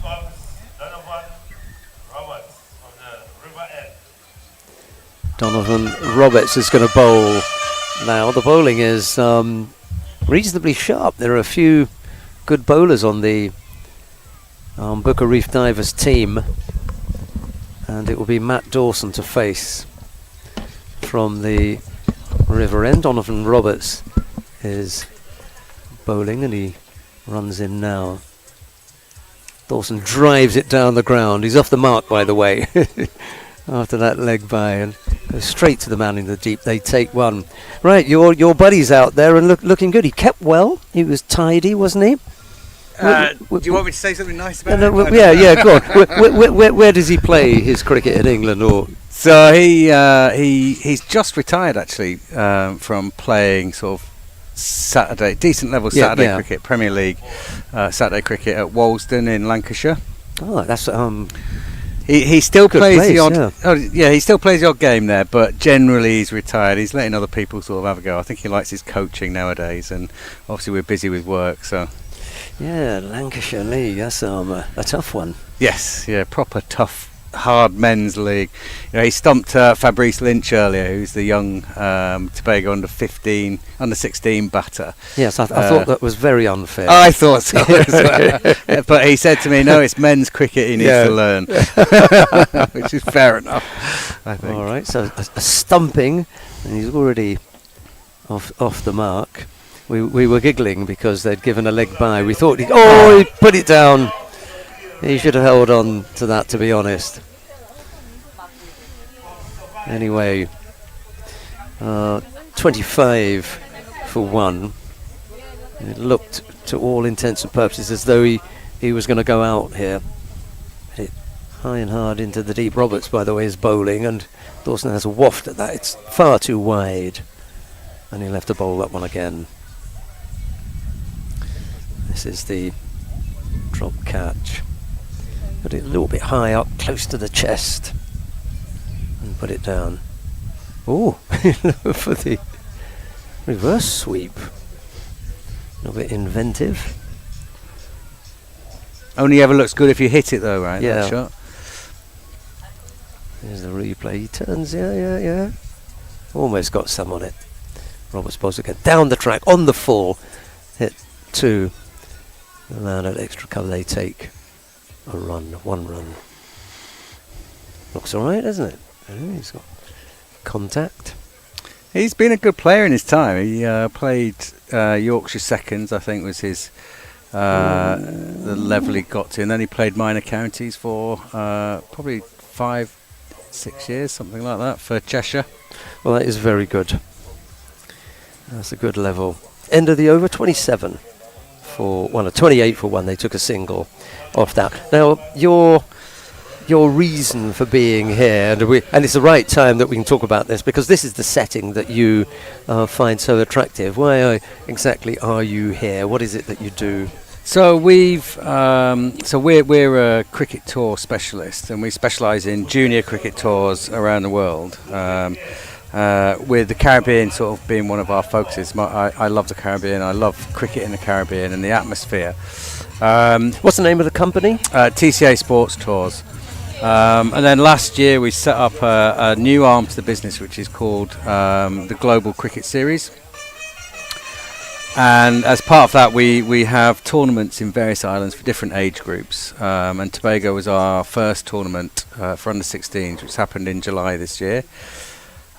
Donovan Roberts is going to bowl now. The bowling is reasonably sharp. There are a few good bowlers on the Booker Reef Divers team, and it will be Matt Dawson to face from the river end. Donovan Roberts is bowling and he runs in now. Dawson drives it down the ground. He's off the mark, by the way, after that leg by, and goes straight to the man in the deep. They take one. Right, your buddy's out there and looking good. He kept well. He was tidy, wasn't he? Do you want me to say something nice about him? Yeah, go on. Where does he play his cricket in England? Or so he's just retired actually from playing sort of decent level Saturday cricket, Premier League Saturday cricket at Walsden in Lancashire. Oh, that's he still plays place, the odd. He still plays the odd game there, but generally he's retired. He's letting other people sort of have a go. I think he likes his coaching nowadays, and obviously we're busy with work, so. Yeah, Lancashire League, that's a tough one. Yes, yeah, proper tough, hard men's league. You know, he stumped Fabrice Lynch earlier, who's the young Tobago under 16 batter. Yes, I thought that was very unfair. I thought so as well. But he said to me, no, it's men's cricket he needs to learn. Which is fair enough, I think. All right, so a stumping, and he's already off the mark. We were giggling because they'd given a leg by. We thought, he put it down. He should have held on to that, to be honest. Anyway, 25 for 1. It looked, to all intents and purposes, as though he was going to go out here. Hit high and hard into the deep. Roberts, by the way, is bowling, and Dawson has a waft at that. It's far too wide. And he'll have to bowl that one again. This is the drop catch. Put it a little bit high up, close to the chest, and put it down. Oh, for the reverse sweep. A little bit inventive. Only ever looks good if you hit it though, right? Yeah. That shot. There's the replay. He turns, yeah. Almost got some on it. Roberts bowls again. Down the track, on the full. Hit 2. Allow that extra cover. They take a run, 1 run. Looks alright, doesn't it? He's got contact. He's been a good player in his time. He played Yorkshire Seconds, I think was his the level he got to, and then he played minor counties for probably 5-6 years, something like that, for Cheshire. Well, that is very good. That's a good level. End of the over, 27 for 1, or 28 for 1. They took a single off that. Now, your reason for being here, and it's the right time that we can talk about this, because this is the setting that you find so attractive. Why exactly are you here? What is it that you do? So we're a cricket tour specialist, and we specialise in junior cricket tours around the world. With the Caribbean sort of being one of our focuses. I love the Caribbean. I love cricket in the Caribbean and the atmosphere. What's the name of the company? TCA Sports Tours. And then last year we set up a new arm to the business, which is called the Global Cricket Series. And as part of that, we have tournaments in various islands for different age groups. And Tobago was our first tournament for under 16s, which happened in July this year.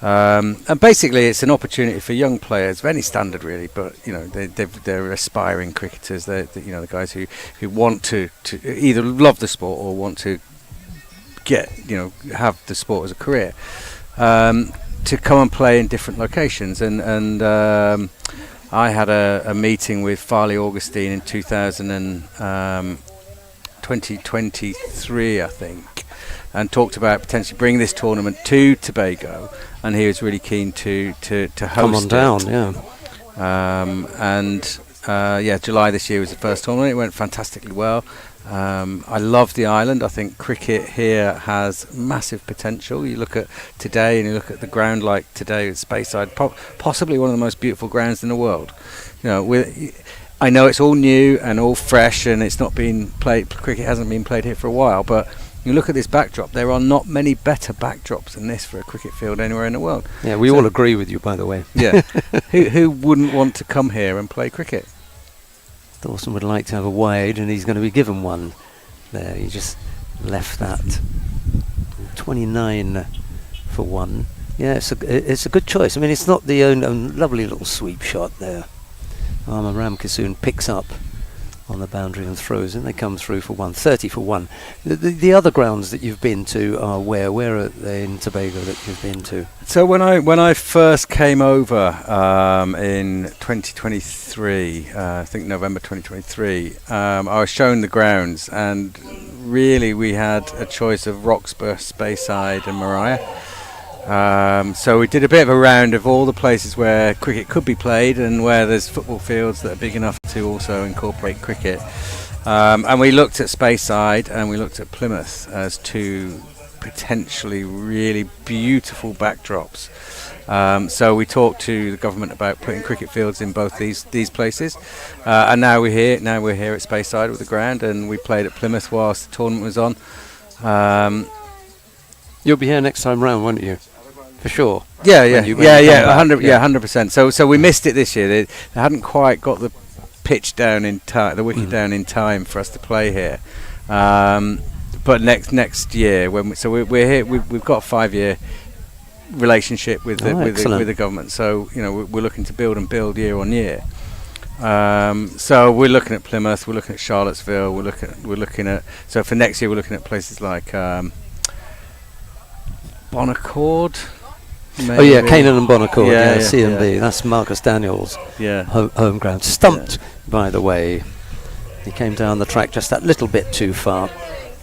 And basically, it's an opportunity for young players of any standard, really. But you know, they're aspiring cricketers. They're the guys who want to either love the sport or want to have the sport as a career, to come and play in different locations. And I had a meeting with Farley Augustine in 2012, 2023, I think, and talked about potentially bringing this tournament to Tobago, and he was really keen to host Come on it. down, yeah. July this year was the first tournament. It went fantastically well. I love the island. I think cricket here has massive potential. You look at today and you look at the ground like today at Speyside, possibly one of the most beautiful grounds in the world. You know, I know it's all new and all fresh, and it's not been played. Cricket hasn't been played here for a while, but you look at this backdrop. There are not many better backdrops than this for a cricket field anywhere in the world. Yeah, we all agree with you, by the way. Yeah, who wouldn't want to come here and play cricket? Dawson would like to have a wide, and he's going to be given one. There, he just left that. 29 for 1. Yeah, it's a good choice. I mean, it's not the lovely little sweep shot there. Ram Kissoon picks up on the boundary and throws, and they come through for 1. 30 for 1. The other grounds that you've been to are where? Where are they in Tobago that you've been to? So when I first came over in 2023, I think November 2023, I was shown the grounds, and really we had a choice of Roxburgh, Speyside and Mariah. So we did a bit of a round of all the places where cricket could be played and where there's football fields that are big enough to also incorporate cricket. And we looked at Speyside and we looked at Plymouth as two potentially really beautiful backdrops. So we talked to the government about putting cricket fields in both these places. And now we're here at Speyside with the ground, and we played at Plymouth whilst the tournament was on. You'll be here next time round, won't you? For sure. Yeah, 100%. So we missed it this year. They hadn't quite got the pitch down in time, the wicket down in time for us to play here. But next year, we're here. We've got a 5-year relationship with the government. So we're looking to build year on year. So we're looking at Plymouth. We're looking at Charlottesville. We're looking at. So for next year, we're looking at places like Bonaccord. Maybe. Oh yeah, Canaan and Bonaccord, CMB. Yeah. That's Marcus Daniels' Yeah. home ground. Stumped, by the way. He came down the track just that little bit too far.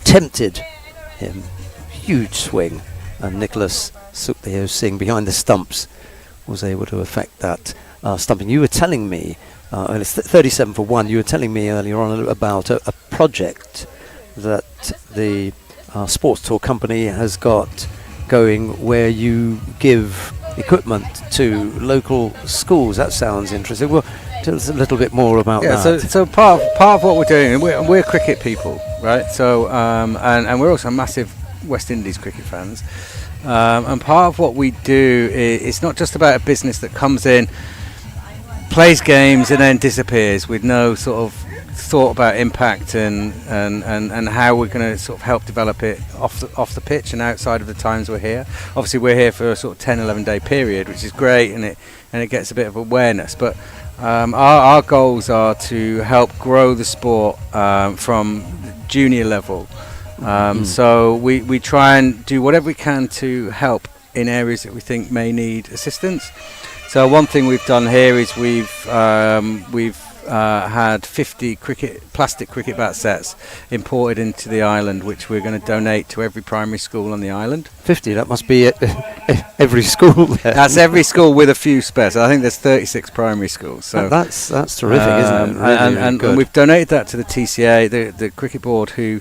Tempted him. Huge swing. And Nicholas Sukhdev Singh behind the stumps was able to affect that stumping. You were telling me, it's 37 for 1, you were telling me earlier on about a project that the sports tour company has got going where you give equipment to local schools. That sounds interesting. Well, tell us a little bit more about that. So part of what we're doing, and we're cricket people, right? So and we're also massive West Indies cricket fans. And part of what we do it's not just about a business that comes in, plays games, and then disappears with no sort of thought about impact and how we're going to sort of help develop it off the pitch and outside of the times we're here. Obviously we're here for a sort of 10-11 day period, which is great, and it gets a bit of awareness, but our goals are to help grow the sport from junior level. So we try and do whatever we can to help in areas that we think may need assistance. So one thing we've done here is we've had 50 plastic cricket bat sets imported into the island, which we're going to donate to every primary school on the island. 50, that must be every school there. That's every school with a few spares. I think there's 36 primary schools. So that's terrific, isn't it? Really, and we've donated that to the TCA, the cricket board, who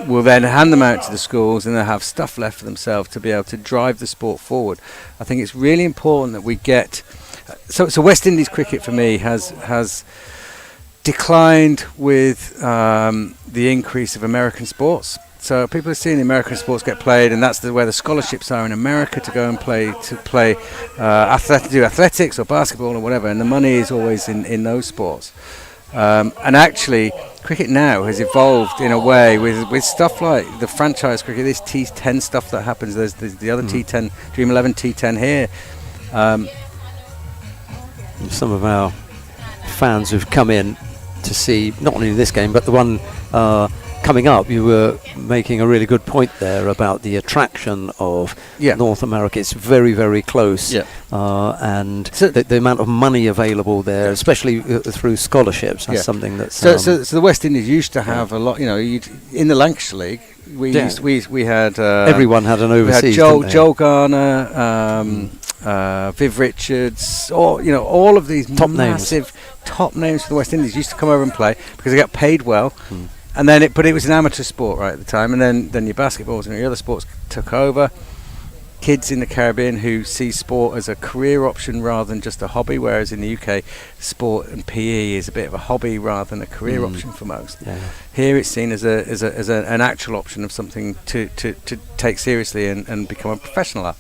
will then hand them out to the schools, and they'll have stuff left for themselves to be able to drive the sport forward. I think it's really important that we get. So West Indies cricket for me has declined with the increase of American sports. So people are seeing the American sports get played, and that's where the scholarships are in America to go and play do athletics or basketball or whatever, and the money is always in those sports. And actually, cricket now has evolved in a way with stuff like the franchise cricket, this T-10 stuff that happens. There's the other T-10, Dream 11 T-10 here. Some of our fans who've come in to see not only this game but the one coming up, you were making a really good point there about the attraction of North America. It's very, very close, and So the amount of money available there, especially through scholarships, that's something that's. So the West Indies used to have a lot. In the Lancashire League, we had everyone had an overseas. We had Joel Garner, Viv Richards, all of these massive top names for the West Indies used to come over and play because they got paid well. And then but it was an amateur sport right at the time, and then your basketballs and your other sports took over. Kids in the Caribbean who see sport as a career option rather than just a hobby, whereas in the UK, sport and PE is a bit of a hobby rather than a career option for most. Here it's seen as an actual option of something to take seriously and become a professional at.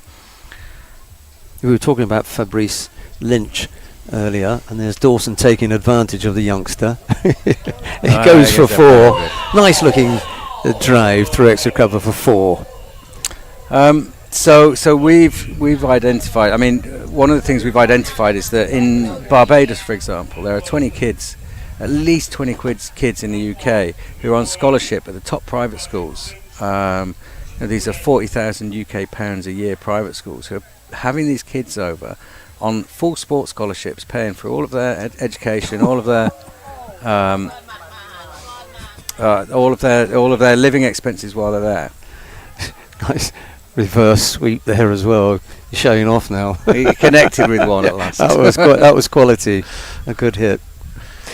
We were talking about Fabrice Lynch earlier, and there's Dawson taking advantage of the youngster. He goes for 4. Nice looking drive through extra cover for 4. So we've identified. I mean, one of the things we've identified is that in Barbados, for example, there are 20 kids, at least 20 kids in the UK who are on scholarship at the top private schools. These are 40,000 UK pounds a year private schools who are having these kids over on full sports scholarships, paying for all of their education, all of their living expenses while they're there. Nice reverse sweep there as well. You're showing off now. He connected with one at last. That was quality. A good hit.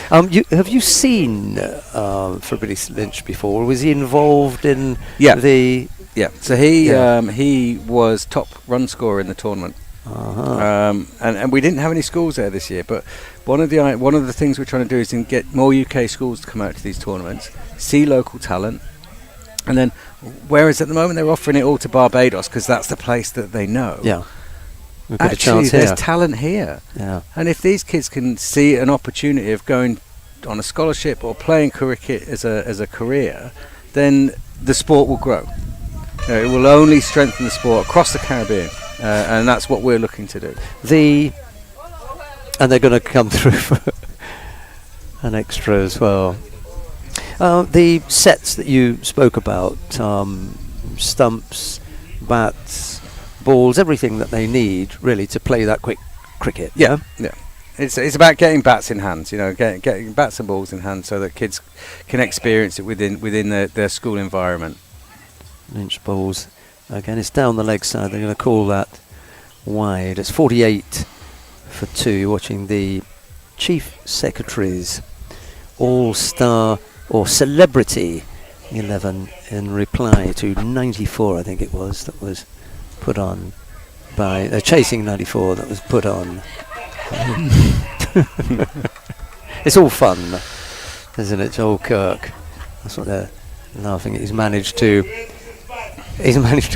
Have you seen Fabrice Lynch before? Was he involved in the? Yeah. So he was top run scorer in the tournament. And we didn't have any schools there this year, but one of the things we're trying to do is get more UK schools to come out to these tournaments, see local talent, and then whereas at the moment they're offering it all to Barbados because that's the place that they know. Yeah, we've got actually a chance there's here. talent here. Yeah, and if these kids can see an opportunity of going on a scholarship or playing cricket as a career, then the sport will grow. It will only strengthen the sport across the Caribbean. And that's what we're looking to do. And they're going to come through for an extra as well. The sets that you spoke about, stumps, bats, balls, everything that they need really to play that quick cricket. Yeah. It's about getting bats in hands, getting bats and balls in hand so that kids can experience it within their school environment. Lynch balls. Again, it's down the leg side. They're going to call that wide. It's 48 for 2. You're watching the Chief Secretary's All-Star or Celebrity 11 in reply to 94, I think it was, that was put on by... Chasing 94 that was put on. It's all fun, isn't it, Joel Kirk? That's what they're laughing at. He's managed to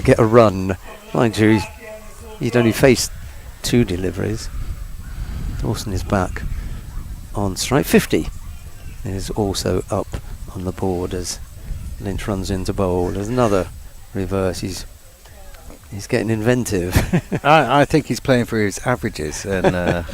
get a run. Mind you, he'd only faced 2 deliveries. Dawson is back on strike. 50 is also up on the board as Lynch runs into bowl. There's another reverse. He's getting inventive. I think he's playing for his averages and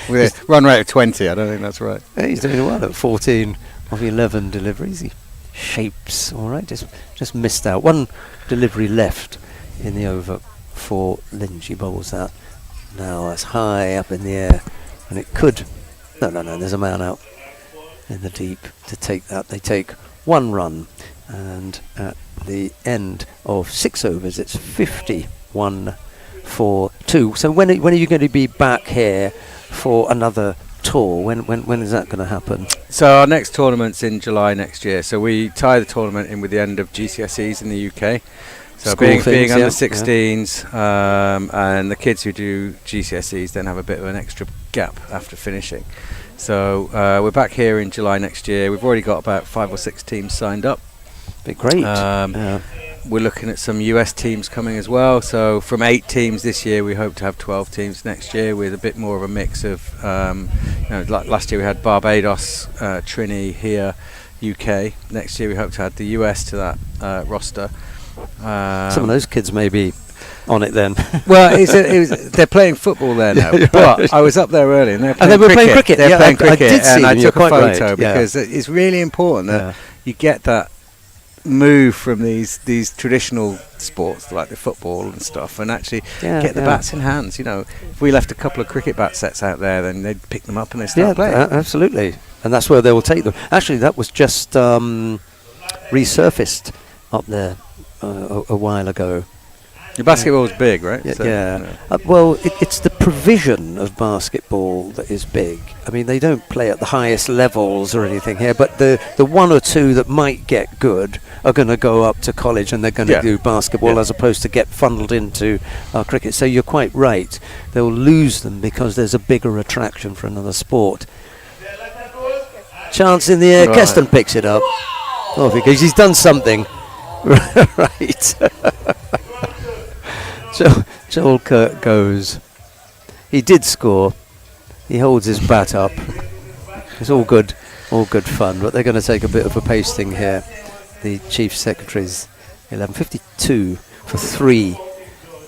with a run rate of 20. I don't think that's right. Yeah, he's doing well at 14 of 11 deliveries. He shapes all right. Just missed out. 1 delivery left in the over for Lynch. He bowls that now. That's high up in the air, and it could. No. There's a man out in the deep to take that. They take 1 run, and at the end of 6 overs, it's 51 for 2. So when are you going to be back here for another tour? When is that going to happen? So our next tournament's in July next year. So we tie the tournament in with the end of GCSEs in the UK. So being under 16s, and the kids who do GCSEs then have a bit of an extra gap after finishing. So we're back here in July next year. We've already got about 5 or 6 teams signed up. Be great. We're looking at some US teams coming as well. So from 8 teams this year, we hope to have 12 teams next year with a bit more of a mix of, like last year we had Barbados, Trini here, UK. Next year we hope to add the US to that roster. Some of those kids may be on it then. Well, they're playing football there now. But I was up there early and they were playing cricket. They're playing cricket, I did see and I them, took a photo right. because it's really important that you get that move from these traditional sports like the football and stuff, and actually get the bats in hands. You know, if we left a couple of cricket bat sets out there, then they'd pick them up and they'd start playing. Absolutely. And that's where they will take them. Actually, that was just resurfaced up there a while ago. The basketball's big, right? Well, it's the provision of basketball that is big. I mean, they don't play at the highest levels or anything here, but the one or two that might get good are going to go up to college and they're going to do basketball as opposed to get funneled into cricket. So you're quite right. They'll lose them because there's a bigger attraction for another sport. Chance in the air. Right. Keston picks it up. Oh, because he's done something. Right. Joel Kirk goes. He did score. He holds his bat up. It's all good fun, but they're going to take a bit of a pasting here. The Chief Secretary's 11:52 for 3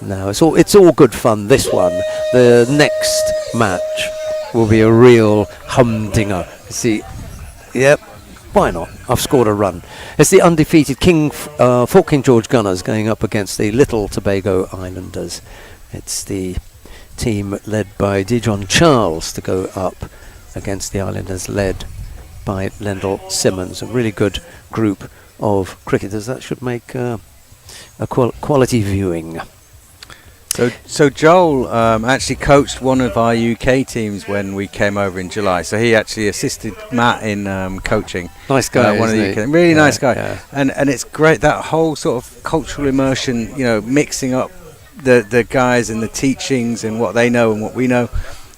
now. It's all good fun, this one. The next match will be a real humdinger. See, yep, why not? I've scored a run. It's the undefeated Fort King George Gunners going up against the Little Tobago Islanders. It's the team led by Dijon Charles to go up against the Islanders led by Lendl Simmons. A really good group of cricketers. That should make a quality viewing. So Joel actually coached one of our UK teams when we came over in July. So he actually assisted Matt in coaching. Nice guy, one of the UK. Really nice guy. Yeah. And it's great, that whole sort of cultural immersion, you know, mixing up the guys and the teachings and what they know and what we know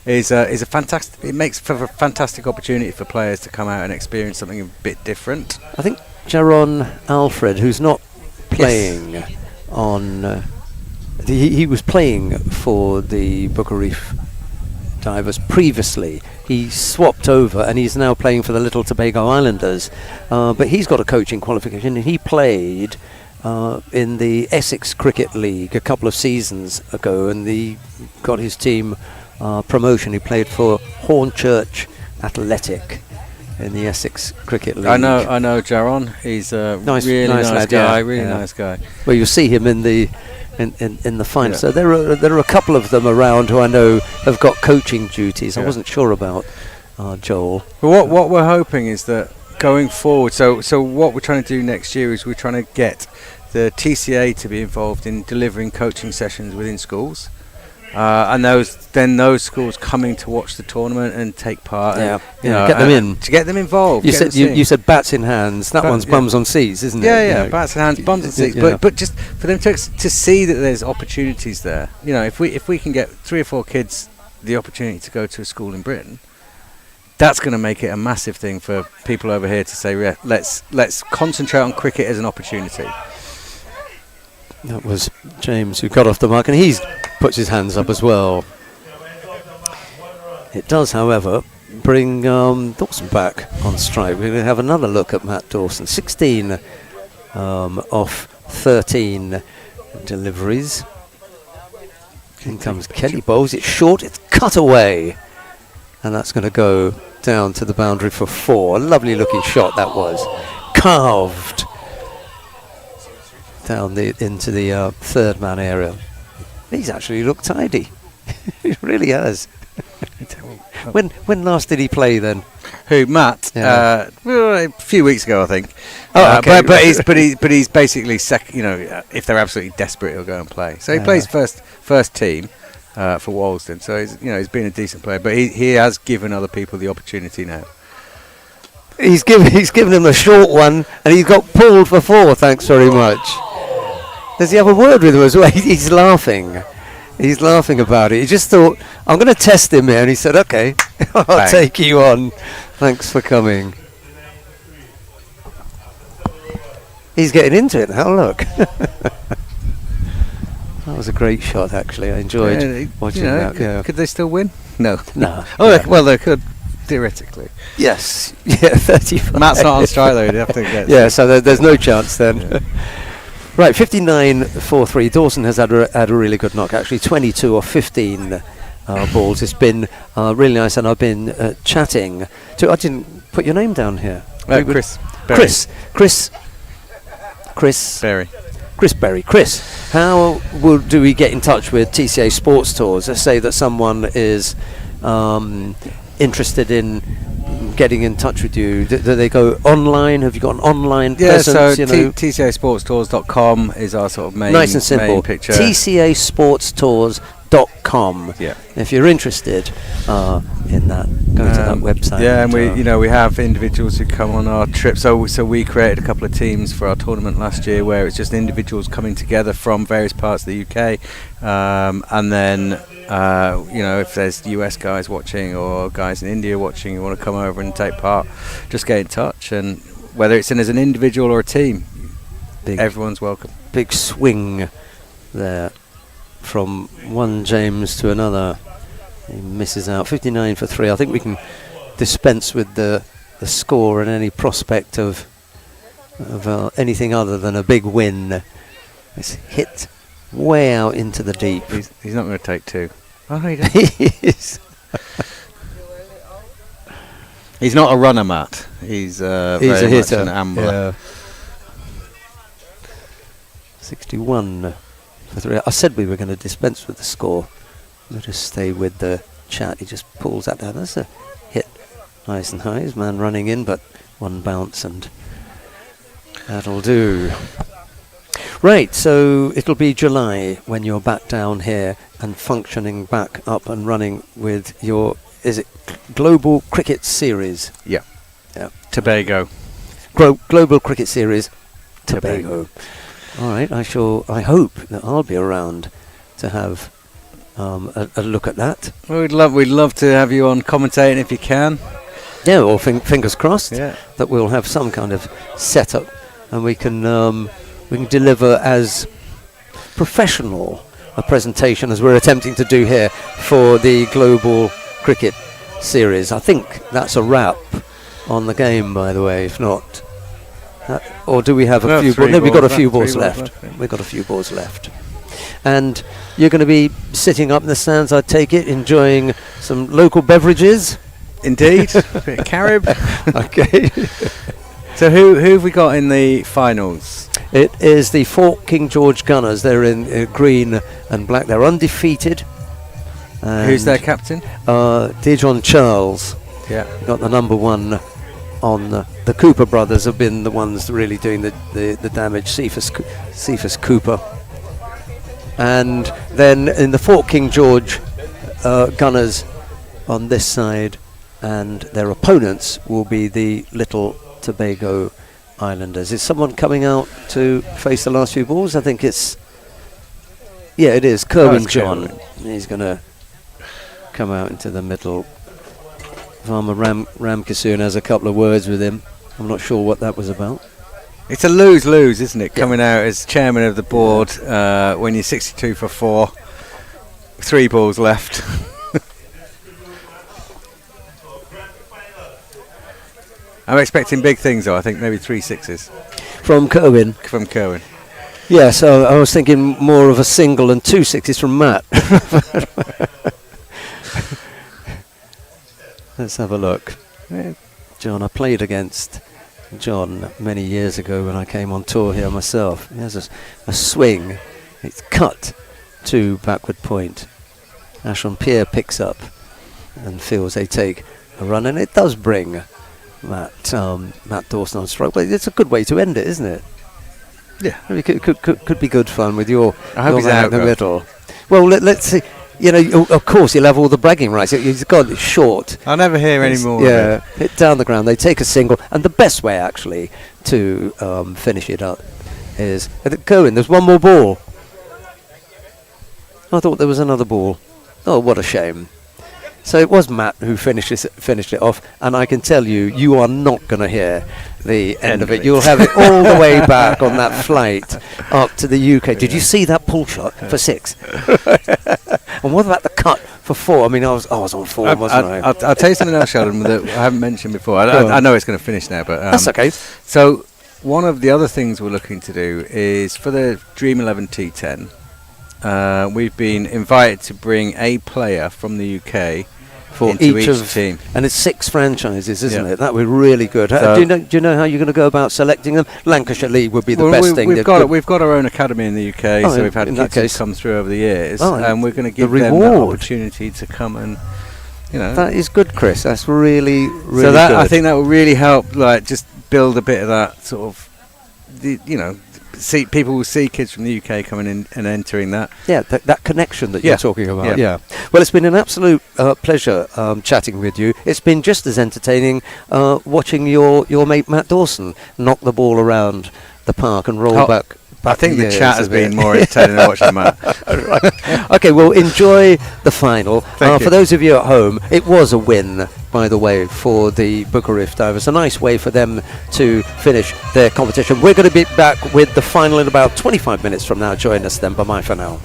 is a fantastic. It makes for a fantastic opportunity for players to come out and experience something a bit different. I think Jaron Alfred, who's not playing on. He was playing for the Booker Reef Divers previously. He swapped over and he's now playing for the Little Tobago Islanders. But he's got a coaching qualification, and he played in the Essex Cricket League a couple of seasons ago, and he got his team promotion. He played for Hornchurch Athletic in the Essex Cricket League. I know Jaron. He's a really nice guy. Nice guy. Well, you'll see him in the final. So there are a couple of them around who I know have got coaching duties. I wasn't sure about Joel. But what we're hoping is that going forward, so what we're trying to do next year is we're trying to get the TCA to be involved in delivering coaching sessions within schools. And those schools coming to watch the tournament and take part. Get them in. To get them involved. You said bats in hands. That one's bums on seats, isn't it? Yeah, bats in hands, bums on seats. But just for them to see that there's opportunities there. You know, if we can get 3 or 4 kids the opportunity to go to a school in Britain, that's going to make it a massive thing for people over here to say, let's concentrate on cricket as an opportunity. That was James who got off the mark, and he's puts his hands up as well. It does, however, bring Dawson back on strike. We're going to have another look at Matt Dawson. 16 off 13 deliveries. In comes Kelly Bowles. It's short, it's cut away, and that's going to go down to the boundary for 4. A lovely looking shot that was. Carved down into the third man area. He's actually looked tidy. He really has. When last did he play then? Who, Matt? Yeah. A few weeks ago, I think. Oh, okay. But he's basically second. You know, if they're absolutely desperate, he'll go and play. So he plays first team for Walsden. So he's been a decent player. But he has given other people the opportunity now. He's given him a short one, and he got pulled for 4. Thanks very much. Does he have a word with him as well? He's laughing. He's laughing about it. He just thought, I'm going to test him here. And he said, OK, I'll take you on. Thanks for coming. He's getting into it now, look. That was a great shot, actually. I enjoyed watching that. Yeah. Could they still win? No. Well, they could, theoretically. Yes. Yeah, 35. Matt's not on strike, though. He'd have to get... Yeah, so there's no chance then. Yeah. Right, 59-4-3. Dawson has had a really good knock, actually. 22 or 15 balls. It's been really nice, and I've been chatting to... I didn't put your name down here. Chris. Chris Chris Berry. Chris Berry. Chris, how do we get in touch with TCA Sports Tours? Let's say that someone is interested in getting in touch with you. Do they go online? Have you got an online presence? Yeah, so tcasportstours.com is our sort of main, nice and simple. main picture. tcasportstours.com. Yeah. If you're interested in that, go to that website. Yeah, and we have individuals who come on our trip. So we created a couple of teams for our tournament last year, where it's just individuals coming together from various parts of the UK, and then if there's US guys watching or guys in India watching who want to come over and take part, just get in touch. And whether it's in as an individual or a team, everyone's welcome. Big swing there from one James to another. He misses out 59 for 3. I think we can dispense with the score and any prospect of anything other than a big win. It's hit way out into the deep. He's not going to take 2. Oh, no, he's not a runner, Matt. He's very a hitter. much an ambler. Yeah. 61 for 3. I said we were going to dispense with the score. We'll just stay with the chat. He just pulls that down. That's a hit nice and high. His man running in, but one bounce and that'll do. Right, so it'll be July when you're back down here and functioning back up and running with your, is it Global Cricket Series? Yeah. Yeah. Tobago. Global Cricket Series, Tobago. All right, I hope that I'll be around to have a look at that. Well, we'd love to have you on commentating if you can. Yeah, or fingers crossed that we'll have some kind of setup and we can deliver as professional a presentation as we're attempting to do here for the Global Cricket Series. I think that's a wrap on the game, by the way. If not, or do we have a few? No, we've got a few balls left. We've got a few balls left. And you're going to be sitting up in the stands, I take it, enjoying some local beverages. Indeed, a bit of Carib. Okay. So who have we got in the finals? It is the Fort King George Gunners. They're in green and black. They're undefeated. Who's their captain? Dejon Charles. Yeah. Got the number 1 on the Cooper brothers have been the ones really doing the damage. Cephas Cooper. And then in the Fort King George Gunners on this side, and their opponents will be the Little Tobago Islanders. Is someone coming out to face the last few balls? I think it's... Yeah, it is. Kerwin John. He's going to come out into the middle. Farmer Ramkissoon has a couple of words with him. I'm not sure what that was about. It's a lose-lose, isn't it? Coming out as chairman of the board when you're 62 for 4, 3 balls left. I'm expecting big things, though. I think maybe 3 sixes from Kerwin. From Kerwin. Yeah, so I was thinking more of a single and 2 sixes from Matt. Let's have a look. John, I played against John many years ago when I came on tour here myself. He has a swing. It's cut to backward point. Ashon Pierre picks up and feels they take a run, and it does bring Matt Dawson on strike. But it's a good way to end it, isn't it? Yeah, it could be good fun with your man out in the middle. Well, let's see. You know, of course, you'll have all the bragging rights. He's got it short. I'll never hear any more. Yeah, hit down the ground. They take a single, and the best way actually to finish it up is Kerwin. There's one more ball. I thought there was another ball. Oh, what a shame. So it was Matt who finished it off, and I can tell you are not going to hear the end of it. You'll have it all the way back on that flight up to the UK. Did you see that pull shot for 6? And what about the cut for 4? I mean, I was on 4, wasn't I? I'll tell you something else, Sheldon, that I haven't mentioned before. I know it's going to finish now, but that's okay. So one of the other things we're looking to do is for the Dream 11 T10. We've been invited to bring a player from the UK for into each each of team. And it's 6 franchises, isn't Yeah. it? That would be really good. So- Do you know how you're going to go about selecting them? Lancashire League would be the best thing. We've They're got good. We've got our own academy in the UK, Oh, so we've had in that kids case. who've come through over the years, Oh, and we're going to the give them that reward. opportunity to come and, you know. That is good, Chris. That's really, really So that good. I think that will really help, like, just build a bit of that sort of, you know, people will see kids from the UK coming in and entering that. Yeah, that connection that Yeah. you're talking about. Yeah. Well, it's been an absolute pleasure chatting with you. It's been just as entertaining watching your mate Matt Dawson knock the ball around the park and roll Oh, back. I think the years chat has of it. been more entertaining than watching that. Right. Okay, well, enjoy the final. Thank you. For those of you at home, it was a win, by the way, for the Bucharest Divers. A nice way for them to finish their competition. We're going to be back with the final in about 25 minutes from now. Join us then. Bye-bye for now.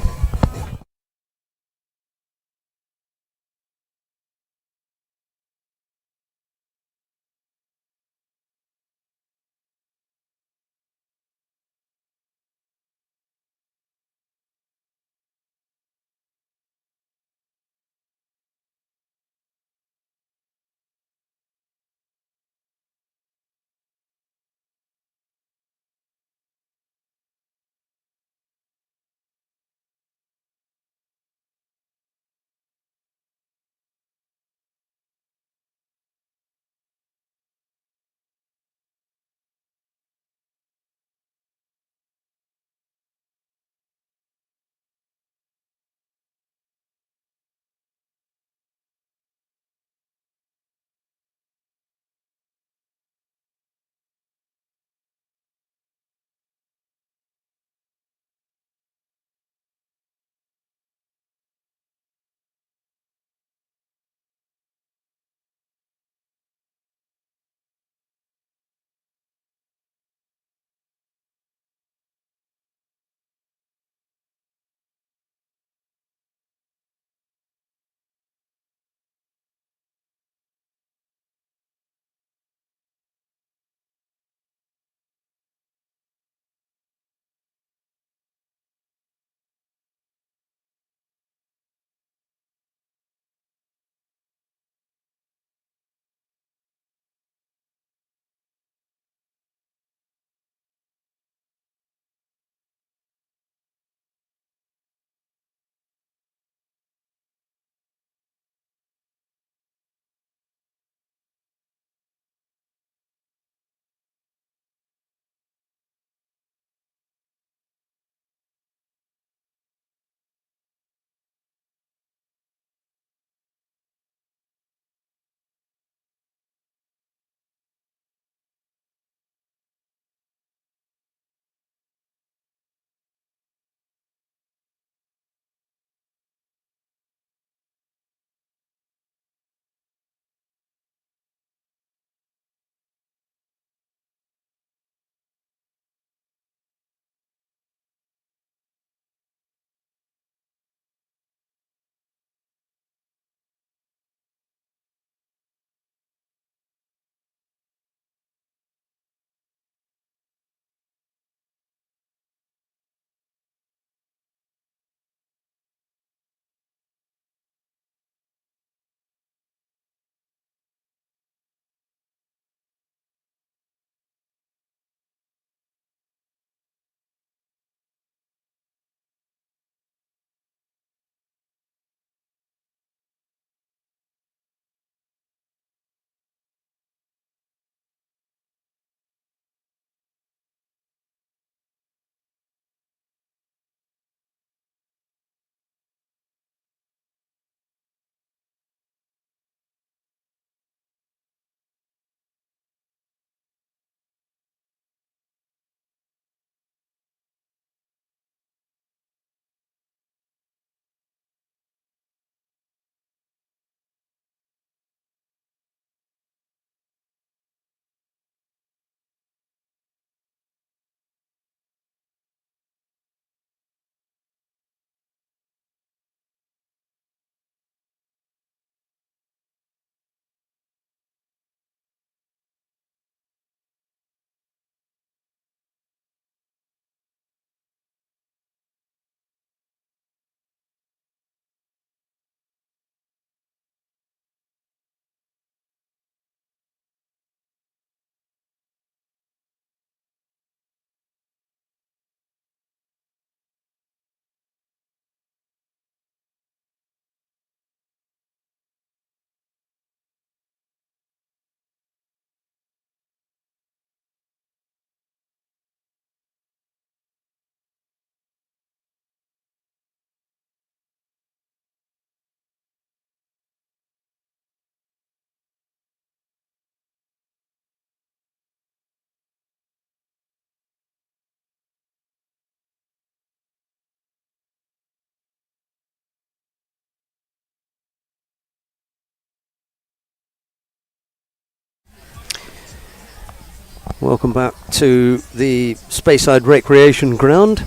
Welcome back to the Speyside Recreation Ground.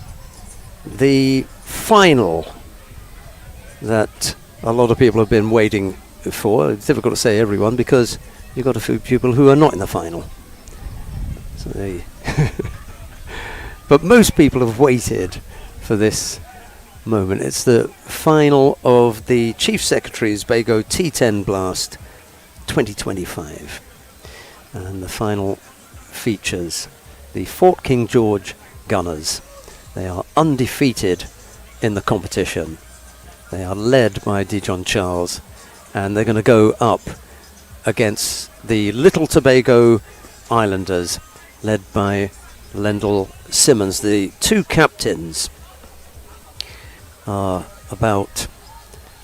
The final that a lot of people have been waiting for. It's difficult to say everyone because you've got a few people who are not in the final. So but most people have waited for this moment. It's the final of the Chief Secretary's Bago T-10 Blast 2025. And the final features the Fort King George Gunners. They are undefeated in the competition. They are led by Dijon Charles, and they're going to go up against the Little Tobago Islanders, led by Lendl Simmons. The two captains are about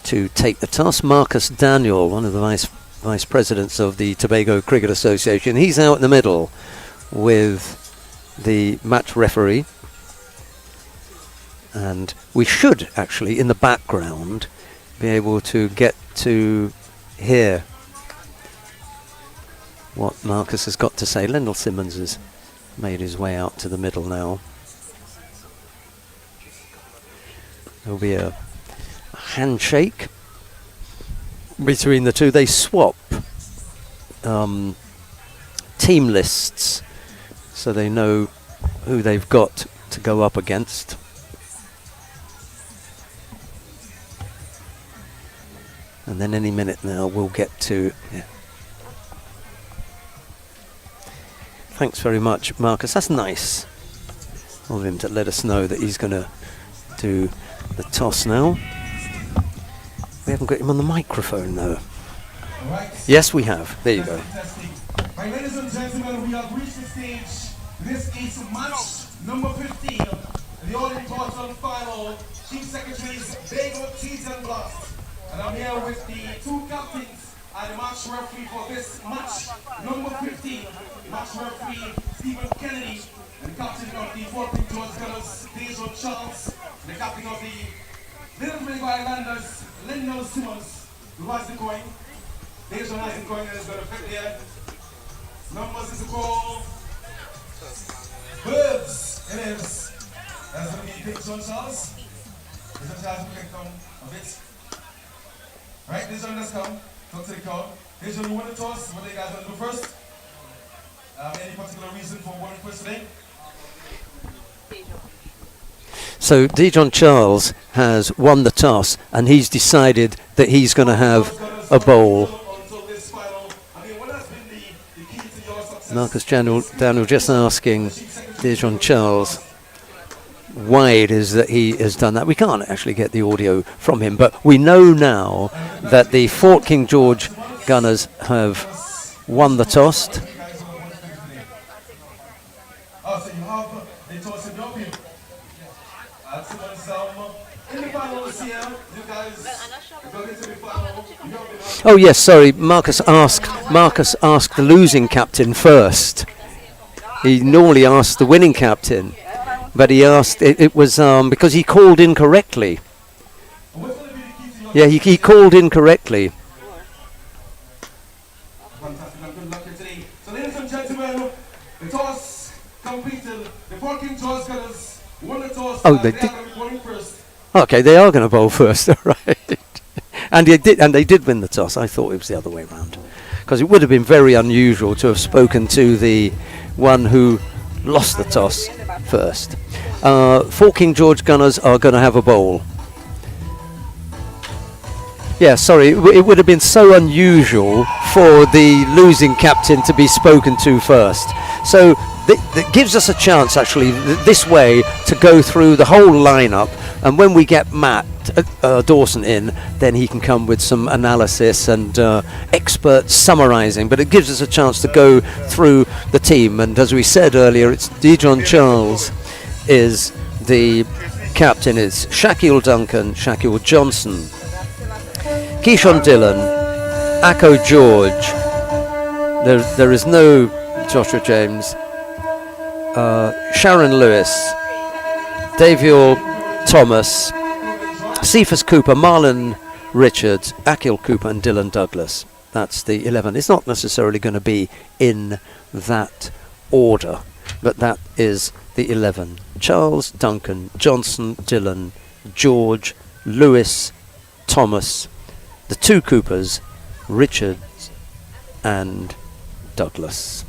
to take the toss. Marcus Daniel, one of the vice presidents of the Tobago Cricket Association, he's out in the middle with the match referee, and we should actually in the background be able to get to hear what Marcus has got to say. Lendl Simmons has made his way out to the middle now. There'll be a handshake between the two. They swap team lists so they know who they've got to go up against. And then any minute now we'll get to... Yeah. Thanks very much, Marcus. That's nice of him to let us know that he's going to do the toss now. We haven't got him on the microphone though. Right. Yes, we have. There you go. Testing. Right, ladies and gentlemen, we have reached the stage. This is match number 15. The all-important final Chief Secretary's Bago T-10 Blast. And I'm here with the two captains and the match referee for this match number 15. Match referee Stephen Kennedy, and the captain of the Fort King George Gunners, Dijon Charles, the captain of the Little Tobago Islanders, Lendl Simmons, who has the coin. Dijon has the coin and is going to fit there. Numbers is a call. Birds, it is. That's going to be Dijon Charles. Dijon Charles, we can come a bit. Right, Dijon, let's come. Talk to the crowd. Dijon, you want to toss? What do you guys want to do first? Any particular reason for wanting first today? So Dijon Charles has won the toss, and he's decided that he's going to have a bowl. Marcus Daniel just asking Dijon Charles why it is that he has done that. We can't actually get the audio from him, but we know now that the Fort King George Gunners have won the toss. Oh, so you have the toss in your field. In the final this year, you guys go into the final. Oh yes, sorry. Marcus asked the losing captain first. He normally asks the winning captain, but he asked. It was because he called incorrectly. Yeah, he called incorrectly. Fantastic, and good luck here today. So, ladies and gentlemen, the toss completed. The Fort King George Gunners won the toss. Oh, they did. Are going to be bowling first. Okay, they are going to bowl first, all right. And they did win the toss. I thought it was the other way around, because it would have been very unusual to have spoken to the one who lost the toss first. Fort King George Gunners are going to have a bowl. Yeah, sorry, it would have been so unusual for the losing captain to be spoken to first. So that gives us a chance, actually, this way to go through the whole lineup. And when we get Matt Dawson in, then he can come with some analysis and expert summarising. But it gives us a chance to go through the team. And as we said earlier, it's Dijon Charles is the captain. It's Shaquille Duncan, Shaquille Johnson, Keishon Dillon, Akko George. There is no Joshua James, Sharon Lewis, Daviel Thomas, Cephas Cooper, Marlon Richards, Akil Cooper and Dylan Douglas. That's the 11. It's not necessarily going to be in that order, but that is the 11. Charles, Duncan, Johnson, Dillon, George, Lewis, Thomas, the 2 Coopers, Richards and Douglas.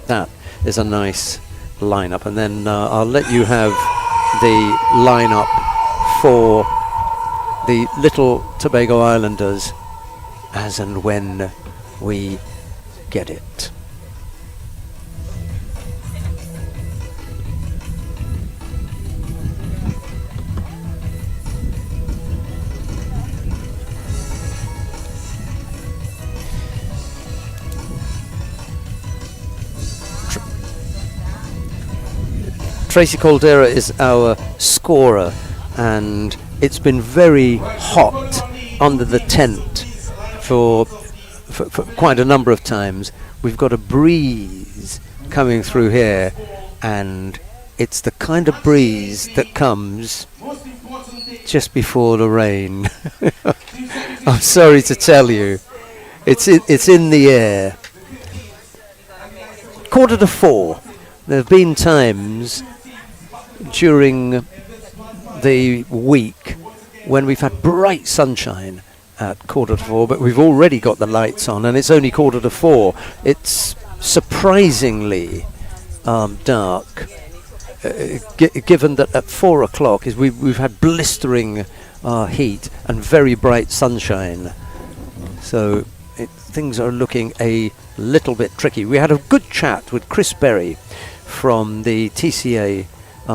That is a nice lineup, and then I'll let you have the lineup for the Little Tobago Islanders as and when we get it. Tracy Caldera is our scorer, and it's been very hot under the tent for quite a number of times. We've got a breeze coming through here, and it's the kind of breeze that comes just before the rain. I'm sorry to tell you, it's in the air. 3:45. There have been times during the week when we've had bright sunshine at 3:45, but we've already got the lights on and it's only 3:45. It's surprisingly dark, given that at 4 o'clock we've had blistering heat and very bright sunshine. So things are looking a little bit tricky. We had a good chat with Chris Berry from the TCA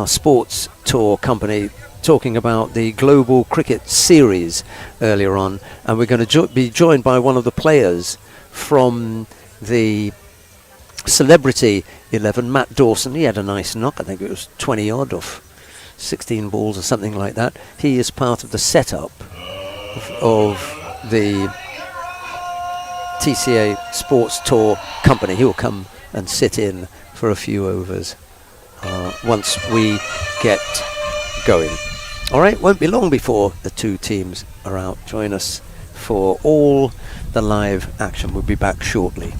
Sports Tour company, talking about the Global Cricket Series earlier on, and we're going to be joined by one of the players from the Celebrity 11, Matt Dawson. He had a nice knock, I think it was 20 odd off 16 balls or something like that. He is part of the setup of the TCA Sports Tour company. He will come and sit in for a few overs once we get going. All right, won't be long before the 2 teams are out. Join us for all the live action. We'll be back shortly.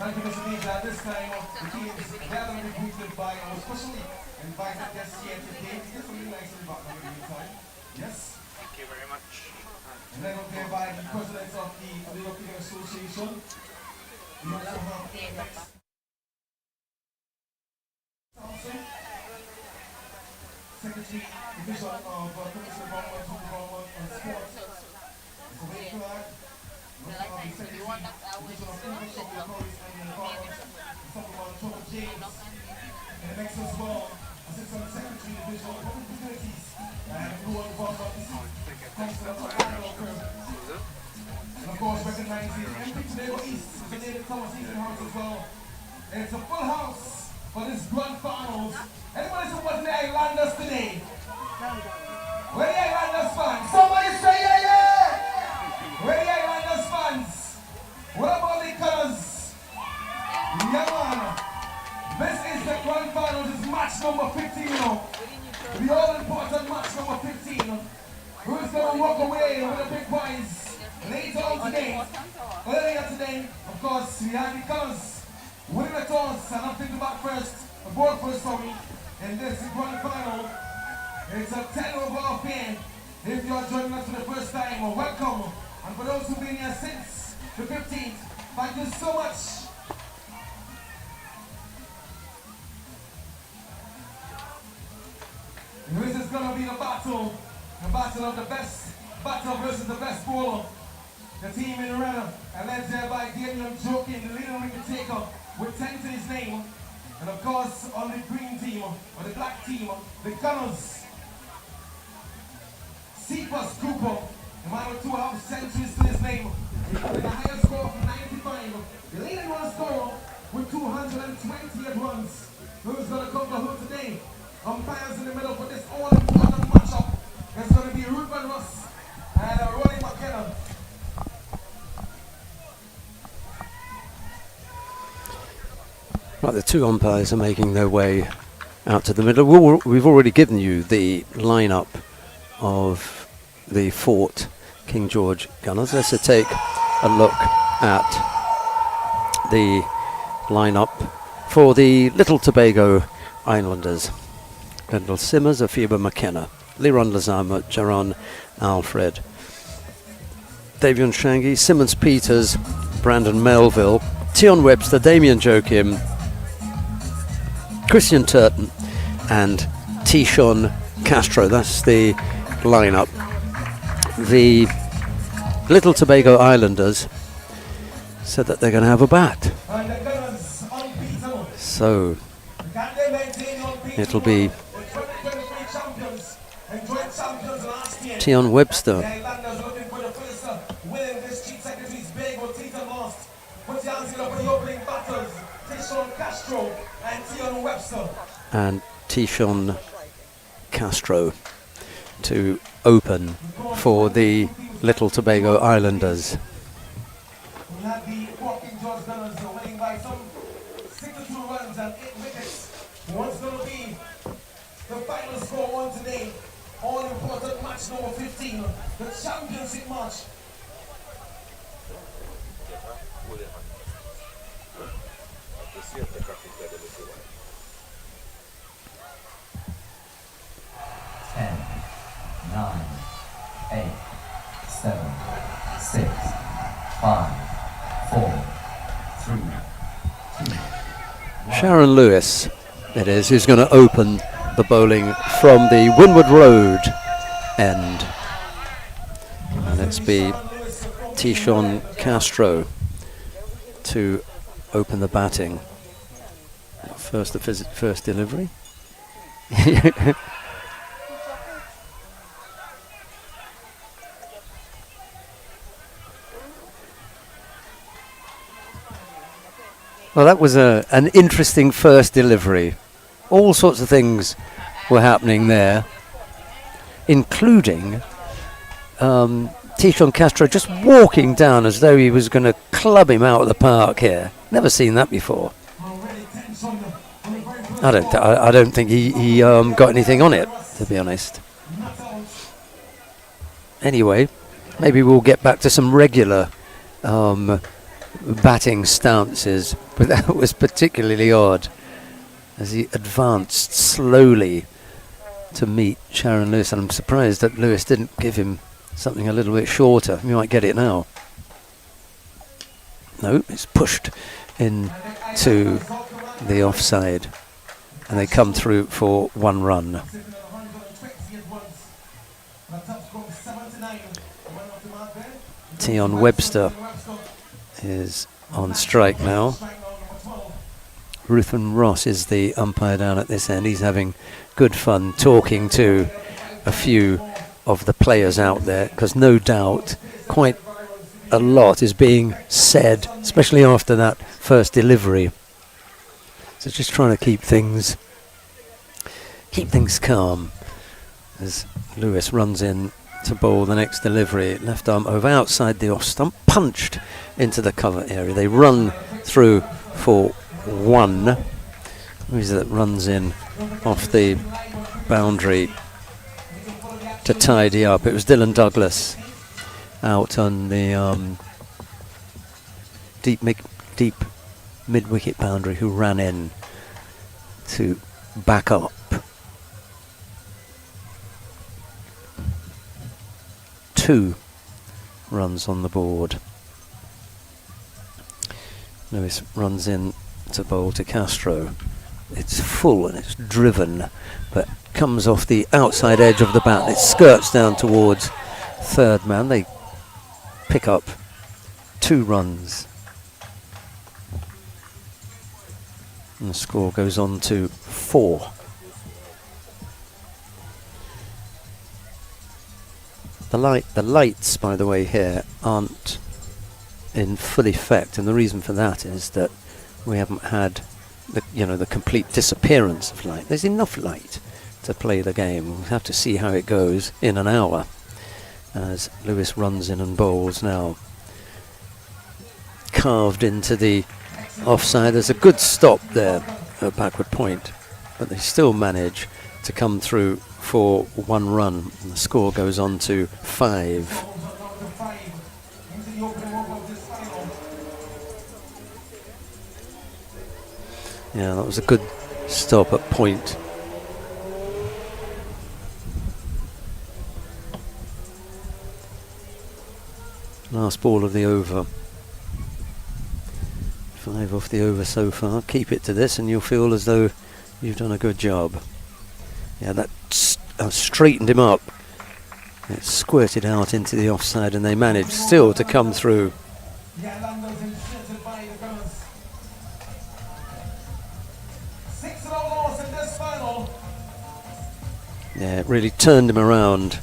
And because of these, at this time, the teams gathered and greeted by our specially invited guests here today. Get something nice in the back in the meantime. Yes? Thank you very much. And then okay, by the president of the European Association. We also have next. Secretary Division of Commission Government on Sports. It's a way flag. We also have the Secretary Division of Infrastructure, Police and the Environment, Supplemental Trevor James. And next as well, Assistant Secretary Division of Public Facilities and Rural Development, Councillor Tobago. And of course, recognizing MP Tobago East, the native Thomas East in the house as well. And it's a full house for this grand finals. Anybody supporting the Islanders today? Where the Islanders fans? Somebody say yeah, yeah! Where the Islanders fans? What about the colors? Yeah, man. This is the grand finals. It's match number 15, you know. The all-important match number 15. Who's going to walk away with a big prize? Later on today, earlier today, of course, we had the colors winning the toss, and I'm thinking about first, the board first, sorry. In this grand final, it's a 10-over affair. If you're joining us for the first time, welcome. And for those who've been here since the 15th, thank you so much. This is going to be the battle of the best, battle versus the best bowler. The team in red, led there by Daniel Joking, the leader ring taker, with 10 to his name. And of course, on the green team, or the black team, the Gunners. Cephas Cooper, the man with 2.5 centuries to his name, with the highest score of 95. The leading run scorer with 228 runs. Who's going to come to who today? Umpires in the middle for this all-important matchup. There's going to be Ruben Ross and Ronnie McKenna. Right, the two umpires are making their way out to the middle. We've already given you the lineup of the Fort King George Gunners. Let's take a look at the lineup for the Little Tobago Islanders. Kendall Simmers, Afiba McKenna, Liron Lazama, Jaron Alfred, Davion Shangi, Simmons Peters, Brandon Melville, Tion Webster, Damian Joachim, Christian Turton and T-10 Castro. That's the lineup. The Little Tobago Islanders said that they're going to have a bat. So it'll be Tion Webster. And T-10 Castro to open for the Little Tobago Islanders. We had the Walking George Gunners winning by some 62 runs and 8 wickets. What's going to be the final score on today? All important match number 15, the championship match. Sharon Lewis, it is, who's going to open the bowling from the Windward Road end. And it's be T-10 Castro to open the batting. First delivery. Well, that was an interesting first delivery. All sorts of things were happening there, including T-10 Castro just walking down as though he was going to club him out of the park here. Never seen that before. I don't think he got anything on it, to be honest. Anyway, maybe we'll get back to some regular batting stances, but that was particularly odd as he advanced slowly to meet Sharon Lewis, and I'm surprised that Lewis didn't give him something a little bit shorter. You might get it now. No, it's pushed into the offside, and they come through for 1 run. Tion Webster is on strike now. Ruthven Ross is the umpire down at this end. He's having good fun talking to a few of the players out there, because no doubt quite a lot is being said, especially after that first delivery. So just trying to keep things calm as Lewis runs in to bowl the next delivery. Left arm over outside the off stump, punched into the cover area. They run through for 1. Who's that runs in off the boundary to tidy up? It was Dylan Douglas out on the deep mid-wicket boundary who ran in to back up. 2 runs on the board. Lewis runs in to bowl to Castro. It's full and it's driven, but comes off the outside edge of the bat. It skirts down towards third man. They pick up 2 runs. And the score goes on to 4. The lights, by the way, here aren't in full effect, and the reason for that is that we haven't had the complete disappearance of light. There's enough light to play the game. We'll have to see how it goes in an hour as Lewis runs in and bowls now. Carved into the offside. There's a good stop there at backward point, but they still manage to come through for 1 run, and the score goes on to 5. Yeah, that was a good stop at point. Last ball of the over. 5 off the over so far. Keep it to this and you'll feel as though you've done a good job. Yeah, that straightened him up. It squirted out into the offside and they managed still to come through. Yeah, it really turned him around.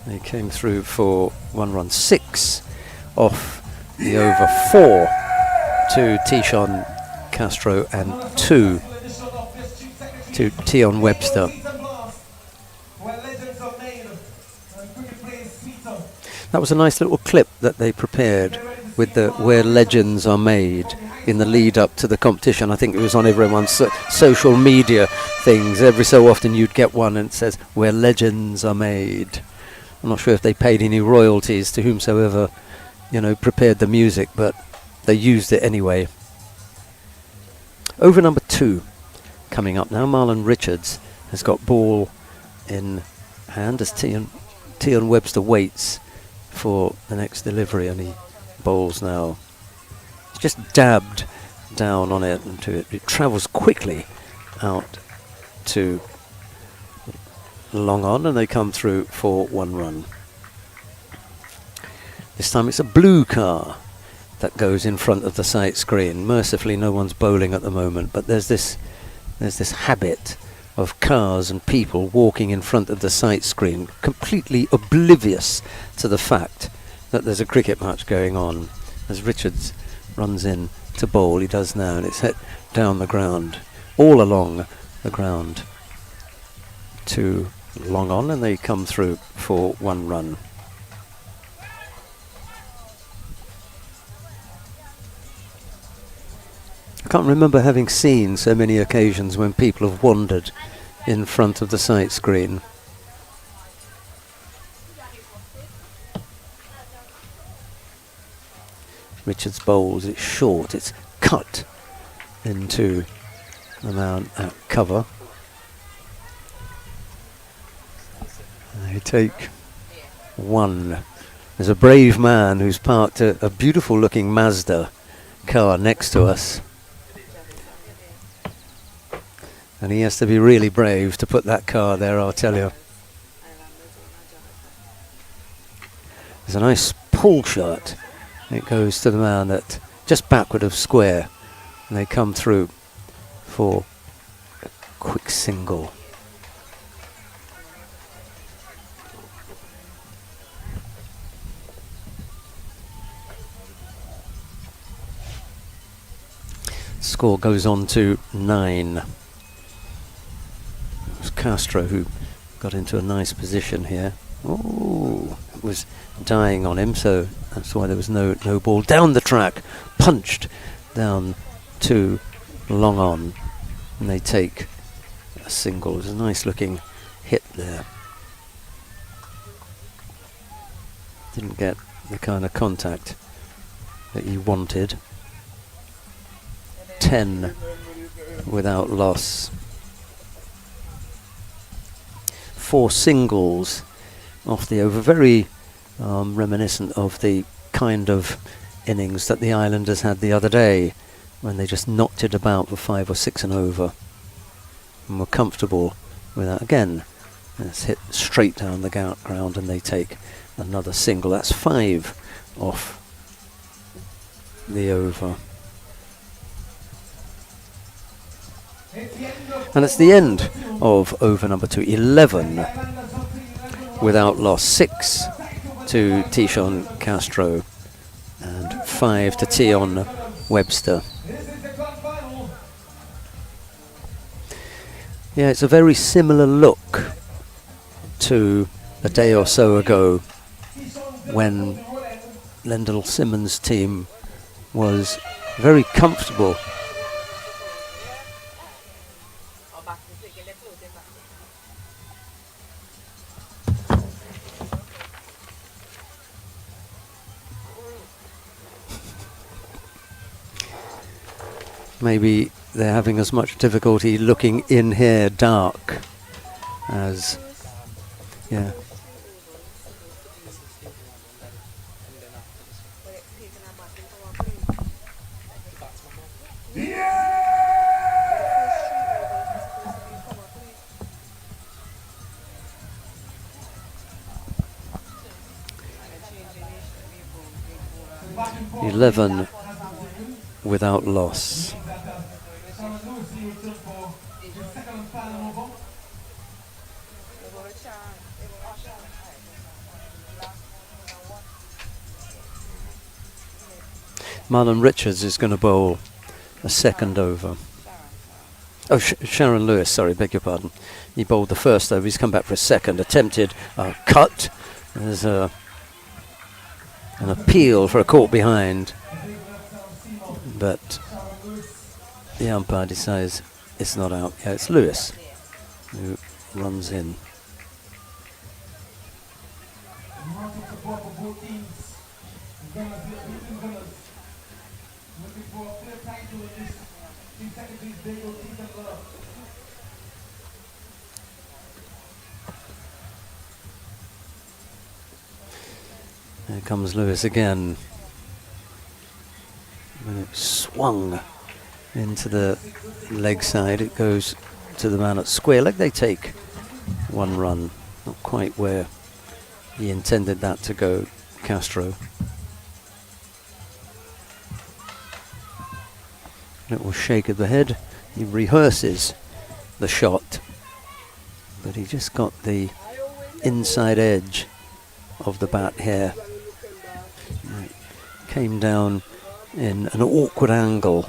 They came through for 1 run. 6 off the over 4 to Tishon Castro and 2 to Tion Webster. That was a nice little clip that they prepared with the where legends are made in the lead up to the competition. I think it was on everyone's social media things. Every so often you'd get one and it says where legends are made. I'm not sure if they paid any royalties to whomsoever, prepared the music, but they used it anyway. Over number 2 coming up now. Marlon Richards has got ball in hand as Tion Webster waits for the next delivery, and he bowls now. He's just dabbed down on it and it travels quickly out to long on, and they come through for 1 run. This time it's a blue car that goes in front of the sight screen. Mercifully no one's bowling at the moment, but there's this habit of cars and people walking in front of the sight screen, completely oblivious to the fact that there's a cricket match going on. As Richards runs in to bowl, he does now, and it's hit down the ground, all along the ground to long on, and they come through for 1 run. I can't remember having seen so many occasions when people have wandered in front of the sight screen. Richards bowls, it's short, it's cut into the man at cover. And they take one. There's a brave man who's parked a beautiful looking Mazda car next to us. And he has to be really brave to put that car there, I'll tell you. There's a nice pull shot. It goes to the man at just backward of square. And they come through for a quick single. Score goes on to 9. It was Castro who got into a nice position here. Oh, it was dying on him, so that's why there was no ball. Down the track, punched down to long on, and they take a single. It was a nice looking hit there. Didn't get the kind of contact that you wanted. 10 without loss. 4 singles off the over, very reminiscent of the kind of innings that the Islanders had the other day when they just knocked it about for 5 or 6 and over and were comfortable with that. Again, it's hit straight down the ground and they take another single. That's 5 off the over. And it's the end of over number 2. 11 without loss. 6 to Tishon Castro and 5 to Tion Webster. Yeah, it's a very similar look to a day or so ago when Lendl Simmons' team was very comfortable. Maybe they're having as much difficulty looking in here dark as, yeah. Eleven without loss. Marlon Richards is going to bowl a second over. Oh, Sharon Lewis, sorry, beg your pardon. He bowled the first over, he's come back for a second. Attempted cut. There's an appeal for a caught behind. But the umpire decides it's not out. Yeah, it's Lewis who runs in. There comes Lewis again. When it swung into the leg side, it goes to the man at square leg. They take 1 run. Not quite where he intended that to go, Castro. Little shake of the head. He rehearses the shot, but he just got the inside edge of the bat here. It came down in an awkward angle.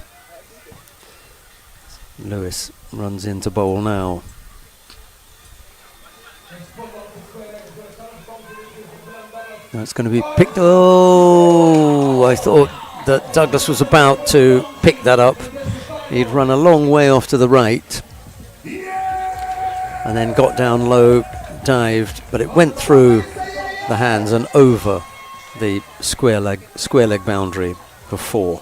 Lewis runs into bowl now. Now it's going to be picked. Oh, I thought that Douglas was about to pick that up. He'd run a long way off to the right. and then got down low, dived, but it went through the hands and over the square leg boundary for 4.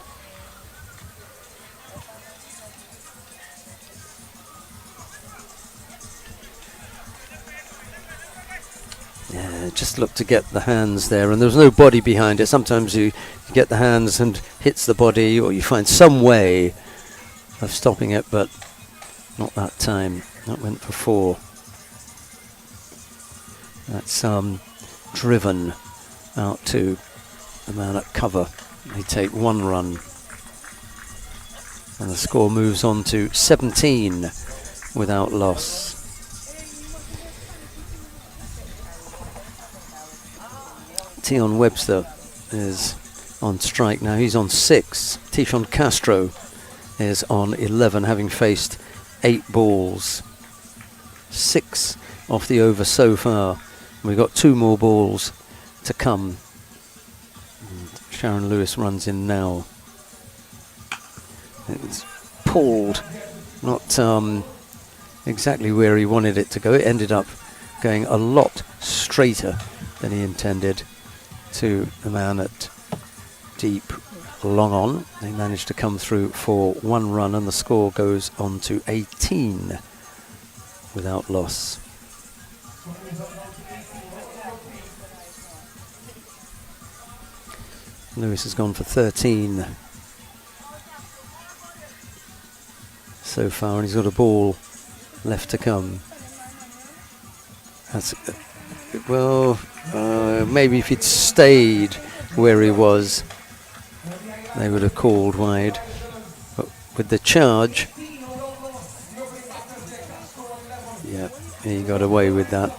Yeah, just looked to get the hands there, and there was no body behind it. Sometimes you get the hands and hits the body, or you find some way of stopping it, but not that time. That went for 4. That's driven out to the man at cover. They take 1 run, and the score moves on to 17 without loss. Tion Webster is on strike now. He's on 6. Tishon Castro is on 11, having faced 8 balls. 6 off the over so far. We've got 2 more balls to come. Sharon Lewis runs in now. It's pulled, not exactly where he wanted it to go. It ended up going a lot straighter than he intended to the man at deep long on. They managed to come through for 1 run, and the score goes on to 18 without loss. Lewis has gone for 13 so far, and he's got a ball left to come. That's maybe if he'd stayed where he was, they would have called wide. But with the charge, yeah, he got away with that.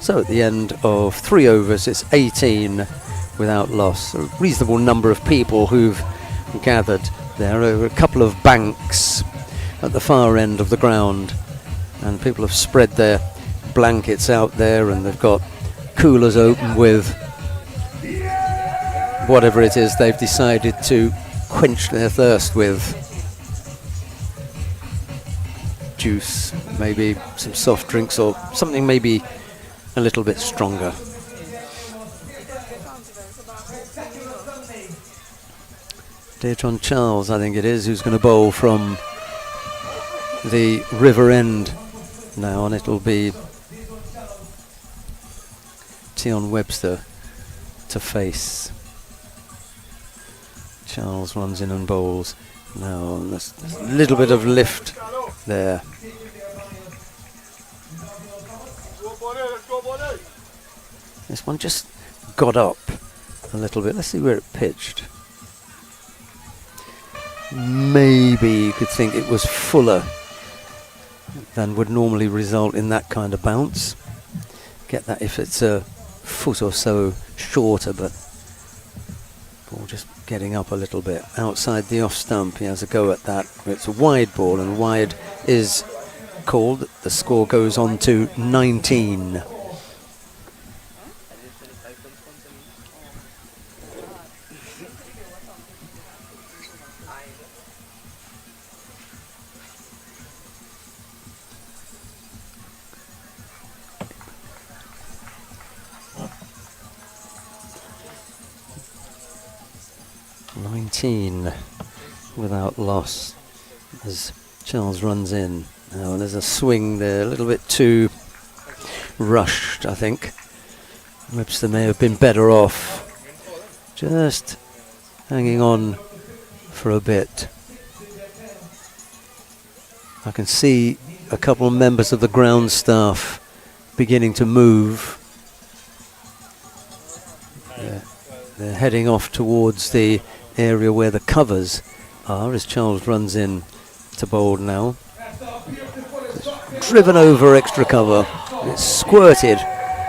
So at the end of 3 overs, it's 18 without loss. A reasonable number of people who've gathered there. Over a couple of banks at the far end of the ground, and people have spread their blankets out there, and they've got coolers open with whatever it is they've decided to quench their thirst with. Juice, maybe some soft drinks, or something maybe a little bit stronger. Deatron Charles, I think it is, who's going to bowl from the river end now, and it'll be Tion Webster to face. Charles runs in and bowls now, and there's a little bit of lift there. This one just got up a little bit. Let's see where it pitched. Maybe you could think it was fuller than would normally result in that kind of bounce. Get that if it's a foot or so shorter, but ball just getting up a little bit. Outside the off stump, he has a go at that. It's a wide ball, and wide is called. The score goes on to 19. Without loss as Charles runs in. Now there's a swing there, a little bit too rushed, I think. Webster may have been better off just hanging on for a bit. I can see a couple of members of the ground staff beginning to move. They're heading off towards the area where the covers are as Charles runs in to bowl now. It's driven over extra cover. It's squirted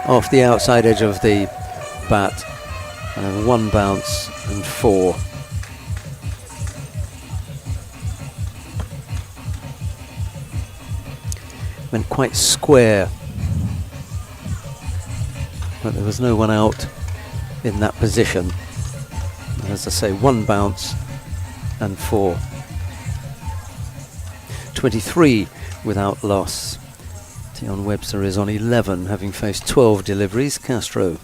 off the outside edge of the bat. And 1 bounce and 4. Went quite square, but there was no one out in that position. And as I say, 1 bounce and 4. 23 without loss. Tion Webster is on 11, having faced 12 deliveries. Castro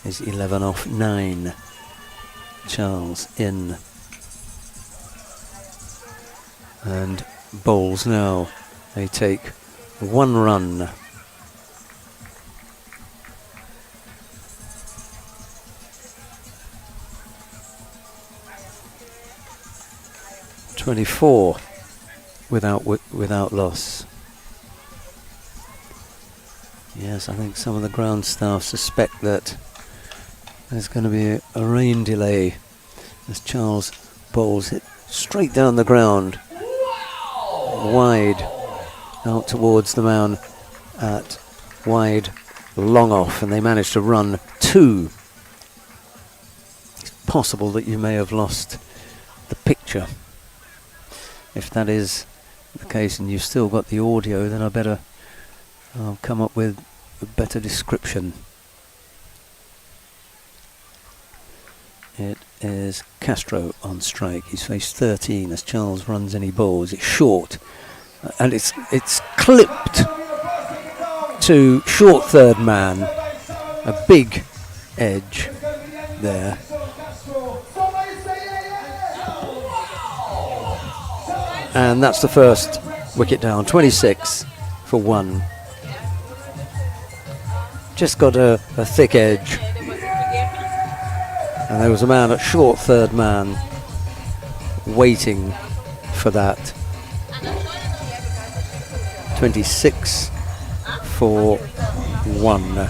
is 11 off 9. Charles in. And bowls now. They take 1 run. .24 without loss. Yes, I think some of the ground staff suspect that there's going to be a rain delay as Charles bowls it straight down the ground, wide out towards the mound at wide long off, and they managed to run 2. It's possible that you may have lost the picture. If that is the case and you've still got the audio, then I'll come up with a better description. It is Castro on strike. He's faced 13 as Charles runs any balls. It's short, and it's clipped to short third man. A big edge there. And that's the first wicket down. 26 for 1. Just got a thick edge. And there was a man at short third man waiting for that. 26 for 1.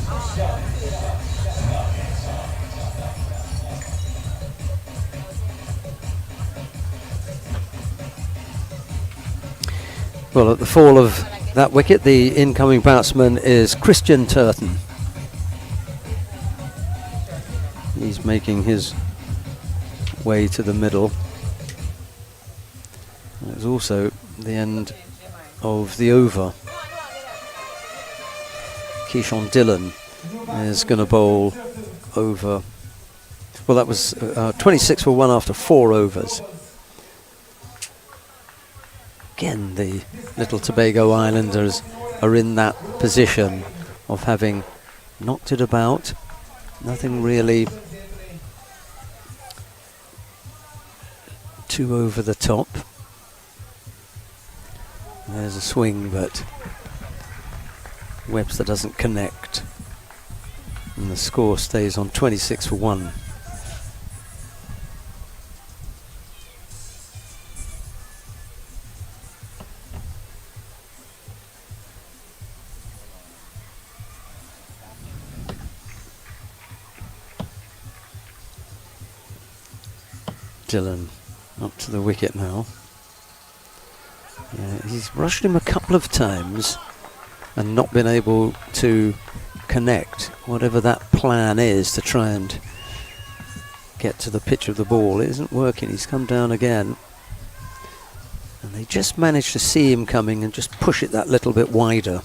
Well, at the fall of that wicket, the incoming batsman is Christian Turton. He's making his way to the middle. It was also the end of the over. Keyshawn Dillon is going to bowl over. Well, that was 26 for 1 after 4 overs. Again, the little Tobago Islanders are in that position of having knocked it about. Nothing really too over the top. There's a swing, but Webster doesn't connect. And the score stays on 26 for 1. Dillon up to the wicket now. Yeah, he's rushed him a couple of times and not been able to connect. Whatever that plan is to try and get to the pitch of the ball, it isn't working. He's come down again. And they just managed to see him coming and just push it that little bit wider.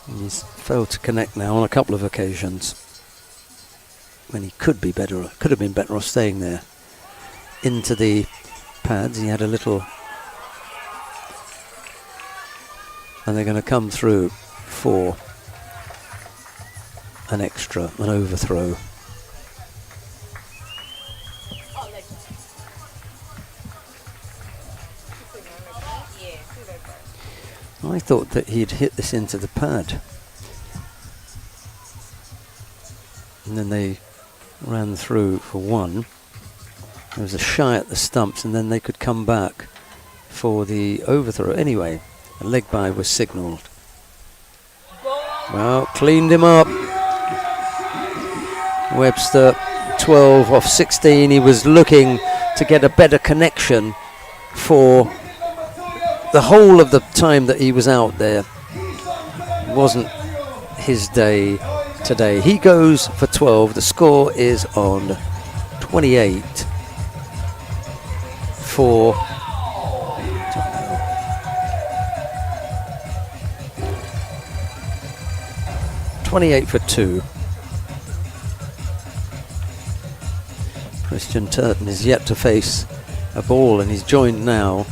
And he's failed to connect now on a couple of occasions, when he could have been better off staying there. Into the pads, he had a little, and they're going to come through for an overthrow. I thought that he'd hit this into the pad. And then they ran through for 1. There was a shy at the stumps, and then they could come back for the overthrow. Anyway, a leg bye was signalled. Well, cleaned him up. Webster, 12 off 16. He was looking to get a better connection for the whole of the time that he was out there. It wasn't his day today. He goes for 12. The score is on 28 for 2. Christian Turton is yet to face a ball, and he's joined now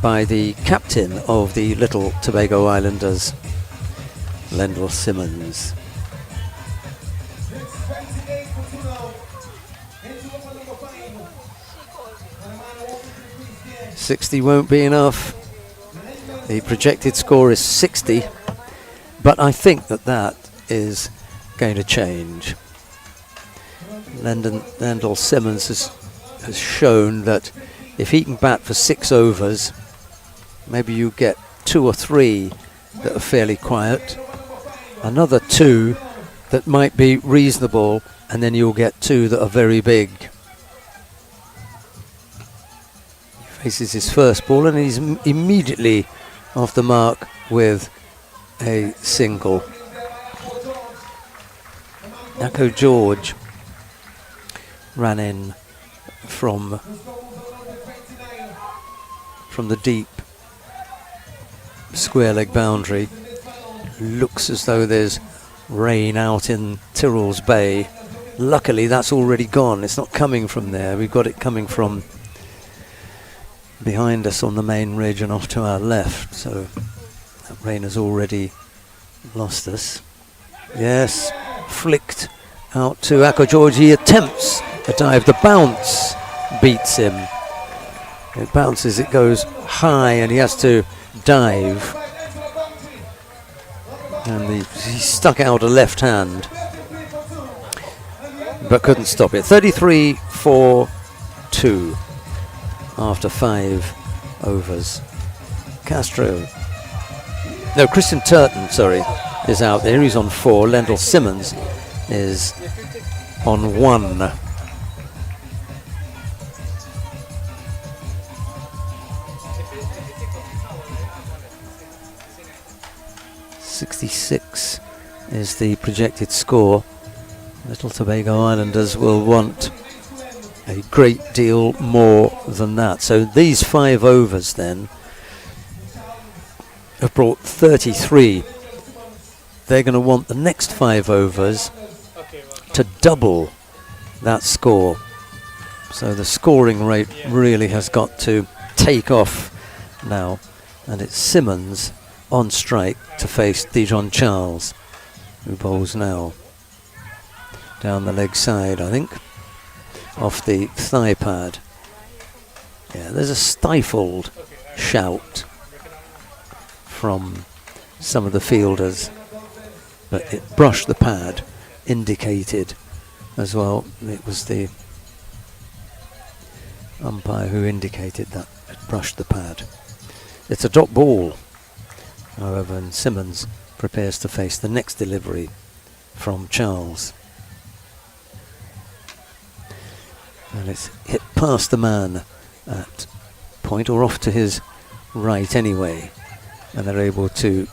by the captain of the Little Tobago Islanders, Lendl Simmons. 60 won't be enough. The projected score is 60, but I think that is going to change. Lendl Simmons has shown that if he can bat for 6 overs, maybe you get 2 or 3 that are fairly quiet, another 2 that might be reasonable, and then you'll get 2 that are very big. He faces his first ball and he's immediately off the mark with a single. Echo George ran in from the deep square leg boundary. Looks as though there's rain out in Tyrrell's Bay. Luckily that's already gone. It's not coming from there. We've got it coming from behind us on the main ridge and off to our left, so that rain has already lost us. Yes, flicked out to Echo George. He attempts a dive. The bounce beats him. It bounces, it goes high, and he has to dive. And he stuck out a left hand, but couldn't stop it. 33-4-2 after 5 overs. Christian Turton, is out there. He's on 4. Lendl Simmons is on 1. .66 is the projected score. Little Tobago Islanders will want a great deal more than that. So these 5 overs then have brought 33. They're going to want the next 5 overs to double that score. So the scoring rate really has got to take off now, and it's Simmons on strike to face Dijon Charles, who bowls now down the leg side, I think, off the thigh pad. Yeah, there's a stifled shout from some of the fielders, but it brushed the pad, indicated as well. It was the umpire who indicated that it brushed the pad. It's a drop ball, however, and Simmons prepares to face the next delivery from Charles. And it's hit past the man at point, or off to his right anyway, and they're able to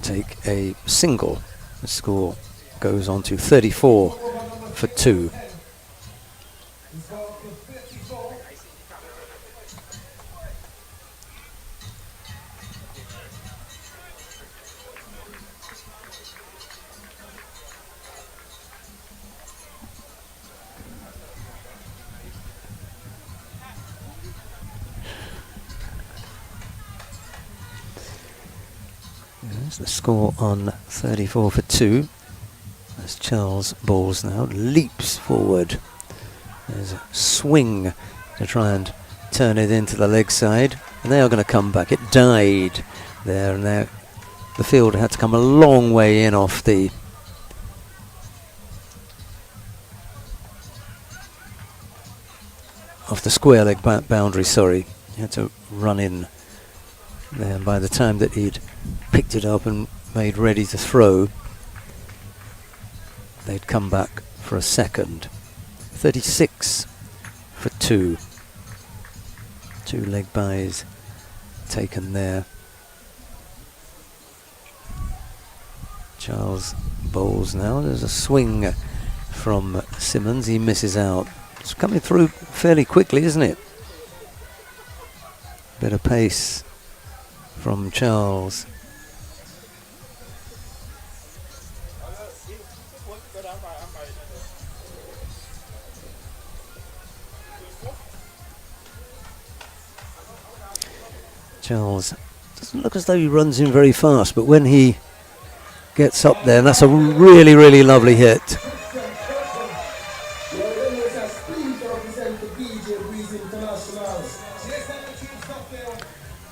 take a single. The score goes on to 34-2. The score on 34-2 as Charles bowls now, leaps forward. There's a swing to try and turn it into the leg side, and they are going to come back. It died there, and there the fielder had to come a long way in off the square leg boundary. He had to run in there, and by the time that he'd picked it up and made ready to throw, they'd come back for a second. 36-2. 2 leg byes taken there. Charles bowls now. There's a swing from Simmons. He misses out. It's coming through fairly quickly, isn't it? Bit of pace from Charles. Charles doesn't look as though he runs in very fast, but when he gets up there, and that's a really, really lovely hit.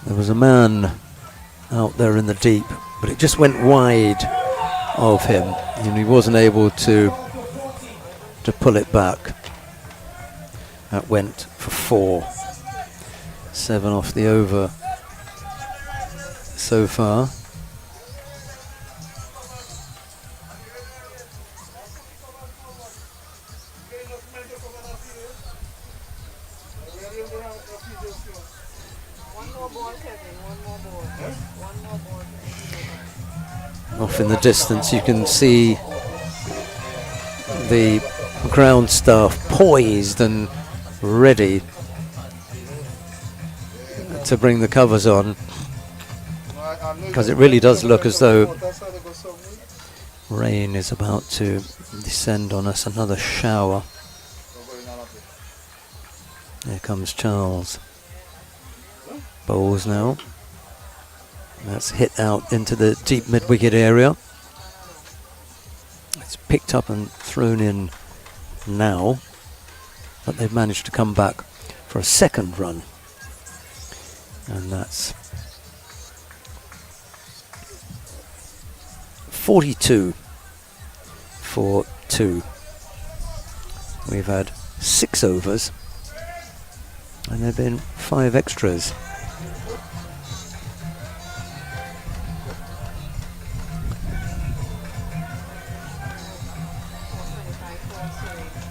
There was a man out there in the deep, but it just went wide of him, and he wasn't able to pull it back. That went for 4. 7 off the over so far. Off in the distance you can see the ground staff poised and ready to bring the covers on, because it really does look as though rain is about to descend on us, another shower. Here comes Charles. Bowls now. That's hit out into the deep mid-wicket area. It's picked up and thrown in now, but they've managed to come back for a second run. And that's 42 for 2. We've had 6 overs and there have been 5 extras.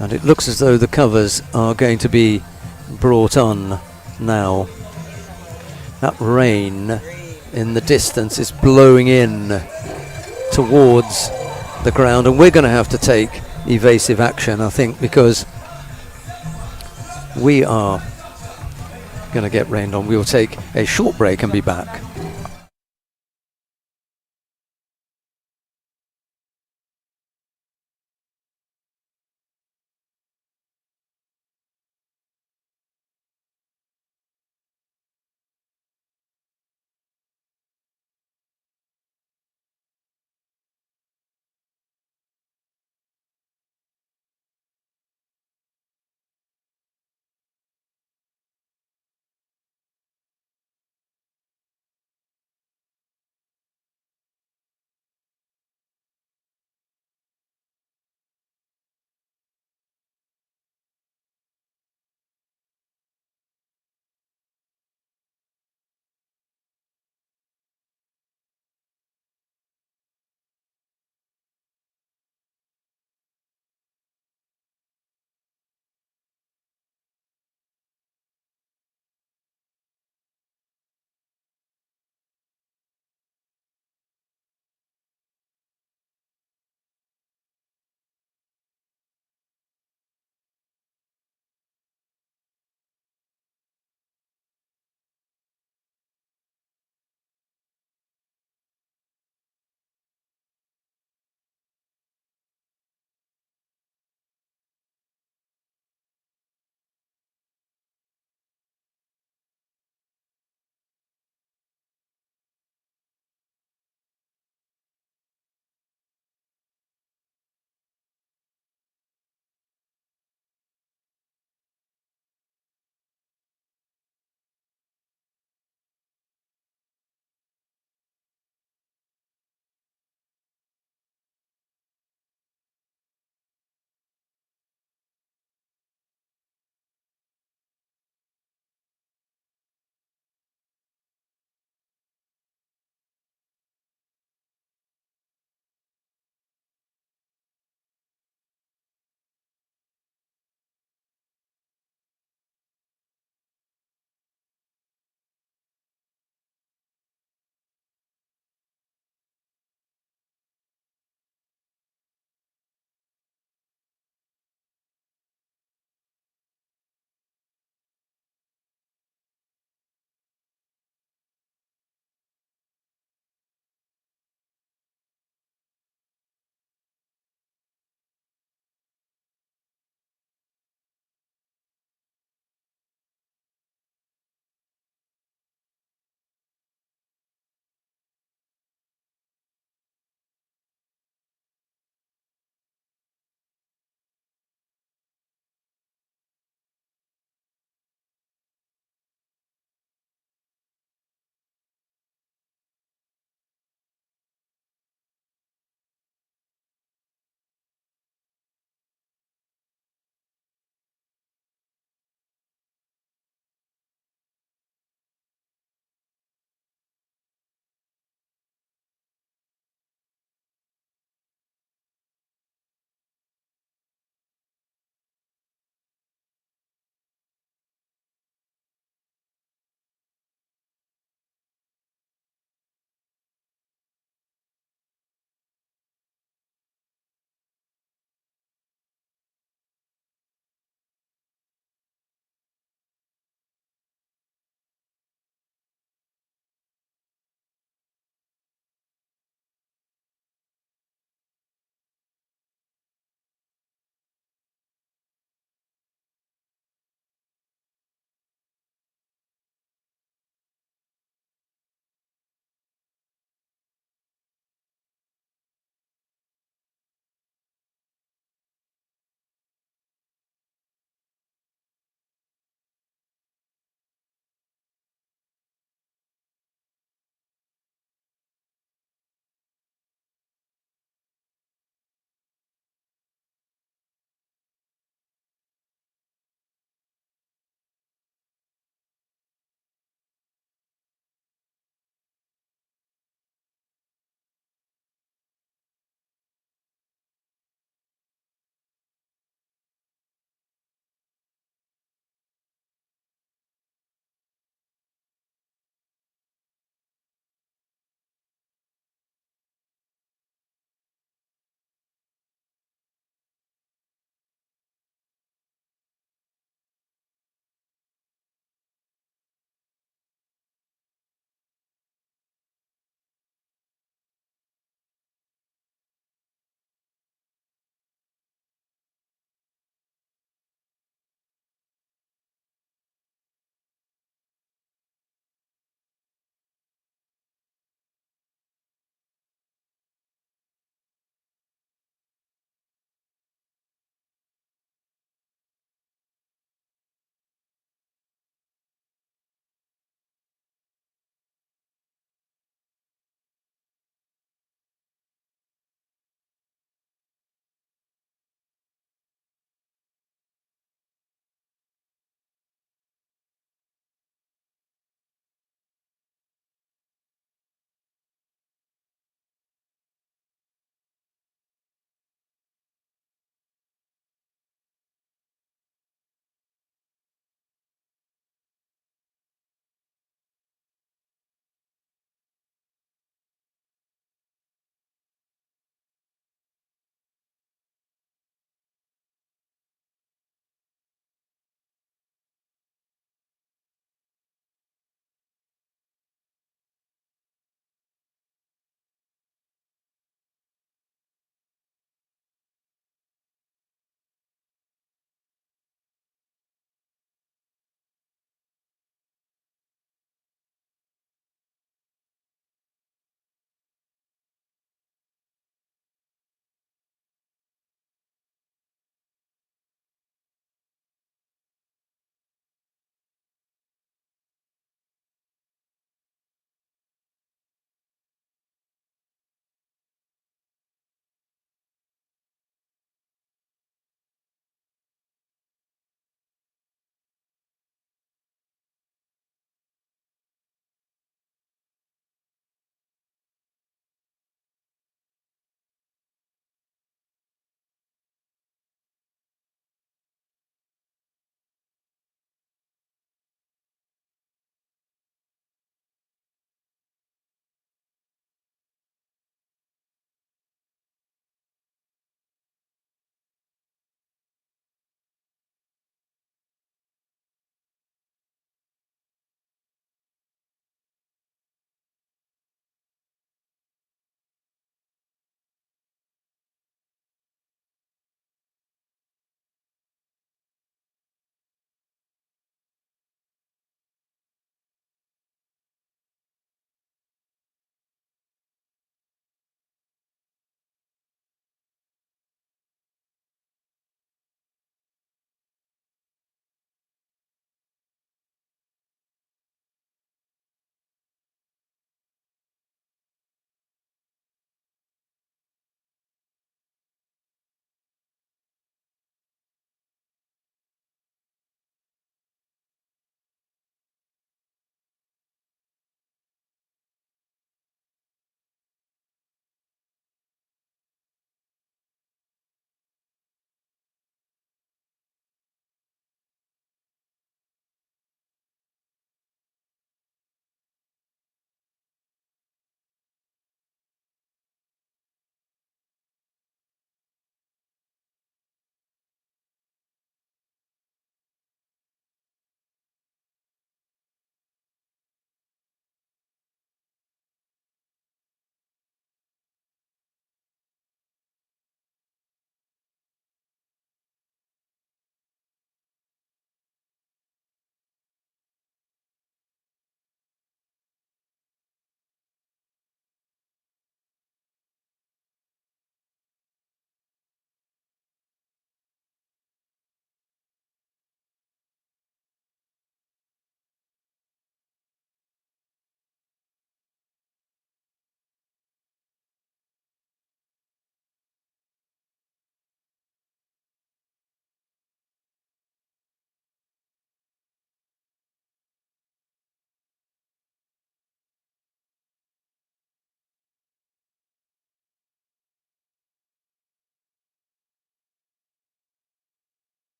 And it looks as though the covers are going to be brought on now. That rain in the distance is blowing in towards the ground, and we're going to have to take evasive action, I think, because we are going to get rained on. We'll take a short break and be back.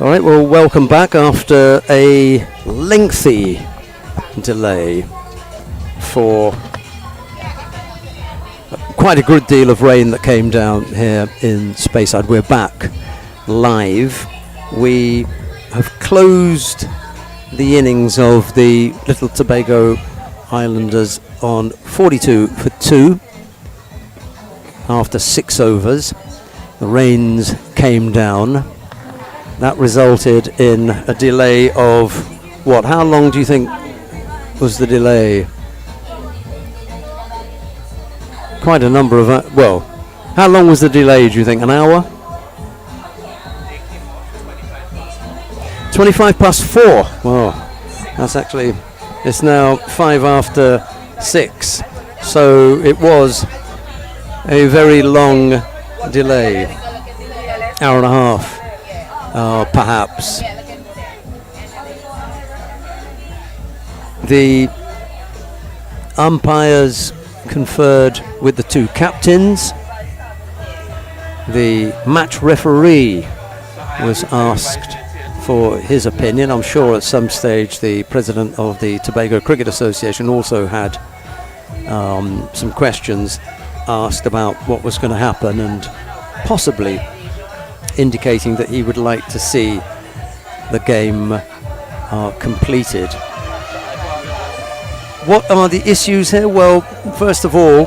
All right, well, welcome back after a lengthy delay for quite a good deal of rain that came down here in Speyside. We're back live. We have closed the innings of the Little Tobago Islanders on 42 for 2 after 6 overs. The rains came down. That resulted in a delay of what? How long do you think was the delay? Quite a number of well, how long was the delay, do you think? An hour? 25 past 4. Well, that's actually, it's now 5 after 6. So it was a very long delay. Hour and a half. Perhaps. The umpires conferred with the 2 captains. The match referee was asked for his opinion. I'm sure at some stage the president of the Tobago Cricket Association also had some questions asked about what was going to happen, and possibly indicating that he would like to see the game completed. What are the issues here? Well, first of all,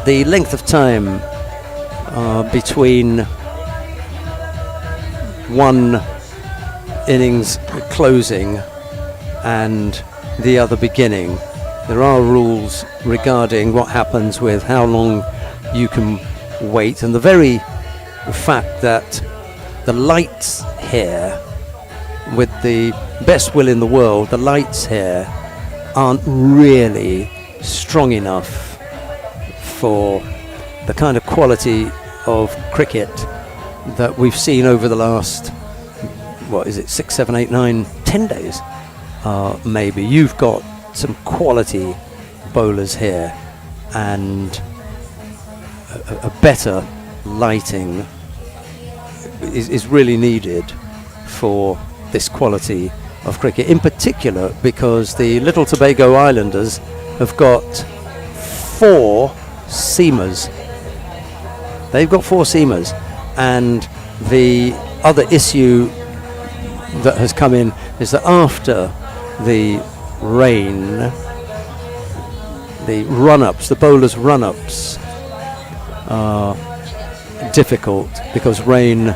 the length of time between one innings closing and the other beginning. There are rules regarding what happens with how long you can wait, and the very fact that the lights here, with the best will in the world, the lights here aren't really strong enough for the kind of quality of cricket that we've seen over the last, what is it, 6, 7, 8, 9, 10 days maybe. You've got some quality bowlers here, and a better lighting is really needed for this quality of cricket, in particular because the Little Tobago Islanders have got 4 seamers. They've got 4 seamers, and the other issue that has come in is that after the rain, the run-ups, the bowlers' run-ups are difficult because rain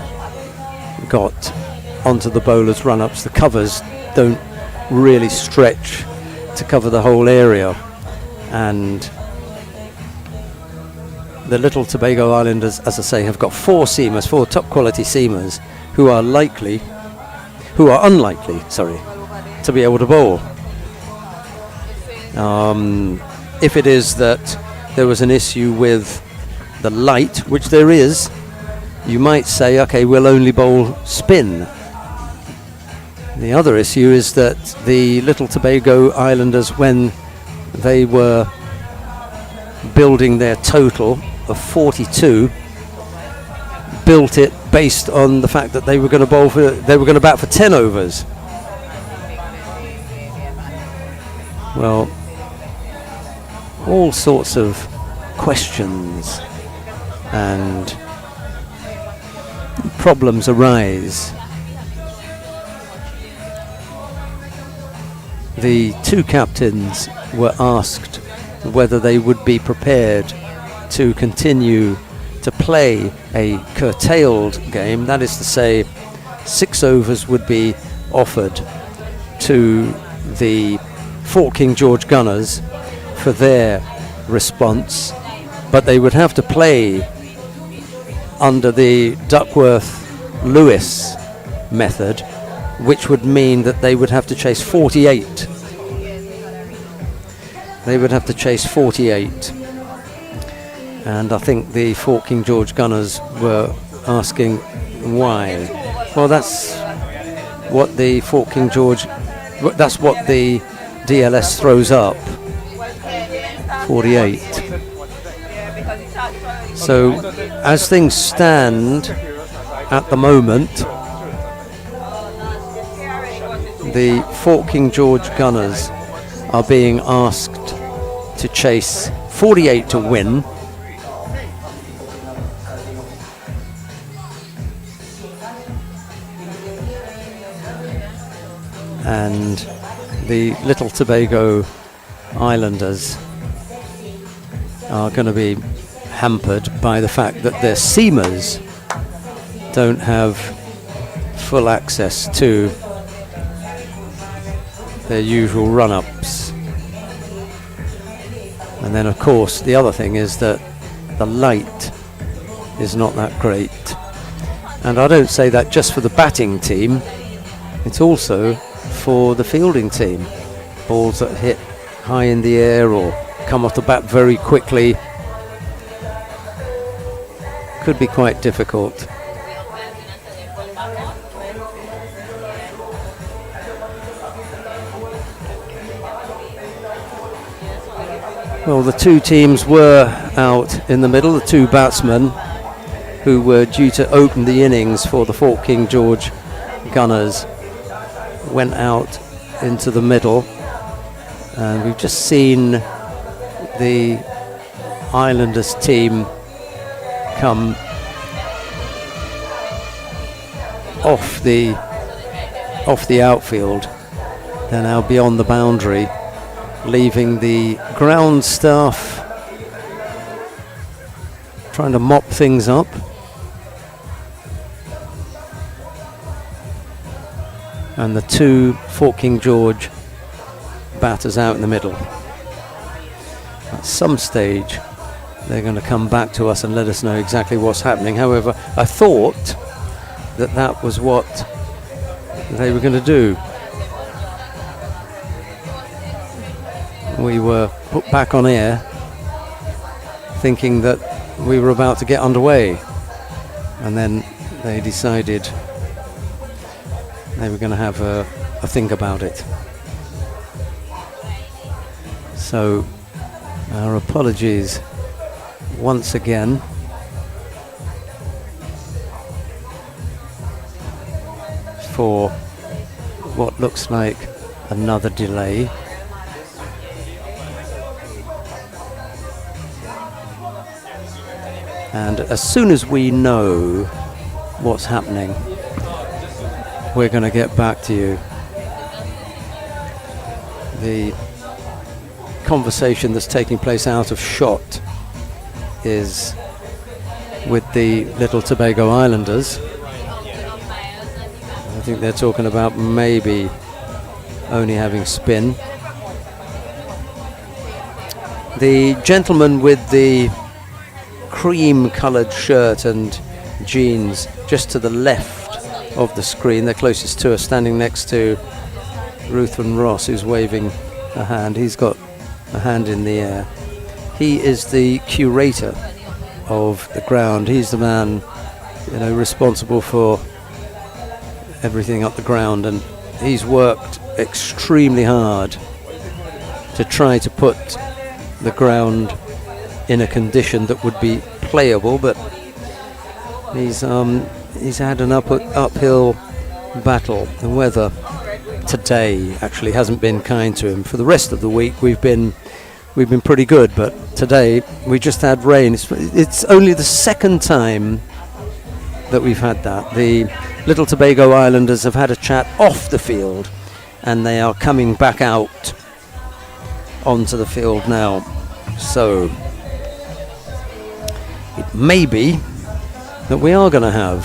got onto the bowlers' run-ups. The covers don't really stretch to cover the whole area, and the Little Tobago Islanders, as I say, have got 4 seamers, 4 top quality seamers who are unlikely to be able to bowl. If it is that there was an issue with the light, which there is, you might say, okay, we'll only bowl spin. The other issue is that the Little Tobago Islanders, when they were building their total of 42, built it based on the fact that they were going to bat for 10 overs. Well, all sorts of questions and problems arise. The 2 captains were asked whether they would be prepared to continue to play a curtailed game. That is to say, 6 overs would be offered to the Fort King George Gunners for their response, but they would have to play under the Duckworth-Lewis method, which would mean that they would have to chase 48. They would have to chase 48. And I think the Fort King George Gunners were asking why. Well, that's what the Fort King George, that's what the DLS throws up, 48. So as things stand at the moment, the Fort King George Gunners are being asked to chase 48 to win. And the Little Tobago Islanders are going to be hampered by the fact that their seamers don't have full access to their usual run-ups. And then of course the other thing is that the light is not that great. And I don't say that just for the batting team, it's also for the fielding team. Balls that hit high in the air or come off the bat very quickly could be quite difficult. Well, the two teams were out in the middle, the two batsmen who were due to open the innings for the Fort King George Gunners went out into the middle, and we've just seen the Islanders team come off the outfield. They're now beyond the boundary, leaving the ground staff trying to mop things up. And the two Fort King George batters out in the middle. At some stage they're going to come back to us and let us know exactly what's happening. However, I thought that that was what they were going to do. We were put back on air thinking that we were about to get underway, and then they decided they were going to have a think about it. So our apologies once again. For what looks like another delay. And as soon as we know what's happening, we're going to get back to you. The conversation that's taking place out of shot is with the Little Tobago Islanders. I think they're talking about maybe only having spin. The gentleman with the cream coloured shirt and jeans just to the left of the screen, they're closest to us, standing next to Ruth and Ross, who's waving a hand. He's got a hand in the air. He is the curator of the ground. He's the man, responsible for everything up the ground, and he's worked extremely hard to try to put the ground in a condition that would be playable, but he's had an uphill battle. The weather today actually hasn't been kind to him. For the rest of the week we've been pretty good, but today we just had rain. It's only the second time that we've had that. The Little Tobago Islanders have had a chat off the field, and they are coming back out onto the field now. So it may be that we are going to have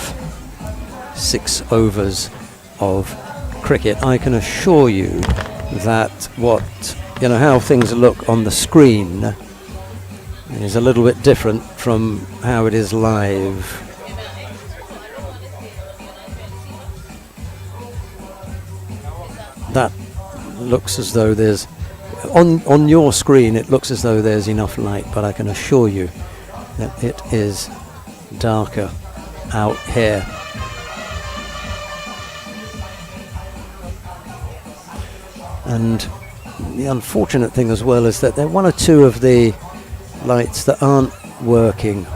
6 overs of cricket. I can assure you that how things look on the screen is a little bit different from how it is live. That looks as though there's on your screen it looks as though there's enough light, but I can assure you that it is darker out here. And the unfortunate thing as well is that there are one or two of the lights that aren't working.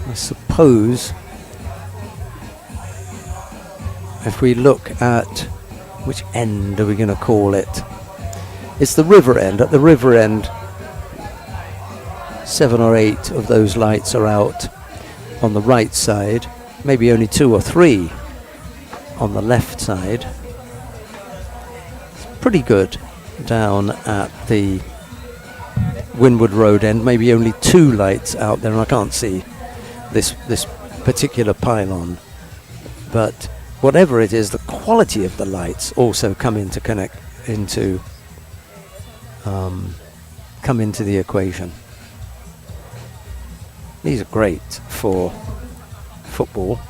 I suppose if we look at which end are we going to call it? It's the river end. At the river end, 7 or 8 of those lights are out on the right side, maybe only 2 or 3 on the left side. It's pretty good down at the Windward Road end, maybe only 2 lights out there, and I can't see this particular pylon. But whatever it is, the quality of the lights also come into the equation. These are great for football.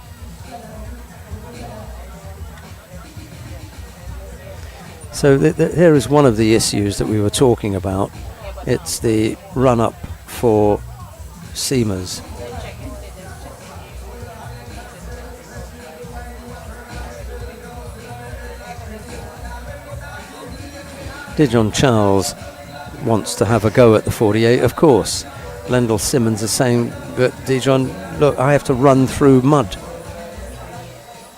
So here is one of the issues that we were talking about. It's the run-up for seamers. Dijon Charles wants to have a go at the 48, of course. Lendl Simmons is saying, but Dijon, look, I have to run through mud.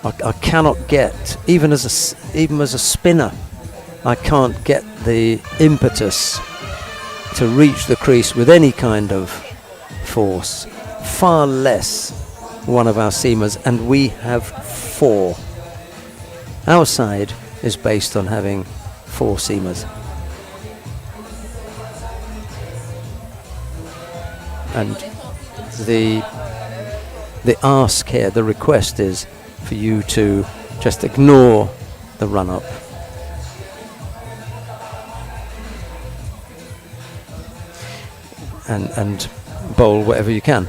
I cannot get, even as a spinner, I can't get the impetus to reach the crease with any kind of force. Far less one of our seamers, and we have 4. Our side is based on having 4 seamers. And the ask here, the request is for you to just ignore the run-up. And bowl whatever you can.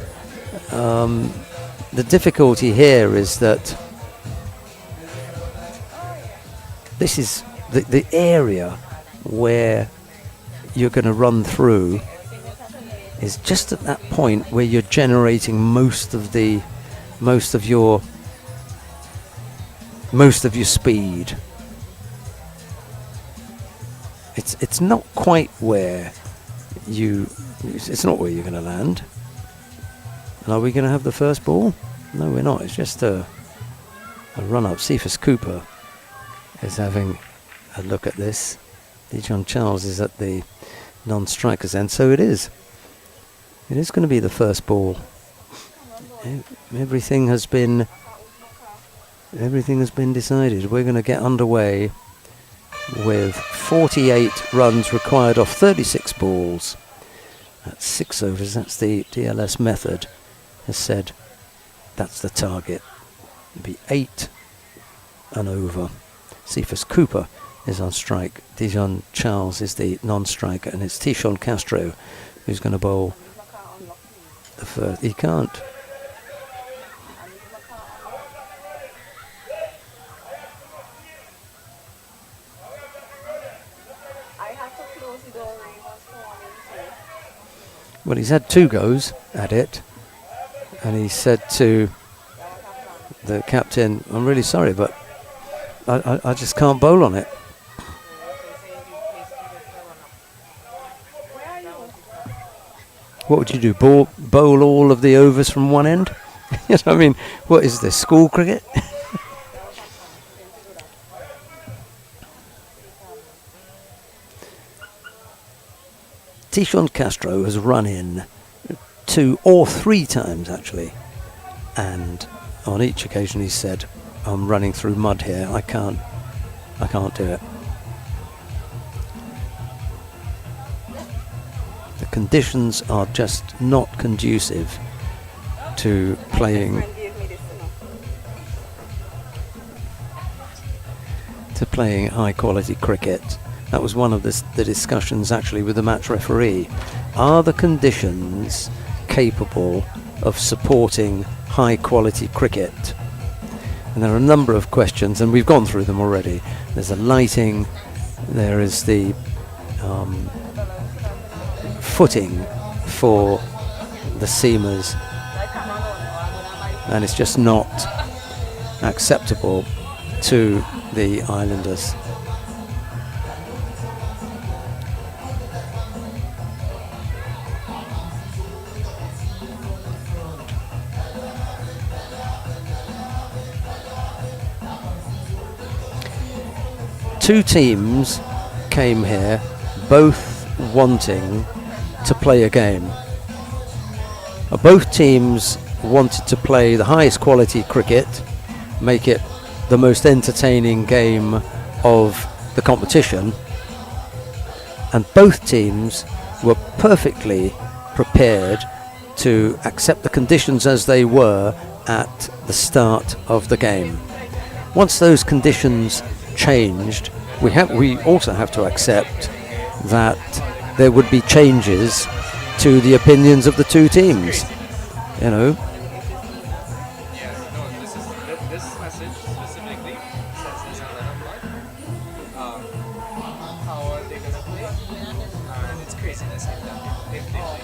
The difficulty here is that this is the area where you're going to run through is just at that point where you're generating most of your speed. It's not quite where it's not where you're going to land. And are we going to have the first ball? No, we're not. It's just a run-up. Cephas Cooper is having a look at this. Dijon Charles is at the non-strikers end, so it is. It is going to be the first ball. Everything has been decided. We're going to get underway with 48 runs required off 36 balls. That's 6 overs. That's the DLS method has said that's the target. It'll be 8 and over. Cephas Cooper is on strike. Dijon Charles is the non-striker, and it's Tishon Castro who's going to bowl the first. He can't. Well, he's had 2 goes at it, and he said to the captain, I'm really sorry, but I just can't bowl on it. What would you do? Bowl all of the overs from one end? You know, I mean, what is this, school cricket? Tishon Castro has run in 2 or 3 times actually, and on each occasion he said, I'm running through mud here, I can't do it. The conditions are just not conducive to playing high quality cricket. That was one of the discussions actually with the match referee. Are the conditions capable of supporting high quality cricket? And there are a number of questions, and we've gone through them already. There's the lighting, there is the footing for the seamers, and it's just not acceptable to the islanders. two teams came here, both wanting to play a game. Both teams wanted to play the highest quality cricket, make it the most entertaining game of the competition, and both teams were perfectly prepared to accept the conditions as they were at the start of the game. Once those conditions changed, we also have to accept that there would be changes to the opinions of the two teams. You know, Yes, no, this message specifically says this on how are they gonna play? And it's craziness if they play.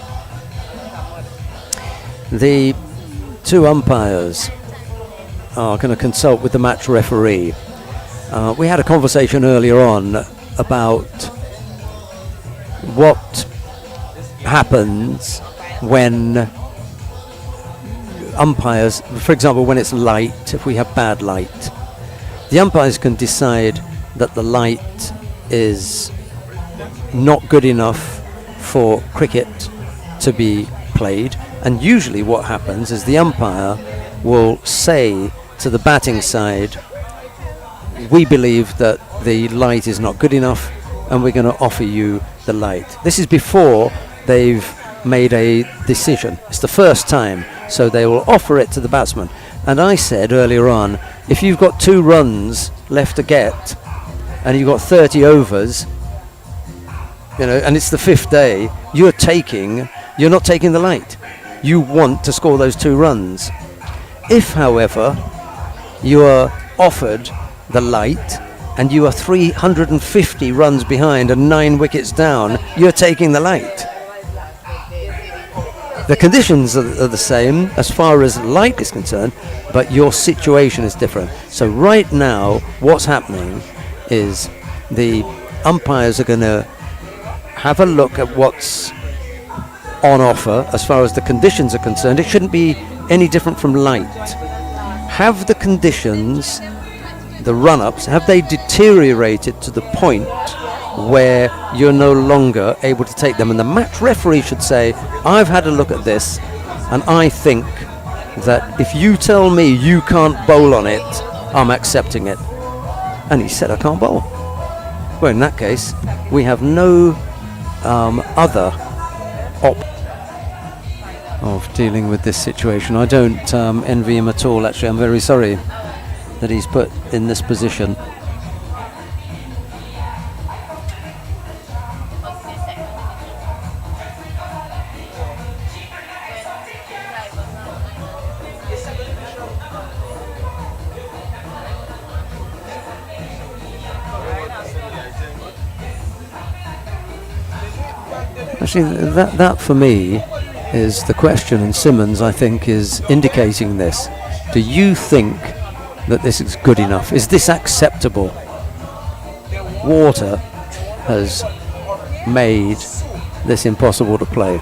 the two umpires are going to consult with the match referee. We had a conversation earlier on about what happens when umpires, for example, when it's light, if we have bad light, the umpires can decide that the light is not good enough for cricket to be played, and usually what happens is the umpire will say to the batting side, we believe that the light is not good enough and we're going to offer you the light. This is before they've made a decision. It's the first time, so they will offer it to the batsman. And I said earlier on, if you've got 2 runs left to get and you've got 30 overs, you know, and it's the 5th day, you're not taking the light. You want to score those 2 runs. If, however, you are offered the light and you are 350 runs behind and 9 wickets down, you're taking the light. The conditions are the same as far as light is concerned, but your situation is different. So right now, what's happening is the umpires are going to have a look at what's on offer as far as the conditions are concerned. It shouldn't be any different from light. Have the conditions, the run-ups, have they deteriorated to the point where you're no longer able to take them? And the match referee should say, I've had a look at this and I think that if you tell me you can't bowl on it, I'm accepting it. And he said I can't bowl. Well, in that case, we have no other of dealing with this situation. I don't envy him at all, actually. I'm very sorry that he's put in this position. Actually, that for me is the question, and Simmons, I think, is indicating this. Do you think that this is good enough? Is this acceptable? Water has made this impossible to play.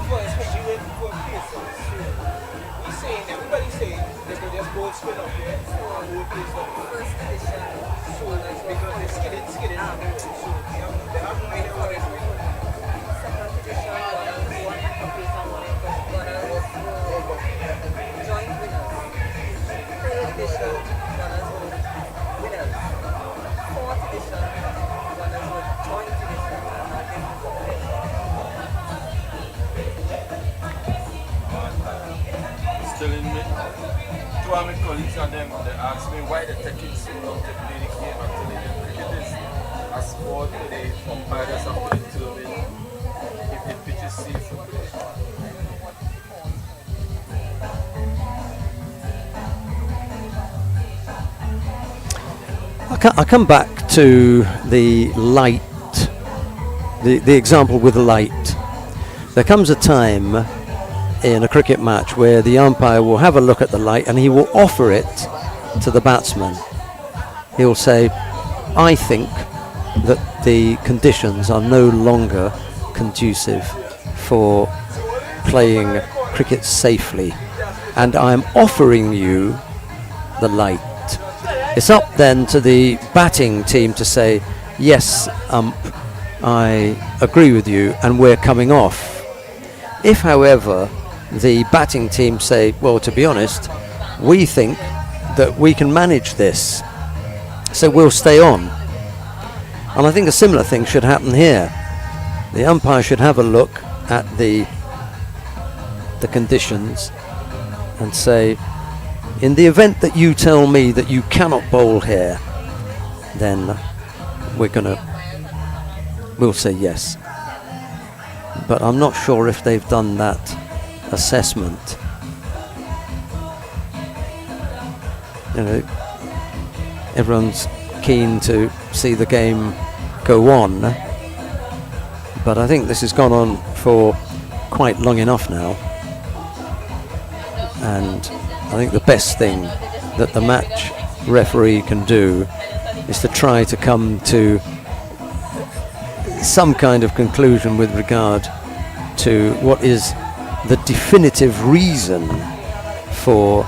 I come back to the light, the example with the light. There comes a time in a cricket match where the umpire will have a look at the light and he will offer it to the batsman. He'll say, I think that the conditions are no longer conducive for playing cricket safely, and I'm offering you the light. It's up then to the batting team to say, yes, I agree with you, and we're coming off. If, however, the batting team say, well, to be honest, we think that we can manage this, so we'll stay on. And I think a similar thing should happen here. The umpire should have a look at the conditions and say, in the event that you tell me that you cannot bowl here, then we'll say yes. But I'm not sure if they've done that assessment. You know, everyone's keen to see the game go on, but I think this has gone on for quite long enough now, and I think the best thing that the match referee can do is to try to come to some kind of conclusion with regard to what is the definitive reason for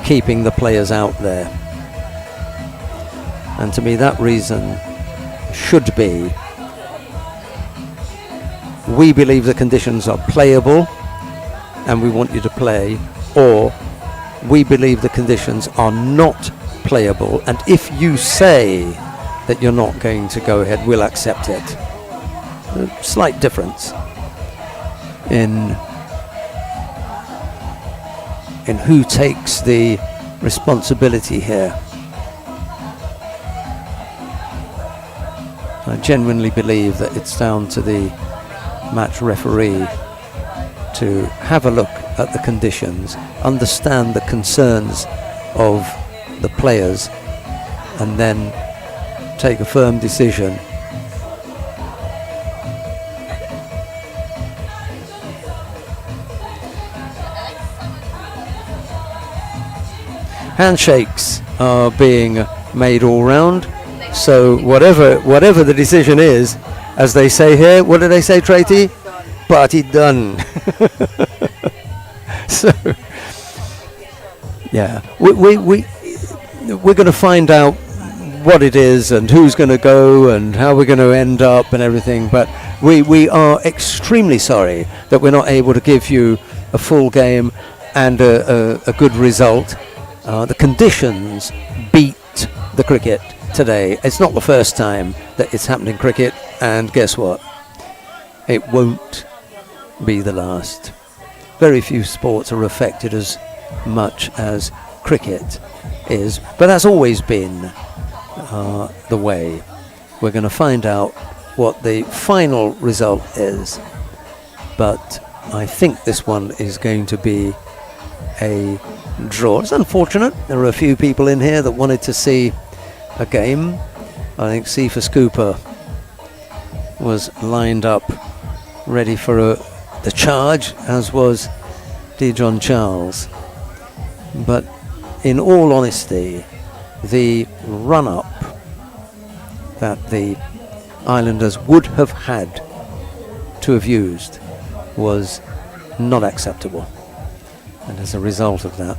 keeping the players out there. And to me, that reason should be, we believe the conditions are playable and we want you to play, or we believe the conditions are not playable, and if you say that you're not going to go ahead, we'll accept it. A slight difference in who takes the responsibility here. I genuinely believe that it's down to the match referee to have a look at the conditions, understand the concerns of the players, and then take a firm decision. Handshakes are being made all round, so whatever the decision is, as they say here, what do they say, Traity? Party done. So yeah, we're going to find out what it is and who's going to go and how we're going to end up and everything, but we are extremely sorry that we're not able to give you a full game and a good result. The conditions beat the cricket today. It's not the first time that it's happened in cricket, and guess what? It won't be the last. Very few sports are affected as much as cricket is, but that's always been the way. We're going to find out what the final result is, but I think this one is going to be a draw. It's unfortunate. There are a few people in here that wanted to see a game. I think Cephas Cooper was lined up ready for the charge, as was D. John Charles. But in all honesty, the run-up that the Islanders would have had to have used was not acceptable. And as a result of that,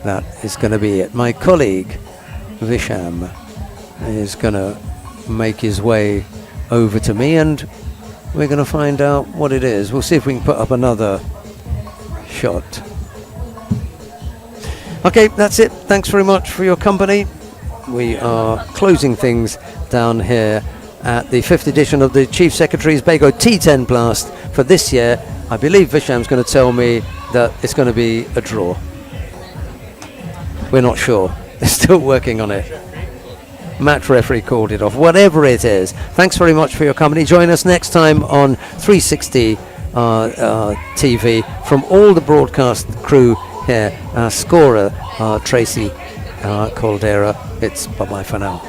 that is going to be it. My colleague Visham is going to make his way over to me, and we're going to find out what it is. We'll see if we can put up another shot. Okay, that's it. Thanks very much for your company. We are closing things down here at the 5th edition of the Chief Secretary's Bago T-10 Blast for this year. I believe Visham's going to tell me that it's going to be a draw. We're not sure. They're still working on it. Match referee called it off. Whatever it is, thanks very much for your company. Join us next time on 360 TV from all the broadcast crew here. Our scorer, Tracy Caldera. It's bye-bye for now.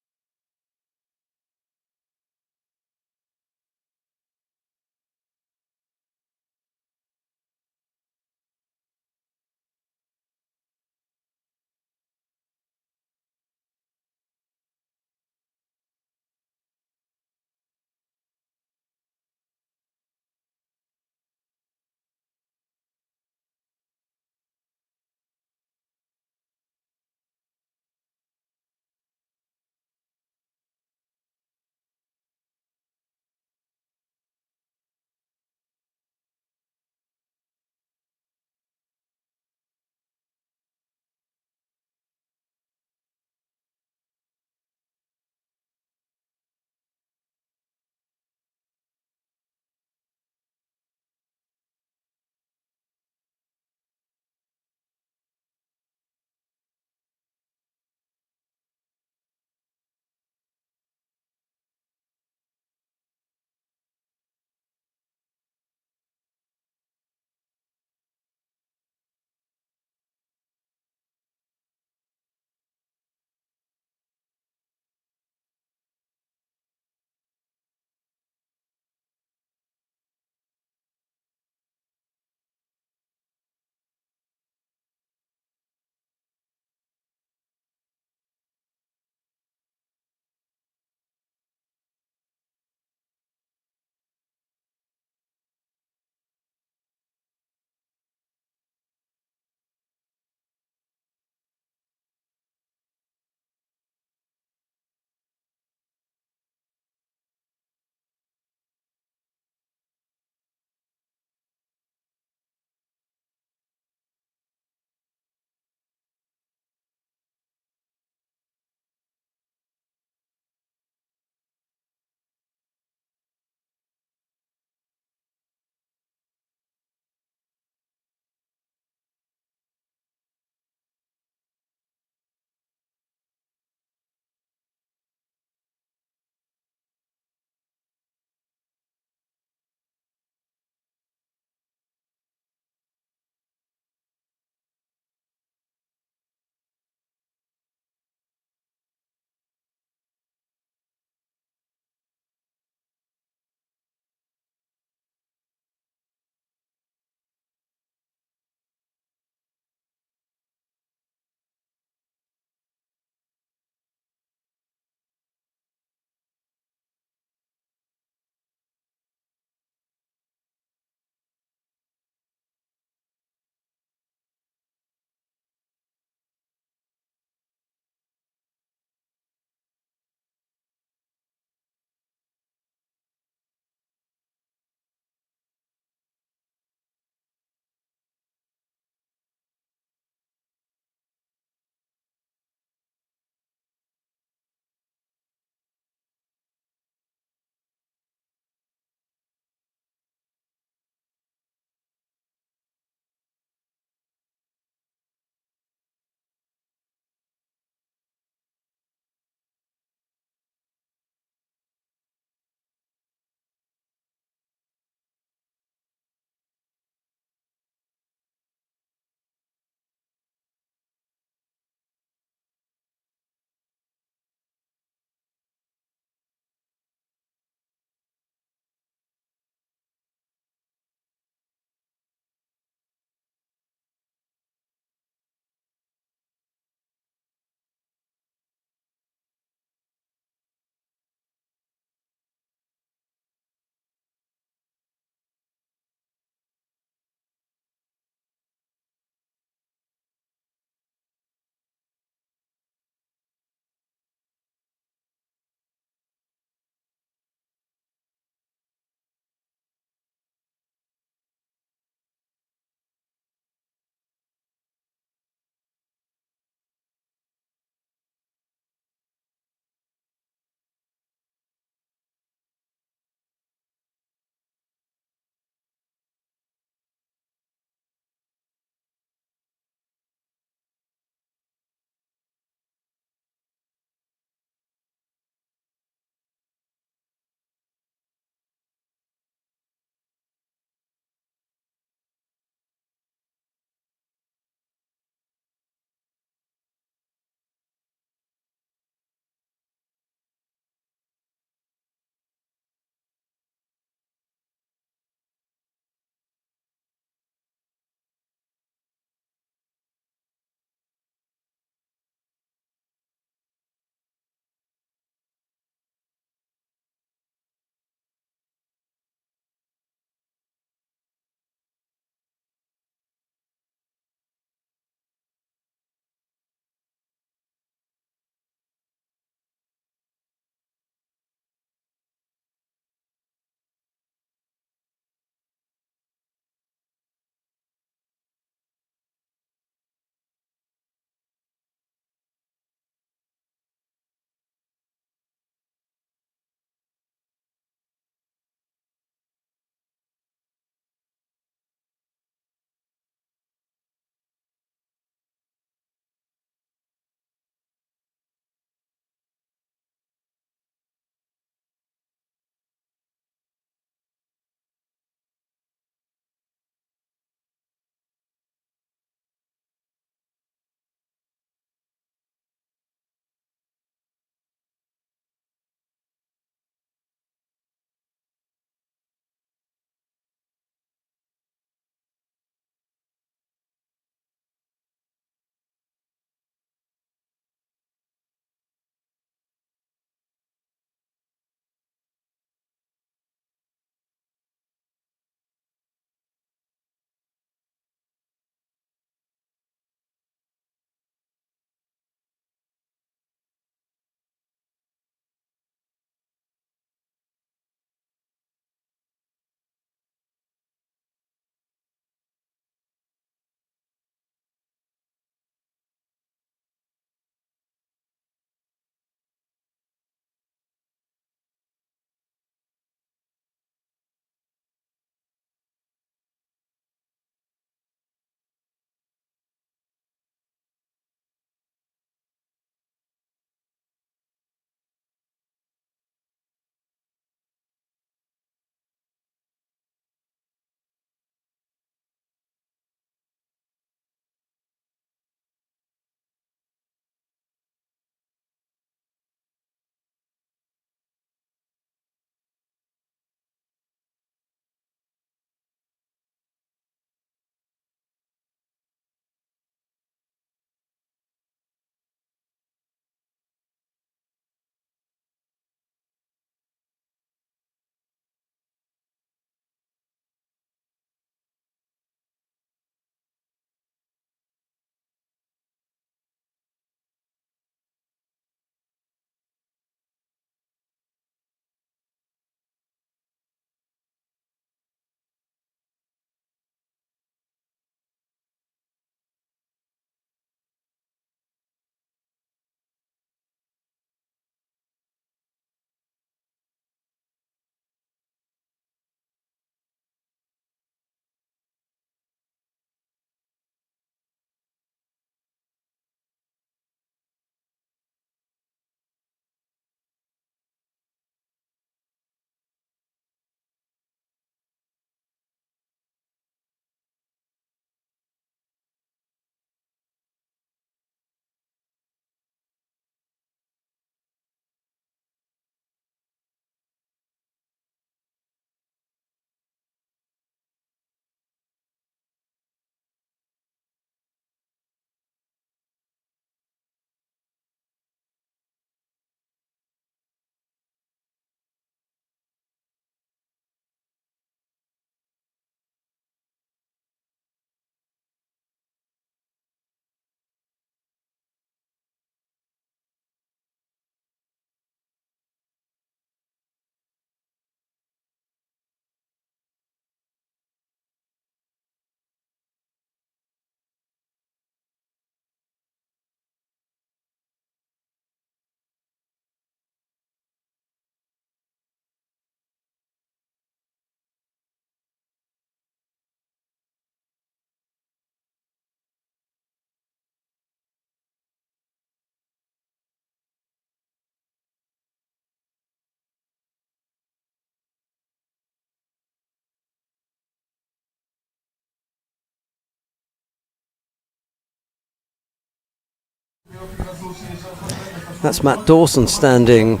That's Matt Dawson standing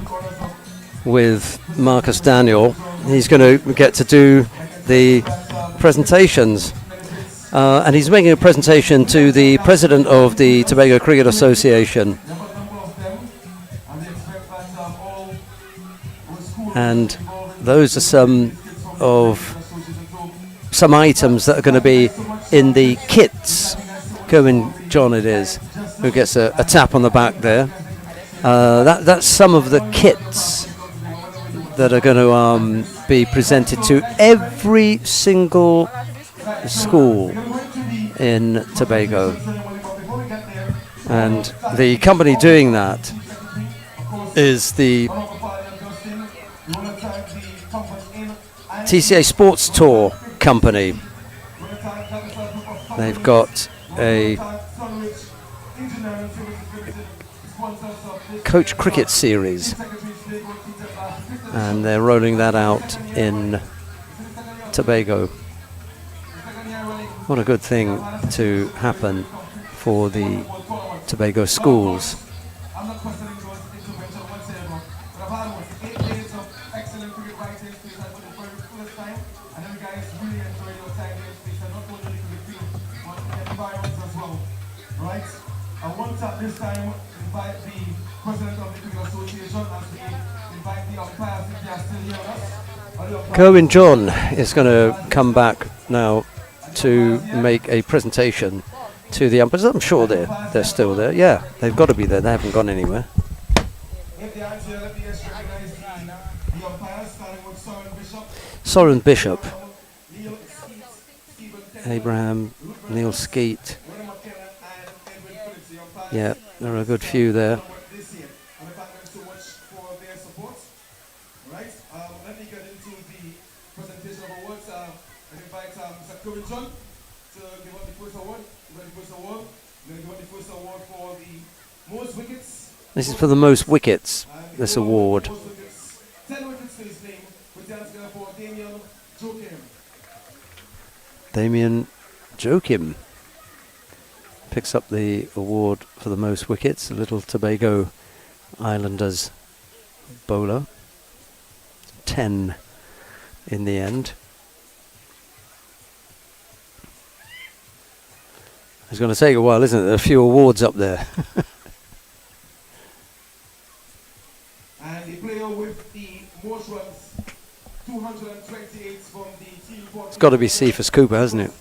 with Marcus Daniel. He's going to get to do the presentations. And he's making a presentation to the president of the Tobago Cricket Association. And those are some items that are going to be in the kits. Kerwin John it is, who gets a tap on the back there. That's some of the kits that are going to be presented to every single school in Tobago. And the company doing that is the TCA Sports Tour company. They've got a coach cricket series, and they're rolling that out in Tobago. What a good thing to happen for the Tobago schools. This time, invite the president of the Cricket Association as we invite the umpires if they are still here with us. Kerwin John is going to come back now to make a presentation to the umpires. I'm sure they're still there. Yeah, they've got to be there. They haven't gone anywhere. If they are here, let me just recognize the umpires, starting with Soren Bishop, Abraham, Neil Skeet. Yeah, there are a good few there. Let me get into the presentation of awards. I invite Mr. Kerwin John to give us the first award. We're going to give us the first award for the most wickets. This is for the most wickets, this award. 10 wickets to his name, which is for Damien Joachim. Damien Joachim picks up the award for the most wickets, the little Tobago Islanders bowler. 10 in the end. It's going to take a while, isn't it? There are a few awards up there. And the player with the most runs, 228 from the team. It's got to be Cephas Cooper, hasn't it?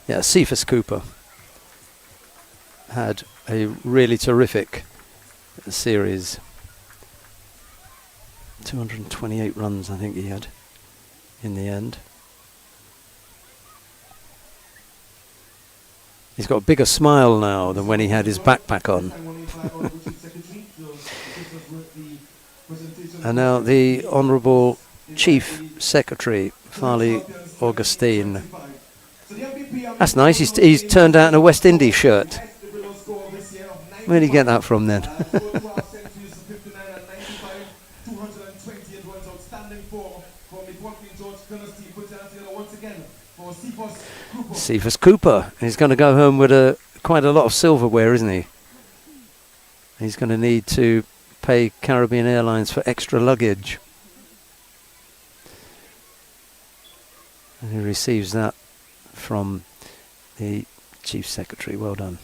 Yeah, Cephas Cooper had a really terrific series. 228 runs, I think he had in the end. He's got a bigger smile now than when he had his backpack on. And now the Honourable Chief Secretary, Farley Augustine. That's nice, he's turned out in a West Indies shirt. Where did he get that from then? Cephas Cooper. He's going to go home with quite a lot of silverware, isn't he? He's going to need to pay Caribbean Airlines for extra luggage. And he receives that from the Chief Secretary. Well done.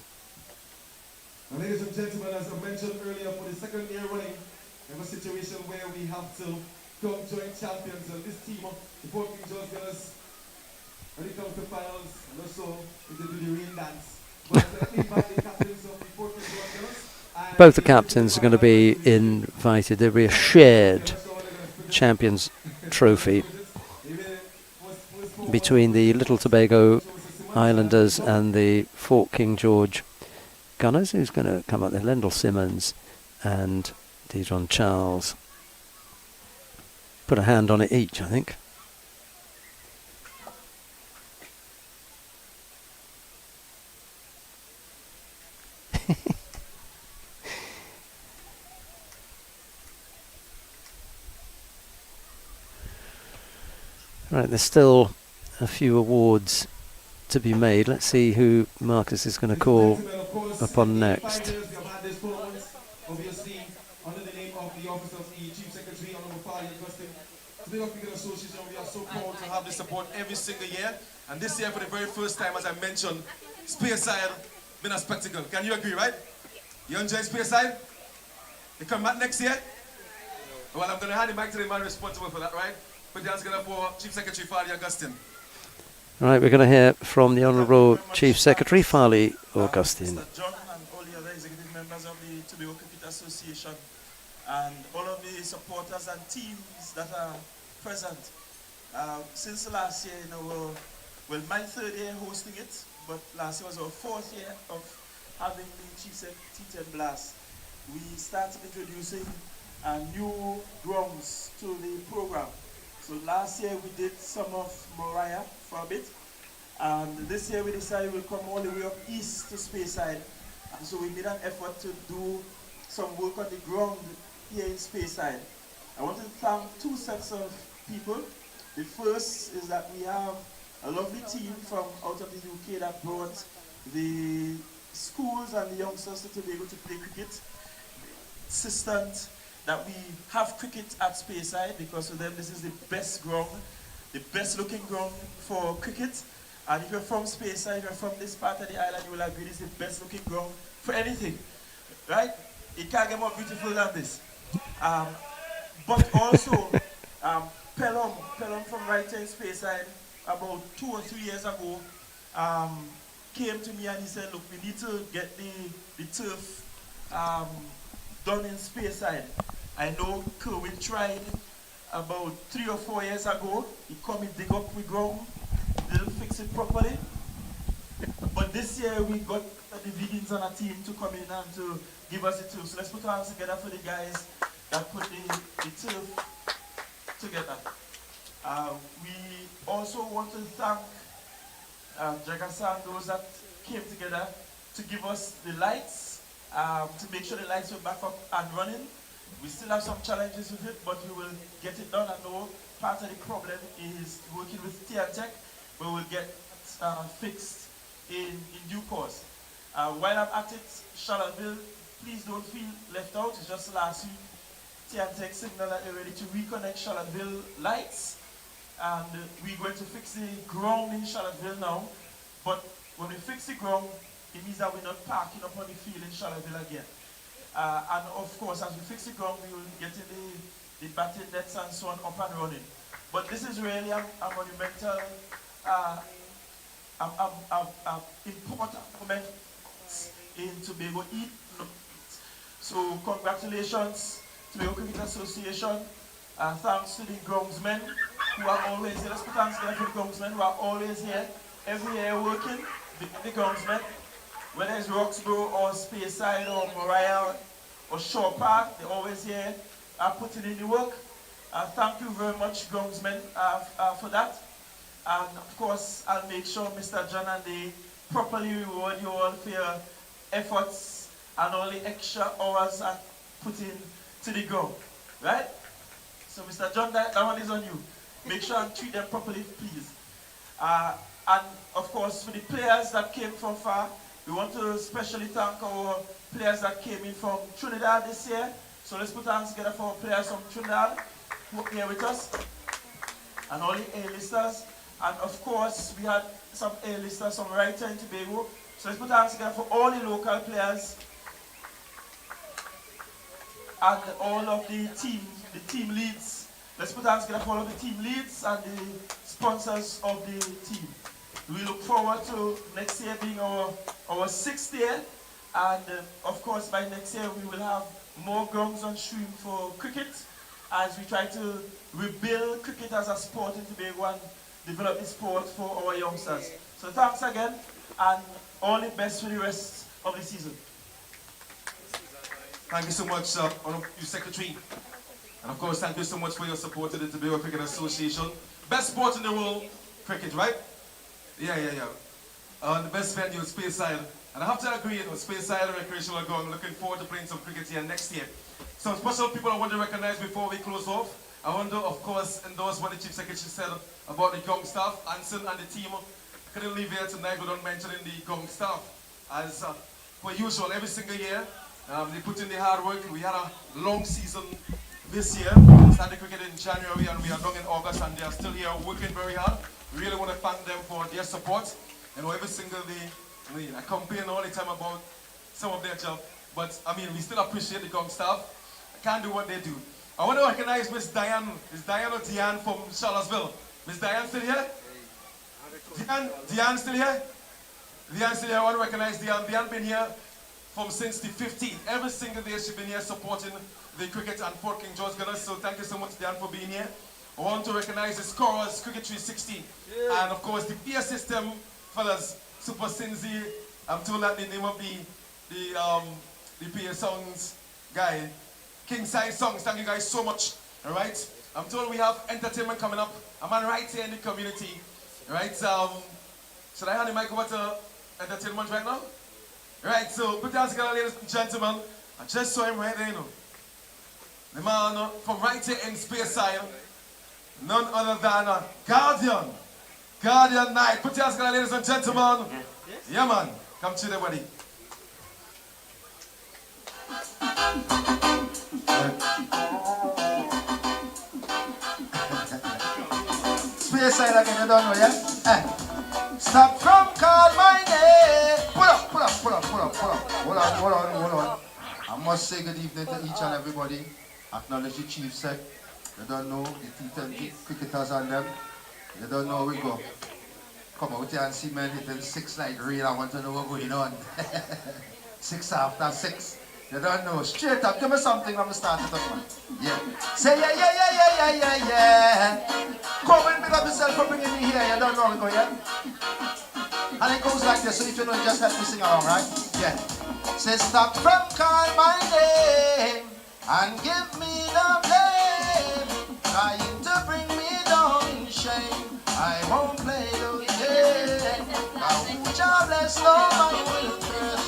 And ladies and gentlemen, as I mentioned earlier, for the second year running, we have a situation where we have to come joint champions. And this team, the Port King George Gunners, when it comes to finals, and also they do the rain dance. But let me invite the captains of the Port King George Gunners. Both the captains are going to be invited. There'll be a shared Champions Trophy between the Little Tobago Islanders and the Fort King George Gunners. Who's going to come up there? Lendl Simmons and Deidron Charles. Put a hand on it each, I think. Right, there's still a few awards to be made. Let's see who Marcus is going to call upon next. support every single year. And this year, for the very first time, as I mentioned, Speyside been a spectacle. Can you agree, right? You enjoy Speyside? You come back next year? Well, I'm going to hand it back to the man responsible for that, right? Put your hands together for Chief Secretary Farley Augustine. Right, we're going to hear from the Honourable Chief Secretary Farley Augustine. Mr. John and all the other executive members of the Tobago Cricket Association and all of the supporters and teams that are present. Since last year, well, my third year hosting it, but last year was our fourth year of having the Chief T-10 Blast. We started introducing new grounds to the program. So last year we did some of Moriah for a bit, and this year we decided we'll come all the way up east to Speyside. And so we made an effort to do some work on the ground here in Speyside. I want to thank two sets of people. The first is that we have a lovely team from out of the UK that brought the schools and the youngsters to Tobago to play cricket. Insistent that we have cricket at Speyside because for them this is the best ground, the best looking ground for cricket. And if you're from Speyside, if you're from this part of the island, you will agree this is the best looking ground for anything, right? It can't get more beautiful than this. But also, Pelham from right here in Speyside, about 2 or 3 years ago, came to me and he said, look, we need to get the turf done in Speyside. I know Kerwin tried about 3 or 4 years ago. He come and dig up the ground, didn't fix it properly. But this year we got the Vegans on a team to come in and to give us the turf. So let's put our hands together for the guys that put the turf together. We also want to thank Jagasan, those that came together to give us the lights, to make sure the lights were back up and running. We still have some challenges with it, but we will get it done. I know part of the problem is working with T-10, but we'll get fixed in due course. While I'm at it, Charlottesville, please don't feel left out. It's just last week, T-10 signaled that they're ready to reconnect Charlottesville lights. And we're going to fix the ground in Charlottesville now. But when we fix the ground, it means that we're not parking up on the field in Charlottesville again. And of course, as we fix the ground, we will get the batting nets and so on up and running. But this is really a monumental, important moment in Tobago. So congratulations to the Cricket Association. Thanks to the groundsmen who are always here. Let's put hands together for the groundsmen who are always here, every year working, the groundsmen. Whether it's Roxborough or Speyside or Moriah or Shaw Park, they're always here putting in the work. Thank you very much, groundsmen, for that. And of course, I'll make sure Mr. John and they properly reward you all for your efforts and all the extra hours and put in to the ground, right? So Mr. John, that one is on you. Make sure and treat them properly, please. And of course, for the players that came from far, we want to especially thank our players that came in from Trinidad this year. So let's put hands together for our players from Trinidad who are here with us. And all the A-listers. And of course, we had some A-listers from right here in Tobago. So let's put hands together for all the local players. And all of the team leads. Let's put hands together for all of the team leads and the sponsors of the team. We look forward to next year being our 6th year, and of course by next year we will have more grounds on stream for cricket as we try to rebuild cricket as a sport in Tobago and develop the sport for our youngsters. So thanks again, and all the best for the rest of the season. Thank you so much, Honourable Secretary. And of course, thank you so much for your support to the Tobago Cricket Association. Best sport in the world, cricket, right? Yeah. The best venue is Speyside. And I have to agree, Speyside recreational ground. Looking forward to playing some cricket here next year. Some special people I want to recognize before we close off. I want to, of course, endorse what the Chief Secretary said about the young staff. Anson and the team couldn't leave here tonight without mentioning the young staff. As per usual, every single year, they put in the hard work. We had a long season this year. Started cricket in January and we are done in August, and they are still here working very hard. We really want to thank them for their support. You know, every single day, I complain all the time about some of their job, but I mean, we still appreciate the gong staff. I can't do what they do. I want to recognize Miss Diane. Is Diane or Diane from Charlottesville? Miss Diane still here? Diane still here? Diane still here. I want to recognize Diane. Diane been here from since the 15th. Every single day she's been here supporting the cricket and Fort King George Gunners. So thank you so much, Diane, for being here. I want to recognize the scorers, Cricket 360, and of course the PA system fellas, Super Cinzy. I'm told that the name of the PA songs guy, King Size Songs. Thank you guys so much. All right. I'm told we have entertainment coming up. I'm on right here in the community. All right. Should I hand the mic over to entertainment right now? All right. So put your hands together, ladies and gentlemen. I just saw him right there, you know. The man from right here in Speyside. None other than Guardian. Guardian Knight. Put your hands together, ladies and gentlemen. Yeah, man. Come to the buddy. Speyside again, you don't know, yeah? Stop from call my name. Pull up. Hold on. I must say good evening to each and everybody. Acknowledge the chief sec. You don't know the T-10 cricketers on them. You don't know we go. Come out here and see men hitting 6 like rain. I want to know what's going on. 6 after 6. You don't know. Straight up. Give me something. I'm start it up, man. Yeah. Say yeah. Come and pick up yourself for bringing me here. You don't know we go, yeah? And it goes like this. So if you know, just help me sing along, right? Yeah. Say stop from call my name and give me the blame. Trying to bring me down in shame. I won't play those games. Now who shall bless no man will curse.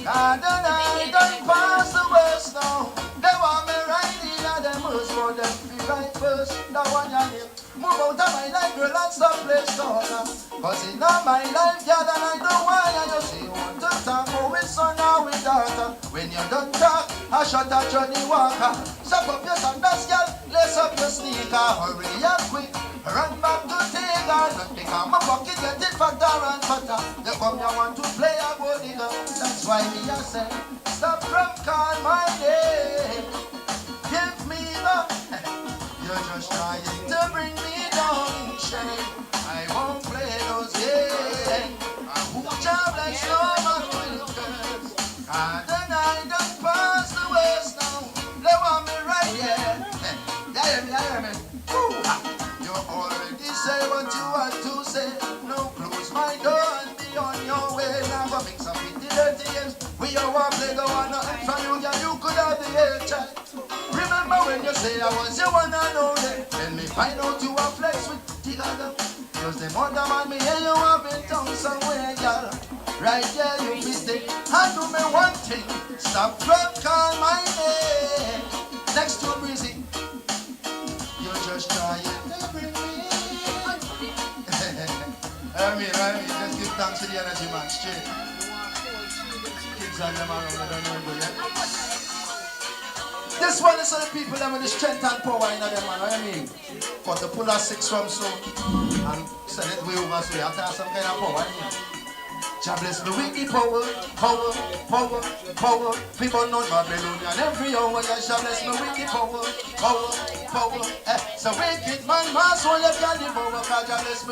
God and I don't pass the worst now. They want me right in at them house, but them be right first. That one you name. Move out of my life, girl, and stop play corner. Cause in my life, yeah, then I don't want you to say you want to talk. Oh, with son or with daughter. When you don't talk, I shut at Johnny Walker. Suck up your sandals, girl, lace up your sneaker. Hurry up quick, run back to Tiger. Not become a bucket, get it fatter and fatter. They come you want to play a body girl. That's why me I say, stop from call my name. Give me the you're just trying to bring me down in shame. I won't play those games. Who shall bless no man will curse. God and I don't pass the worst now. They want me right here. Yeah, me. You already say what you want to say. No, close my door and be on your way. Now go mix up with the dirty games. We all want to play the one from you, yeah, you could have the air child. Remember when you say I was your one and only. Then me find out you are flex with Tobago. Cause the mother man me hear you have been town somewhere, girl. Right there you mistake. And do me one thing. Stop from call my name. Next to Breezy. You're just trying to bring me. I mean, just give thanks to the energy man, straight. Kids and them around, I don't know, yeah? This one is for the people that with the strength and power in them, man, what I mean? But to pull a 6 from so and send it way over, so you have to have some kind of power, you know? God bless me with the power. People know Babylonian every hour, yeah, God bless me with the power. So wicked man, mass, all you can devour, God bless me.